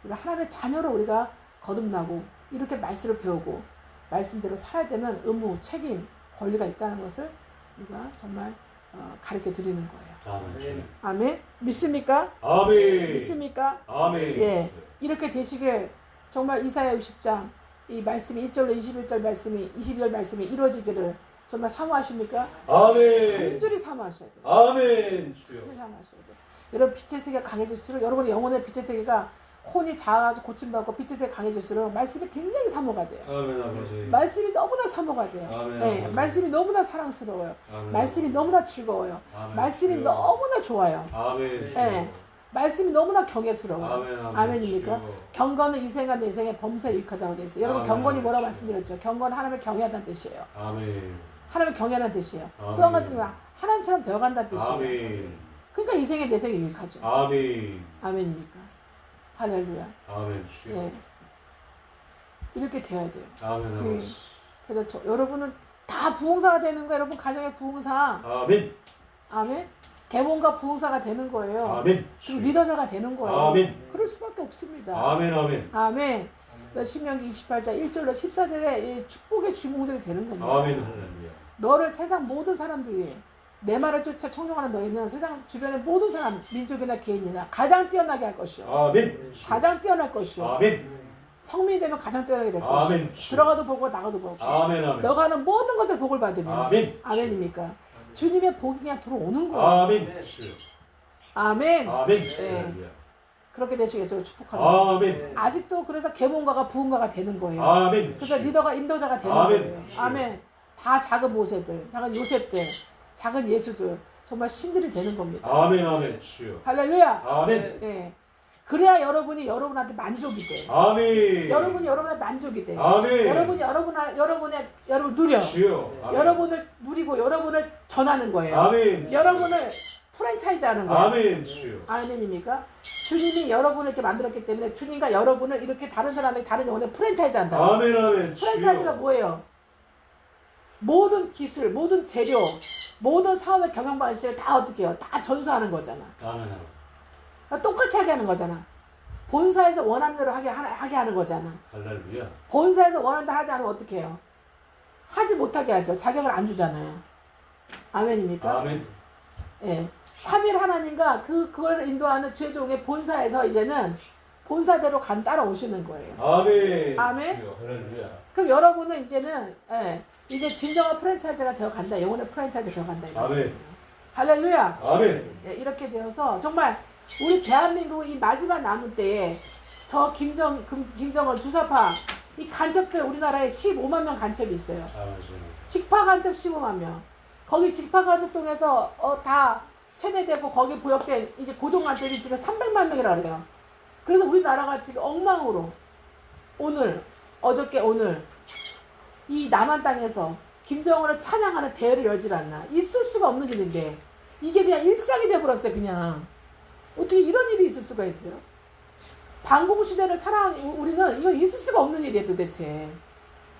우리 하나님의 자녀로 우리가 거듭나고 이렇게 말씀을 배우고 말씀대로 살아야 되는 의무, 책임, 권리가 있다는 것을 우리가 정말 가르쳐 드리는 거예요. 아멘. 믿습니까? 아멘. 믿습니까? 아멘. 이렇게 되시길 정말 이사야 60장 이 말씀이 1절로 21절 말씀이 22절 말씀이 이루어지기를 정말 사모하십니까? 아멘. 간절히 사모하셔야 돼요. 아멘. 주여. 사모하셔야 돼요. 여러분 빛의 세계가 강해질수록 여러분의 영혼의 빛의 세계가 혼이 작아지고 고침받고 빛의 세계가 강해질수록 말씀이 굉장히 사모가 돼요. 아멘 아버지. 말씀이 너무나 사모가 돼요. 아멘. 말씀이 너무나 사랑스러워요. 아멘. 말씀이 너무나 즐거워요. 아멘. 말씀이 주여. 너무나 좋아요. 아멘. 주여. 말씀이 너무나 경외스러워요. 아멘, 아멘. 아멘입니까? 주여. 경건은 이 생과 내 생에 범사에 유익하다고 되어 있어요. 여러분 아멘, 경건이 아멘. 뭐라고 말씀드렸죠? 경건은 하나님을 경외하다는 뜻이에요. 아멘. 하나님을 경외하다는 뜻이에요. 아멘. 또 한 가지는 하나님처럼 되어간다는 뜻이에요. 아멘. 그러니까 이 생에 내 생에 유익하죠. 아멘. 아멘입니까? 할렐루야. 아멘. 주여. 예. 이렇게 돼야 돼요. 아멘. 아멘. 그래서 여러분은 다 부흥사가 되는 거예요. 여러분 가정의 부흥사. 아멘. 아멘. 개몽과 부흥사가 되는 거예요. 아멘. 그리고 리더자가 되는 거예요. 아멘. 그럴 수밖에 없습니다. 아멘. 아멘. 아멘. 신명기 28장 1절로 14절에 축복의 주인공들이 되는 겁니다. 아멘. 할렐루야. 너를 세상 모든 사람들이 내 말을 쫓아 청종하는 너희는 세상 주변의 모든 사람, 민족이나 개인이나 가장 뛰어나게 할 것이요. 아멘. 가장 뛰어날 것이요. 아멘. 성민이 되면 가장 뛰어나게 될 아멘. 것이요. 들어가도 보고 나가도 보고. 아멘. 아멘. 너가 하는 모든 것에 복을 받으면. 아멘. 아멘입니까? 주님의 복이 그냥 들어오는 거예요. 아멘. 주여. 아멘. 아멘. 네. 할렐루야. 그렇게 되시겠죠. 축복합니다. 아멘. 아직도 그래서 계몽가가 부흥가가 되는 거예요. 아멘. 그래서 리더가 인도자가 되는 아멘. 거예요. 아멘. 다 작은 모세들, 작은 요셉들, 작은 예수들, 정말 신들이 되는 겁니다. 아멘. 아멘. 주여. 할렐루야. 아멘. 예. 그래야 여러분이 여러분한테 만족이 돼. 아멘. 여러분이 여러분한테 만족이 돼. 아멘. 여러분 누려. 주여. 아멘. 여러분을 누리고 여러분을 전하는 거예요. 아멘. 여러분을 프랜차이즈 하는 거예요. 아멘. 주여. 아멘입니까? 주님이 여러분을 이렇게 만들었기 때문에 주님과 여러분을 이렇게 다른 사람에게 다른 영혼에 프랜차이즈 한다. 아멘. 아멘. 프랜차이즈가 뭐예요? 모든 기술, 모든 재료, 모든 사업의 경영 방식을 다 어떻게 해요? 다 전수하는 거잖아. 아멘. 그러니까 똑같이 하게 하는 거잖아. 본사에서 원하는 대로 하게 하는 거잖아. 할렐루야. 본사에서 원하는 대로 하지 않으면 어떻게 해요? 하지 못하게 하죠. 자격을 안 주잖아요. 아멘입니까? 아멘. 예. 3일 하나님과 그걸 인도하는 최종의 본사에서 이제는 본사대로 따라오시는 거예요. 아멘. 아멘. 주여. 할렐루야. 그럼 여러분은 이제는 이제 진정한 프랜차이즈가 되어 간다. 영혼의 프랜차이즈가 되어 간다. 아멘. 할렐루야. 아멘. 예, 이렇게 되어서 정말 우리 대한민국 이 마지막 남은 때에 저 김정은 주사파 이 간첩들 우리나라에 15만 명 간첩이 있어요. 아멘. 직파 간첩 15만 명. 거기 직파 간첩동에서 다 세뇌되고 거기 부역된 이제 고종 간첩이 지금 300만 명이라 그래요. 그래서 우리나라가 지금 엉망으로 어저께 오늘 이 남한 땅에서 김정은을 찬양하는 대회를 열질 않나. 있을 수가 없는 일인데 이게 그냥 일상이 돼버렸어요. 그냥 어떻게 이런 일이 있을 수가 있어요? 반공시대를 살아온 우리는 이건 있을 수가 없는 일이에요 도대체.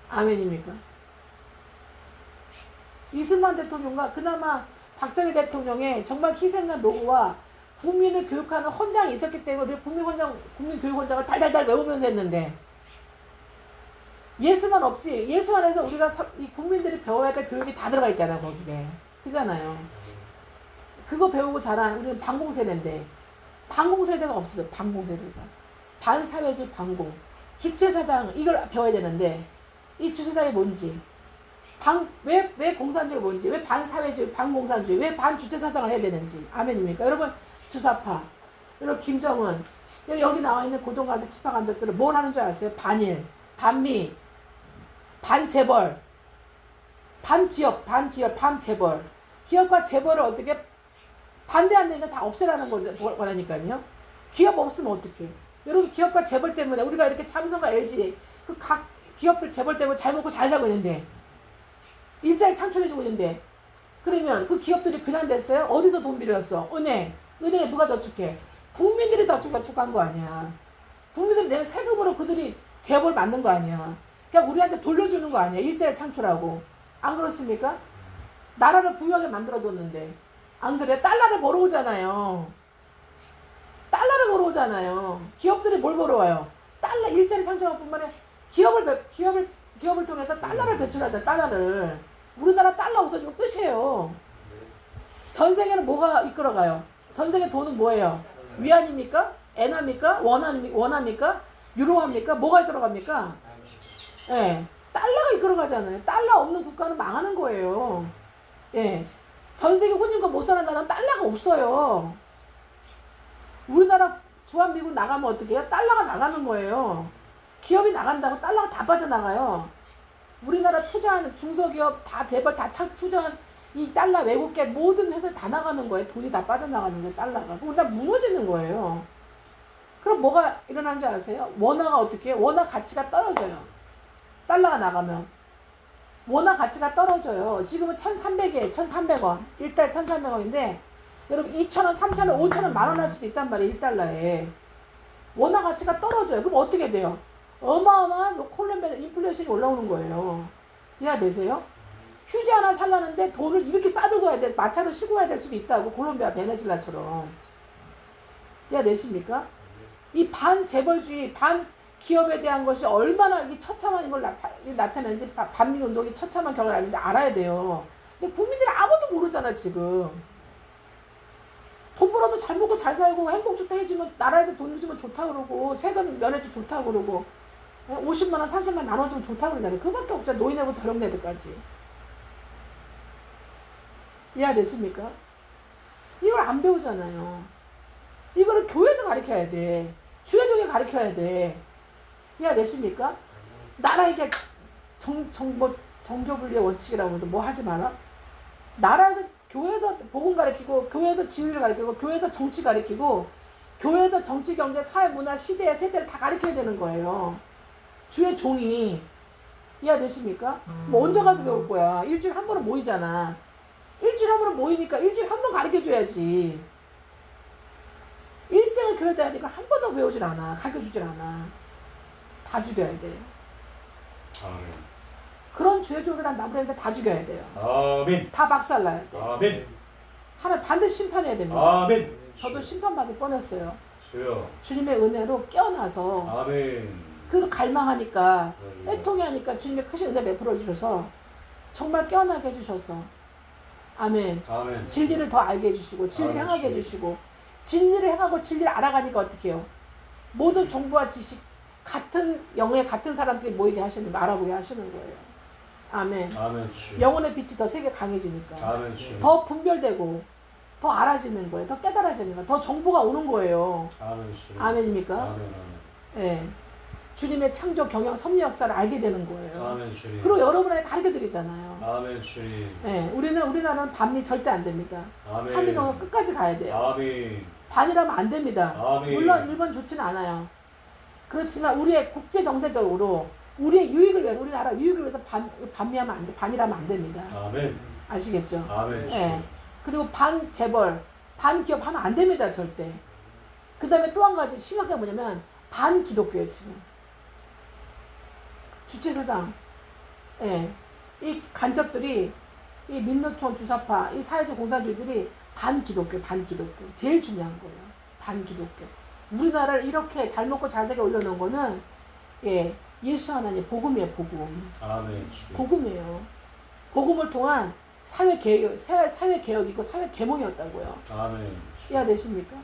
아멘입니까? 이승만 대통령과 그나마 박정희 대통령의 정말 희생과 노고와 국민을 교육하는 헌장이 있었기 때문에 우리 국민교육헌장을 달달달 외우면서 했는데 예수만 없지. 예수 안에서 우리가 이 국민들이 배워야 될 교육이 다 들어가 있잖아요 거기에. 그잖아요. 그거 배우고 자란 우리는 반공세대인데 반공세대가 없어요. 반공세대가. 반사회주의 반공. 주체사상 이걸 배워야 되는데 이 주체사상이 뭔지 왜 공산주의가 뭔지 왜 반사회주의 반공산주의 왜 반주체사상을 해야 되는지. 아멘입니까? 여러분 주사파 여러분 김정은 여기 나와 있는 고종간첩 치파간첩들은 뭘 하는 줄 아세요? 반일 반미 반재벌 반기업 반재벌 기업과 재벌을 어떻게 반대하는 게 다 없애라는 거라니까요. 기업 없으면 어떡해. 여러분 기업과 재벌 때문에 우리가 이렇게 삼성과 LG 그 각 기업들 재벌 때문에 잘 먹고 잘 살고 있는데 일자리 창출해주고 있는데 그러면 그 기업들이 그냥 됐어요? 어디서 돈 빌렸어? 은행에 누가 저축해? 국민들이 저축한 거 아니야. 국민들이 낸 세금으로 그들이 재벌 만든 거 아니야. 그냥 우리한테 돌려주는 거 아니야. 일자리 창출하고. 안 그렇습니까? 나라를 부유하게 만들어줬는데 안 그래? 달러를 벌어오잖아요. 기업들이 뭘 벌어와요? 달러 일자리 창출할 뿐만 아니라 기업을 통해서 달러를 배출하자. 달러를. 우리나라 달러 없어지면 끝이에요. 전 세계는 뭐가 이끌어가요? 전 세계 돈은 뭐예요? 위안입니까? 엔화입니까? 원화입니까? 유로화입니까? 뭐가 이끌어갑니까? 예. 달러가 이끌어가잖아요. 달러 없는 국가는 망하는 거예요. 예. 전 세계 후진국 못 사는 나라는 달러가 없어요. 우리나라 주한미군 나가면 어떻게 해요? 달러가 나가는 거예요. 기업이 나간다고 달러가 다 빠져나가요. 우리나라 투자하는 중소기업 다 대벌 다 투자한 이 달러 외국계 모든 회사 다 나가는 거예요. 돈이 다 빠져나가는 거예요. 달러가. 그럼 다 무너지는 거예요. 그럼 뭐가 일어난 줄 아세요? 원화가 어떻게 해요? 원화 가치가 떨어져요. 달러가 나가면. 원화 가치가 떨어져요. 지금은 1,300이에요. 1,300원. 1달 1,300원인데 여러분 2,000원, 3,000원, 5,000원, 만원 할 수도 있단 말이에요. 1달러에. 원화 가치가 떨어져요. 그럼 어떻게 돼요? 어마어마한 콜롬비아 인플레이션이 올라오는 거예요. 이해되세요? 휴지 하나 살라는데 돈을 이렇게 싸들고 가야 돼. 마차로 싣고 가야 될 수도 있다고. 콜롬비아, 베네수엘라처럼. 이해되십니까? 이 반재벌주의, 반기업에 대한 것이 얼마나 이 처참한 걸 나타내는지, 반민운동이 처참한 결과를 아는지 알아야 돼요. 근데 국민들이 아무도 모르잖아, 지금. 돈 벌어도 잘 먹고 잘 살고 행복주택 해주면 나라에서 돈 주면 좋다 그러고 세금 면해도 좋다 그러고 50만 원, 40만 원 나눠주면 좋다 그러잖아요. 그밖에 없잖아요. 노인네부터 어린애들까지. 이해되십니까? 이걸 안 배우잖아요. 이거를 교회에서 가르쳐야 돼. 주회종에 가르쳐야 돼. 이해되십니까? 나라 이게 정교분리의 원칙이라고 해서 뭐 하지 마라. 나라에서 교회에서 복음 가르치고 교회에서 지휘를 가르치고 교회에서 정치 가르치고 교회에서 정치, 경제, 사회, 문화, 시대, 세대를 다 가르쳐야 되는 거예요. 주의 종이. 이해되십니까? 뭐 언제 가서 배울 거야? 일주일에 한 번은 모이잖아. 일주일에 한 번은 모이니까 일주일에 한 번 가르쳐줘야지. 일생을 교회 다니니까 한 번도 배우질 않아. 가르쳐주질 않아. 다 죽여야 돼요. 아멘. 그런 주의종이란 나무라는데 다 죽여야 돼요. 아멘. 다 박살나야 돼. 아멘. 하나님 반드시 심판해야 됩니다. 아멘. 저도 심판받을 뻔했어요. 주여. 주님의 은혜로 깨어나서 아멘. 그래도 갈망하니까 할렐루야. 애통이 하니까 주님의 크신 은혜 베풀어 주셔서 정말 깨어나게 해주셔서 아멘. 아멘. 진리를 더 알게 해주시고 진리를 아멘. 행하게 해주시고 진리를 행하고 진리를 알아가니까 어떻게 해요? 모든 정보와 지식 같은 영의 같은 사람들이 모이게 하시는 거 알아보게 하시는 거예요. 아멘. 아멘. 주. 영혼의 빛이 더 세게 강해지니까 아멘. 주. 더 분별되고 더 알아지는 거예요. 더 깨달아지는 거예요. 더 정보가 오는 거예요. 아멘. 주. 아멘입니까? 아멘. 아멘. 예. 주님의 창조, 경영, 섭리 역사를 알게 되는 거예요. 아멘. 주님. 그리고 여러분에게 가르쳐 드리잖아요. 아멘. 주님. 예. 우리나라는 반미 절대 안 됩니다. 아멘. 한미동은 끝까지 가야 돼요. 아멘. 반이라면 안 됩니다. 아멘. 물론 일본 좋지는 않아요. 그렇지만 우리의 국제 정세적으로 우리의 유익을 위해서 우리나라 유익을 위해서 반미하면 안 돼. 반이라면 안 됩니다. 아멘. 아시겠죠? 아멘. 주. 예. 그리고 반재벌, 반기업 하면 안 됩니다. 절대. 그 다음에 또 한 가지 심각한 게 뭐냐면 반기독교예요. 지금. 주체사상. 예. 이 간첩들이 이 민노총 주사파, 이 사회적 공산주의들이 반기독교. 제일 중요한 거예요. 반기독교. 우리나라를 이렇게 잘 먹고 잘 살게 올려놓은 거는 예, 예수 하나님 복음이에요. 복음. 아멘. 주. 복음이에요. 복음을 통한 사회개혁이고 사회개몽이었다고요. 아멘. 주. 이해되십니까?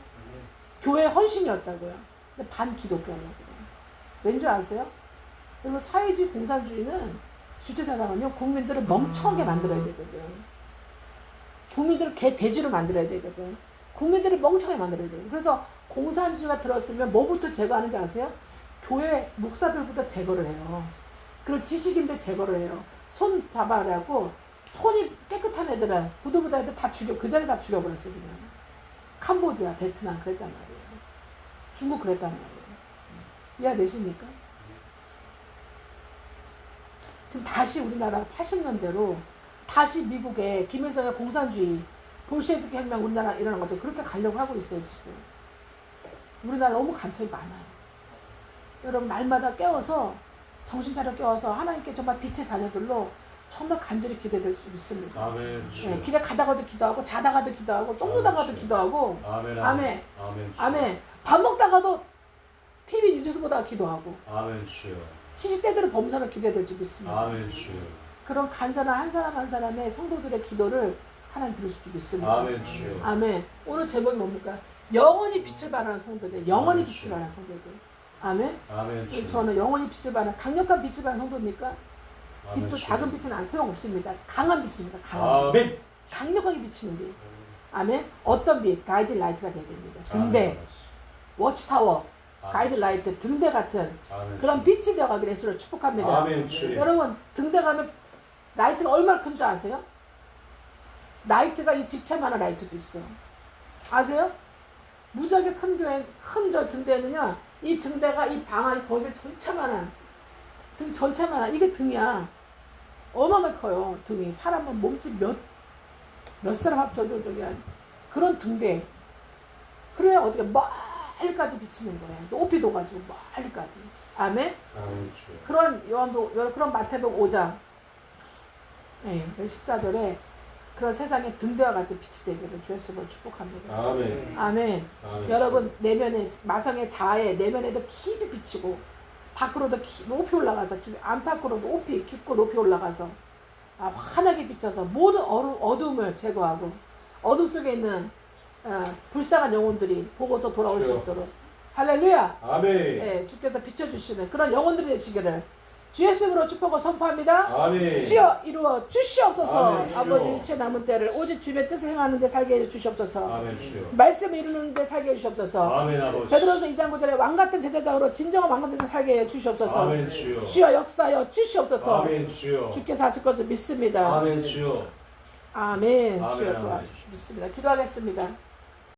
교회 헌신이었다고요. 근데 반기독교라고요. 왠지 아세요? 그리고 사회주의 공산주의는 주체사상은요, 국민들을 멍청하게 만들어야 되거든. 국민들을 개돼지로 만들어야 되거든. 국민들을 멍청하게 만들어야 돼요. 그래서 공산주의가 들었으면 뭐부터 제거하는지 아세요? 교회 목사들부터 제거를 해요. 그리고 지식인들 제거를 해요. 손 잡아라고 손이 깨끗한 애들은 부들부들 애들 다 죽여 그 자리에 다 죽여버렸어요. 그냥. 캄보디아, 베트남 그랬단 말이에요. 중국 그랬단 말이에요. 이해되십니까? 지금 다시 우리나라가 80년대로 다시 미국의 김일성의 공산주의 볼셰비키 혁명 우리나라 일어난 거죠. 그렇게 가려고 하고 있어요. 지금. 우리나라 너무 간첩이 많아요. 여러분 날마다 깨워서 정신 차려 깨워서 하나님께 정말 빛의 자녀들로 정말 간절히 기대될 수 있습니다. 아멘. 주. 네, 길에 가다가도 기도하고 자다가도 기도하고 똥 누다가도 아멘. 기도하고 아멘. 아멘. 아멘. 주. 아멘. 밥 먹다가도 TV 뉴스 보다가 기도하고 아멘. 주여. 시시때대로 범사를 기도해야 될지 믿습니다. 아멘. 주여. 그런 간절한 한 사람 한 사람의 성도들의 기도를 하나님 들으실 줄 믿습니다. 아멘. 주여. 아멘. 오늘 제목이 뭡니까? 영원히 빛을 발하는 성도들. 영원히 아멘. 빛을 발하는 성도들. 아멘. 아멘. 주여. 저는 영원히 빛을 발하는 강력한 빛을 발하는 성도입니까? 아멘. 빛도 주여. 작은 빛은 소용없습니다. 강한 빛입니다. 강한 빛. 아멘. 강력하게 비치는 빛. 아멘. 어떤 빛? 가이드 라이트가 되어야 됩니다. 등대, 아멘. 워치타워, 아멘. 가이드 라이트, 등대 같은 아멘. 그런 빛이 되어가기를 예수를 축복합니다. 아멘. 주님. 여러분 등대 가면 라이트가 얼마나 큰 줄 아세요? 라이트가 이 집차만한 라이트도 있어. 아세요? 무지하게 큰 교회, 큰 저 등대는요, 이 등대가 이 방안이 거실 전체만한, 등 전체만한, 이게 등이야. 어마어마하게 커요, 등이. 사람은 몸집 몇 사람 합쳐도 저기 그런 등대. 그래야 어떻게 멀리까지 비치는 거예요. 높이 둬가지고 멀리까지. 아멘? 아멘 주여. 그런 마태복음 5장 14절에 그런 세상에 등대와 같은 빛이 되기를 주의 이름으로 축복합니다. 아멘. 아멘. 아멘. 여러분 내면에 마성의 자아에 내면에도 깊이 비치고 밖으로도 높이 올라가서 안팎으로 높이 깊고 높이 올라가서 환하게 비쳐서 모든 어둠을 제거하고 어둠 속에 있는 불쌍한 영혼들이 보고서 돌아올 수 주여. 있도록 할렐루야. 아멘. 예, 주께서 비춰주시는 그런 영혼들이 되시기를 주의 이름으로 축복을 선포합니다. 아멘. 주여 이루어 주시옵소서. 아멘, 주여. 아버지 육체 남은 때를 오직 주의 뜻을 행하는 데 살게 해 주시옵소서. 아멘 주여. 말씀을 이루는 데 살게 해 주시옵소서. 아멘 아버지. 베드로전서 2장 9절에 왕같은 제자장으로 진정한 왕같은 제자 살게 해 주시옵소서. 아멘 주여. 주여 역사여 주시옵소서. 아멘 주여. 주께서 하실 것을 믿습니다. 아멘 주여. 아멘. 아멘, 주여 아멘. 도와주시 믿습니다. 기도하겠습니다.